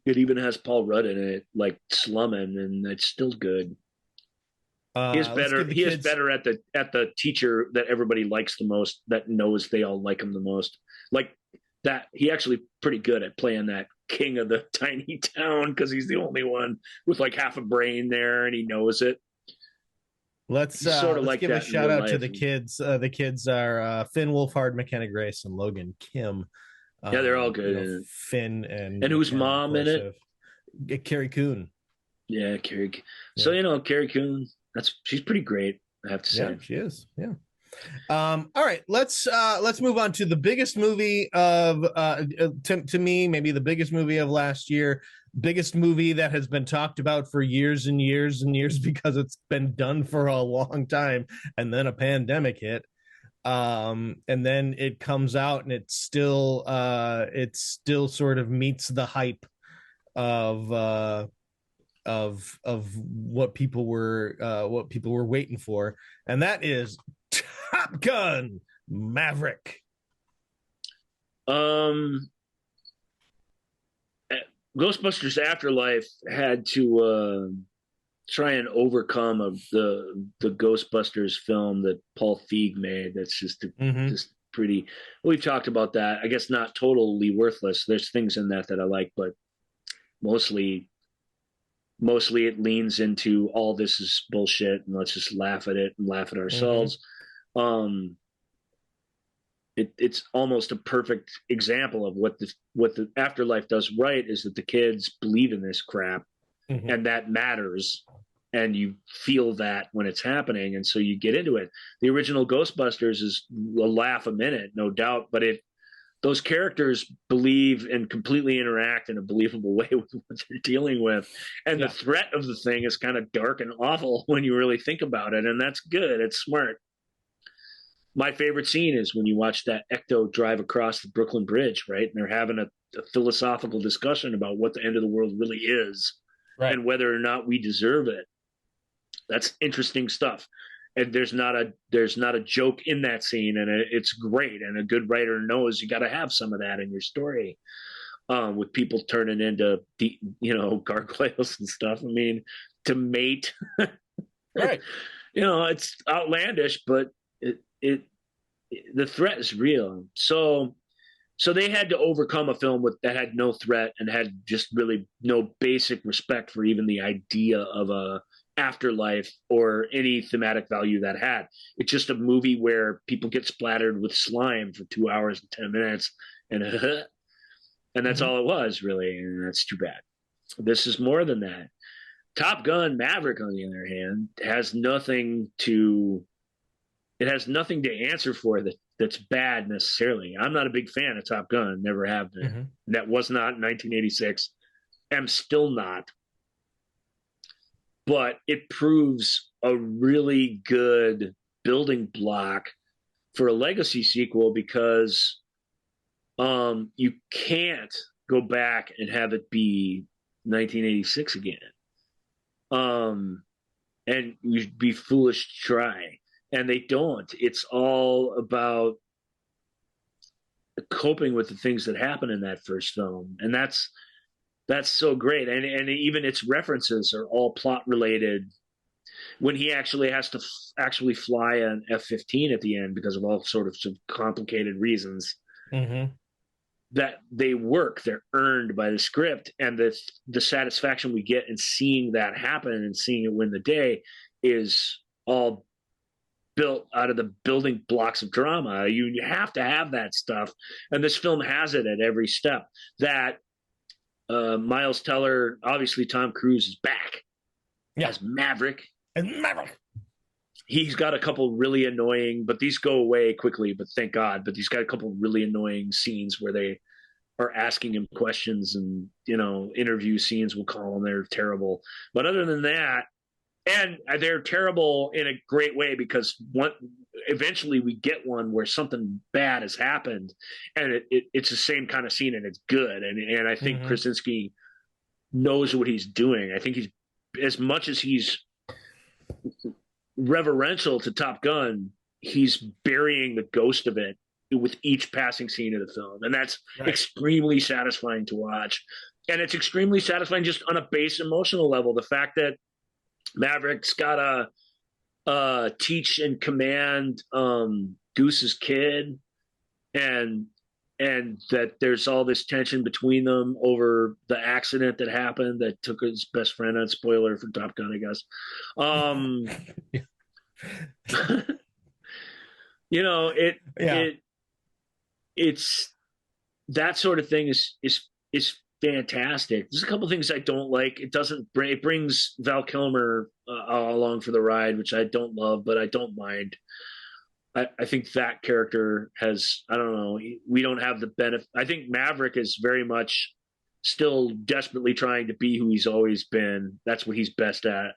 Speaker 3: It even has Paul Rudd in it, like slumming, and it's still good. He is better. He is better at the teacher that everybody likes the most, that knows they all like him the most. Like that, he actually pretty good at playing that king of the tiny town, because he's the only one with like half a brain there, and he knows it.
Speaker 4: Let's give a shout out to the kids. The kids are Finn Wolfhard, McKenna Grace, and Logan Kim.
Speaker 3: Yeah, they're all good.
Speaker 4: Finn and
Speaker 3: who's mom in it?
Speaker 4: Carrie Coon.
Speaker 3: Yeah, Carrie. Yeah. So Carrie Coon. She's pretty great, I have to say.
Speaker 4: Yeah, she is. Yeah. All right, let's move on to the biggest movie of to me, maybe the biggest movie of last year, biggest movie that has been talked about for years and years and years because it's been done for a long time, and then a pandemic hit. And then it comes out and it still sort of meets the hype of what people were waiting for, and that is Top Gun Maverick.
Speaker 3: Ghostbusters Afterlife had to try and overcome the Ghostbusters film that Paul Feig made. That's just just pretty. We've talked about that. I guess not totally worthless. There's things in that I like, but mostly it leans into all this is bullshit, and let's just laugh at it and laugh at ourselves. It's almost a perfect example of what the Afterlife does right, is that the kids believe in this crap, and that matters, and you feel that when it's happening, and so you get into it. The original Ghostbusters is a laugh a minute, no doubt, but those characters believe and completely interact in a believable way with what they're dealing with. And the threat of the thing is kind of dark and awful when you really think about it. And that's good. It's smart. My favorite scene is when you watch that Ecto drive across the Brooklyn Bridge, right? And they're having a philosophical discussion about what the end of the world really is, and whether or not we deserve it. That's interesting stuff. And there's not a joke in that scene, and it's great. And a good writer knows you got to have some of that in your story, with people turning into gargoyles and stuff. I mean, to mate,
Speaker 4: right?
Speaker 3: It's outlandish, but the threat is real. So they had to overcome a film that had no threat and had just really no basic respect for even the idea of a afterlife or any thematic value that had. It's just a movie where people get splattered with slime for 2 hours and 10 minutes, and that's all it was, really, and that's too bad. This is more than that. Top Gun Maverick, on the other hand, has nothing to answer for that's bad necessarily. I'm not a big fan of Top Gun, never have been. That was not in 1986. I'm still not. But it proves a really good building block for a legacy sequel, because you can't go back and have it be 1986 again. And you'd be foolish to try. And they don't. It's all about coping with the things that happen in that first film. And that's so great. And even its references are all plot related. When he actually has to actually fly an F-15 at the end because of all sort of some complicated reasons, that they work, they're earned by the script. And the satisfaction we get in seeing that happen and seeing it win the day is all built out of the building blocks of drama. You have to have that stuff. And this film has it at every step. That Miles Teller, obviously Tom Cruise is back as Maverick.
Speaker 4: And Maverick.
Speaker 3: He's got a couple really annoying, but these go away quickly, but thank God. But he's got a couple really annoying scenes where they are asking him questions, and interview scenes, we'll call them, they're terrible. But other than that, and they're terrible in a great way, because eventually we get one where something bad has happened, and it's the same kind of scene, and it's good. And I think Krasinski knows what he's doing. I think he's, as much as he's reverential to Top Gun, he's burying the ghost of it with each passing scene of the film. And that's extremely satisfying to watch. And it's extremely satisfying just on a base emotional level. The fact that Maverick's got to teach and command Goose's kid, and that there's all this tension between them over the accident that happened that took his best friend on. Spoiler for Top Gun, I guess. It's that sort of thing is fantastic. There's a couple things I don't like. It brings Val Kilmer along for the ride, which I don't love, but I don't mind. I think that character has, I don't know, we don't have the benefit. I think Maverick is very much still desperately trying to be who he's always been. That's what he's best at.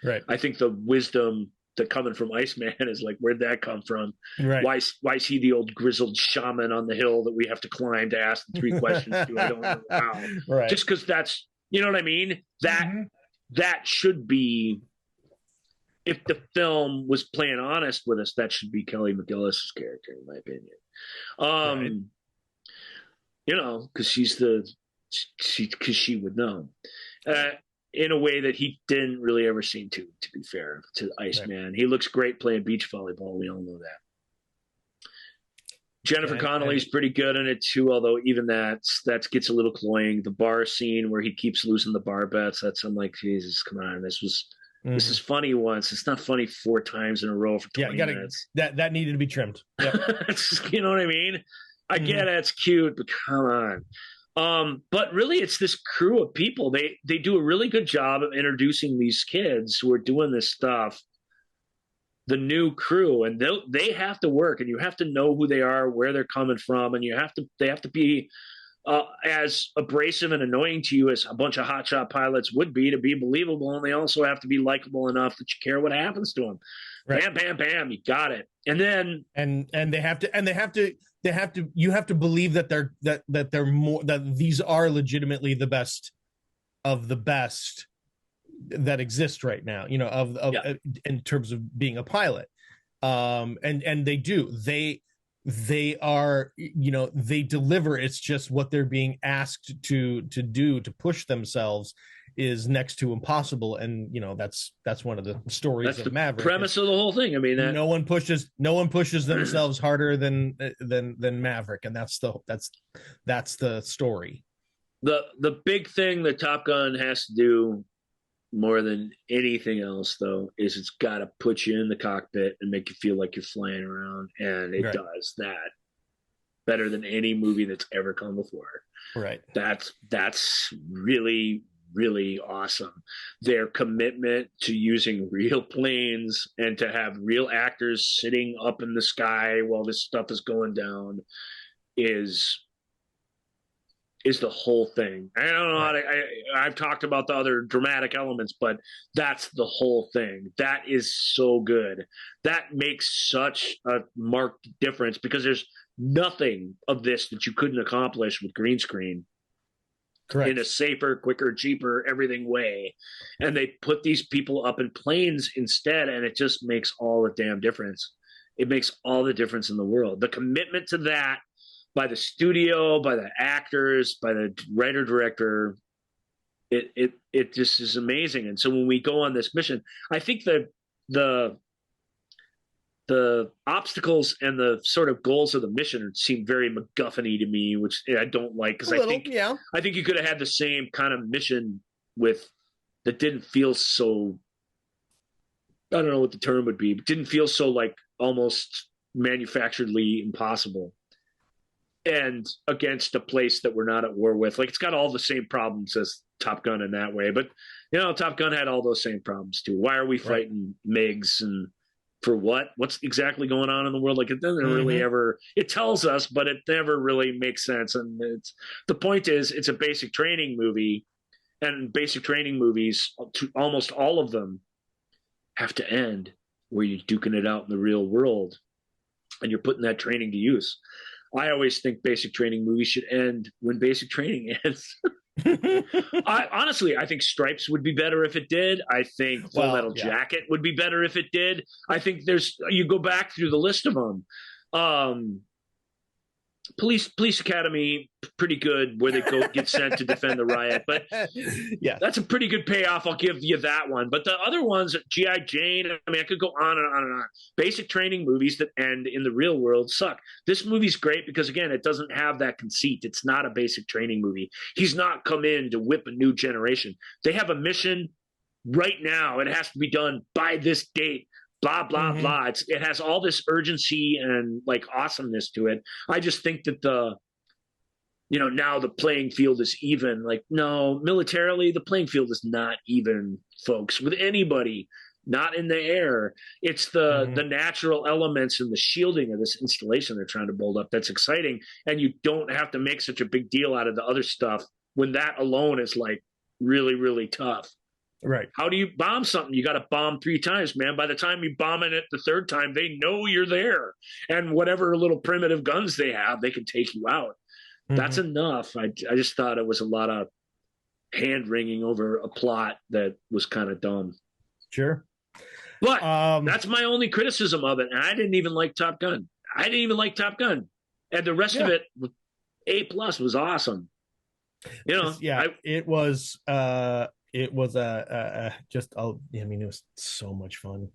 Speaker 4: Right.
Speaker 3: I think the wisdom that coming from Iceman is like, where'd that come from?
Speaker 4: Right.
Speaker 3: Why is he the old grizzled shaman on the hill that we have to climb to ask the 3 questions to? I don't know how.
Speaker 4: Right.
Speaker 3: Just because that's, you know what I mean? That should be, if the film was playing honest with us, that should be Kelly McGillis's character, in my opinion. Because she would know. In a way that he didn't really ever seem to be fair to Iceman. Right. He looks great playing beach volleyball. We all know that. Jennifer Connelly's pretty good in it too, although even that gets a little cloying. The bar scene where he keeps losing the bar bets, I'm like, Jesus, come on. This is funny once. It's not funny 4 times in a row for 20 minutes.
Speaker 4: That needed to be trimmed. Yep.
Speaker 3: You know what I mean? I get it's cute, but come on. But really, it's this crew of people. They do a really good job of introducing these kids who are doing this stuff, the new crew, and they have to work, and you have to know who they are, where they're coming from, and they have to be as abrasive and annoying to you as a bunch of hotshot pilots would be to be believable, and they also have to be likable enough that you care what happens to them. Right. Bam, bam, bam, you got it. And then you have to believe that they're more, that these are legitimately the best of the best that exist right now, in terms of being a pilot. And they are, they deliver. It's just what they're being asked to do, to push themselves, is next to impossible. And that's one of the stories of Maverick. Premise of the whole thing. I mean, that
Speaker 4: no one pushes themselves harder than Maverick, and that's the story.
Speaker 3: The big thing that Top Gun has to do more than anything else, though, is it's got to put you in the cockpit and make you feel like you're flying around, and it does that better than any movie that's ever come before.
Speaker 4: Right.
Speaker 3: That's really, really awesome. Their commitment to using real planes and to have real actors sitting up in the sky while this stuff is going down is the whole thing. I don't know how to, I've talked about the other dramatic elements, but that's the whole thing. That is so good. That makes such a marked difference, because there's nothing of this that you couldn't accomplish with green screen. Correct. In a safer, quicker, cheaper, everything way. And they put these people up in planes instead, and it just makes all the damn difference. It makes all the difference in the world. The commitment to that by the studio, by the actors, by the writer-director, it just is amazing. And so when we go on this mission, I think the obstacles and the sort of goals of the mission seem very MacGuffin-y to me, which I don't like, because I think you could have had the same kind of mission that didn't feel so, I don't know what the term would be, but didn't feel so like almost manufacturedly impossible, and against a place that we're not at war with. Like, it's got all the same problems as Top Gun in that way, but Top Gun had all those same problems too. Why are we fighting MiGs and for what? What's exactly going on in the world? Like it doesn't really ever, it tells us, but it never really makes sense. And the point is, it's a basic training movie, and basic training movies, almost all of them have to end where you're duking it out in the real world and you're putting that training to use. I always think basic training movies should end when basic training ends. I think Stripes would be better if it did. I think Full Metal Jacket would be better if it did. I think you go back through the list of them. Police Academy, pretty good, where they get sent to defend the riot. But yeah, that's a pretty good payoff. I'll give you that one. But the other ones, G.I. Jane, I mean, I could go on and on and on. Basic training movies that end in the real world suck. This movie's great because, again, it doesn't have that conceit. It's not a basic training movie. He's not come in to whip a new generation. They have a mission right now. It has to be done by this date. Blah, blah, blah. It has all this urgency and like awesomeness to it. I just think that now the playing field is even. Like, no, militarily, the playing field is not even, folks, with anybody, not in the air. It's the natural elements and the shielding of this installation they're trying to build up that's exciting. And you don't have to make such a big deal out of the other stuff when that alone is like really, really tough.
Speaker 4: Right.
Speaker 3: How do you bomb something? You got to bomb 3 times, man. By the time you bomb it the 3rd time, they know you're there. And whatever little primitive guns they have, they can take you out. That's enough. I just thought it was a lot of hand-wringing over a plot that was kind of dumb.
Speaker 4: Sure.
Speaker 3: But that's my only criticism of it. And I didn't even like Top Gun. And the rest of it, A+ was awesome. You know,
Speaker 4: it was it was it was so much fun.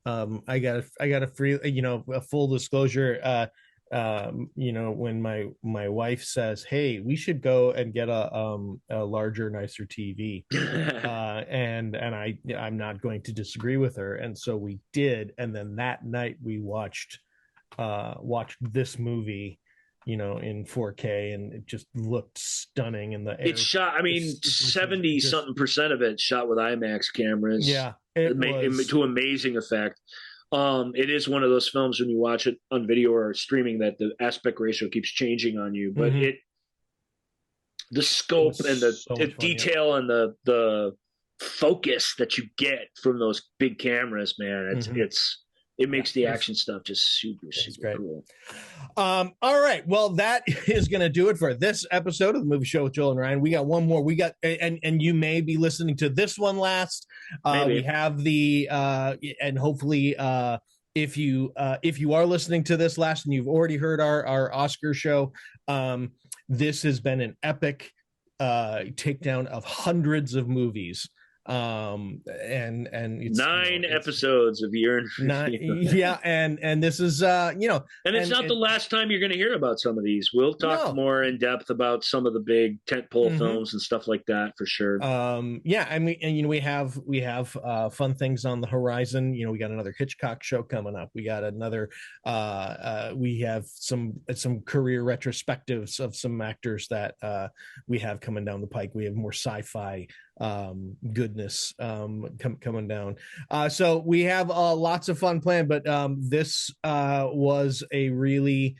Speaker 4: I got a free, a full disclosure. When my wife says, "Hey, we should go and get a larger, nicer TV," and I'm not going to disagree with her, and so we did. And then that night we watched this movie, in 4K, and it just looked stunning in the air.
Speaker 3: It's shot, 70-something% of it shot with IMAX cameras.
Speaker 4: Yeah.
Speaker 3: To amazing effect. It is one of those films when you watch it on video or streaming that the aspect ratio keeps changing on you, but the scope and the detail and the focus that you get from those big cameras, man, it makes the action stuff just super cool.
Speaker 4: All right. Well, that is going to do it for this episode of the Movie Show with Joel and Ryan. We got one more. We got, and you may be listening to this one last. We have and hopefully, if you are listening to this last and you've already heard our Oscar show, this has been an epic takedown of hundreds of movies. And it's
Speaker 3: 9 episodes of year and
Speaker 4: and this is and
Speaker 3: it's not the last time you're going to hear about some of these. We'll talk more in depth about some of the big tentpole films and stuff like that for sure.
Speaker 4: We have fun things on the horizon. We got another Hitchcock show coming up. We got another we have some career retrospectives of some actors that we have coming down the pike. We have more sci-fi goodness coming down, so we have lots of fun planned, but this was a really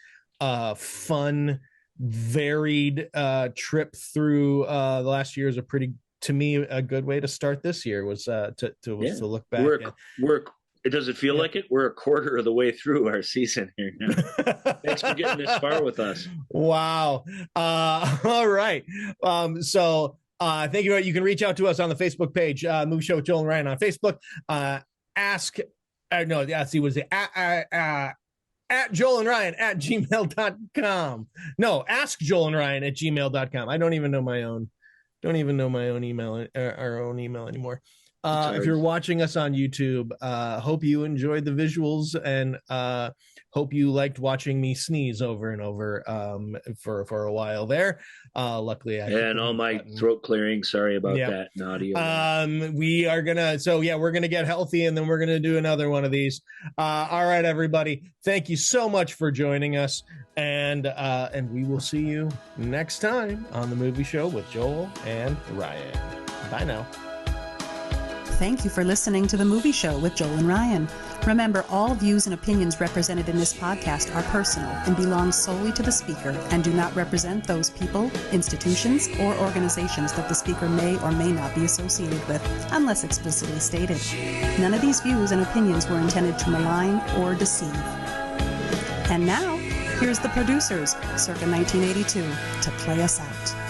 Speaker 4: fun, varied trip through the last year. Is a good way to start this year, was to look back.
Speaker 3: Does it feel like it? We're a quarter of the way through our season here now. Thanks for getting this far with us.
Speaker 4: Wow. All right. Thank you. You can reach out to us on the Facebook page, Movie Show with Joel and Ryan on Facebook. At Joel and Ryan at gmail.com. No, ask Joel and Ryan at gmail.com. I don't even know my own email, our own email anymore. If you're watching us on YouTube, hope you enjoyed the visuals, and hope you liked watching me sneeze over and over for a while there. Luckily,
Speaker 3: and all my throat clearing. Sorry about that. Naughty.
Speaker 4: We're gonna get healthy, and then we're gonna do another one of these. All right, everybody. Thank you so much for joining us, and we will see you next time on the Movie Show with Joel and Ryan. Bye now.
Speaker 1: Thank you for listening to The Movie Show with Joel and Ryan. Remember, all views and opinions represented in this podcast are personal and belong solely to the speaker and do not represent those people, institutions, or organizations that the speaker may or may not be associated with, unless explicitly stated. None of these views and opinions were intended to malign or deceive. And now, here's the producers, circa 1982, to play us out.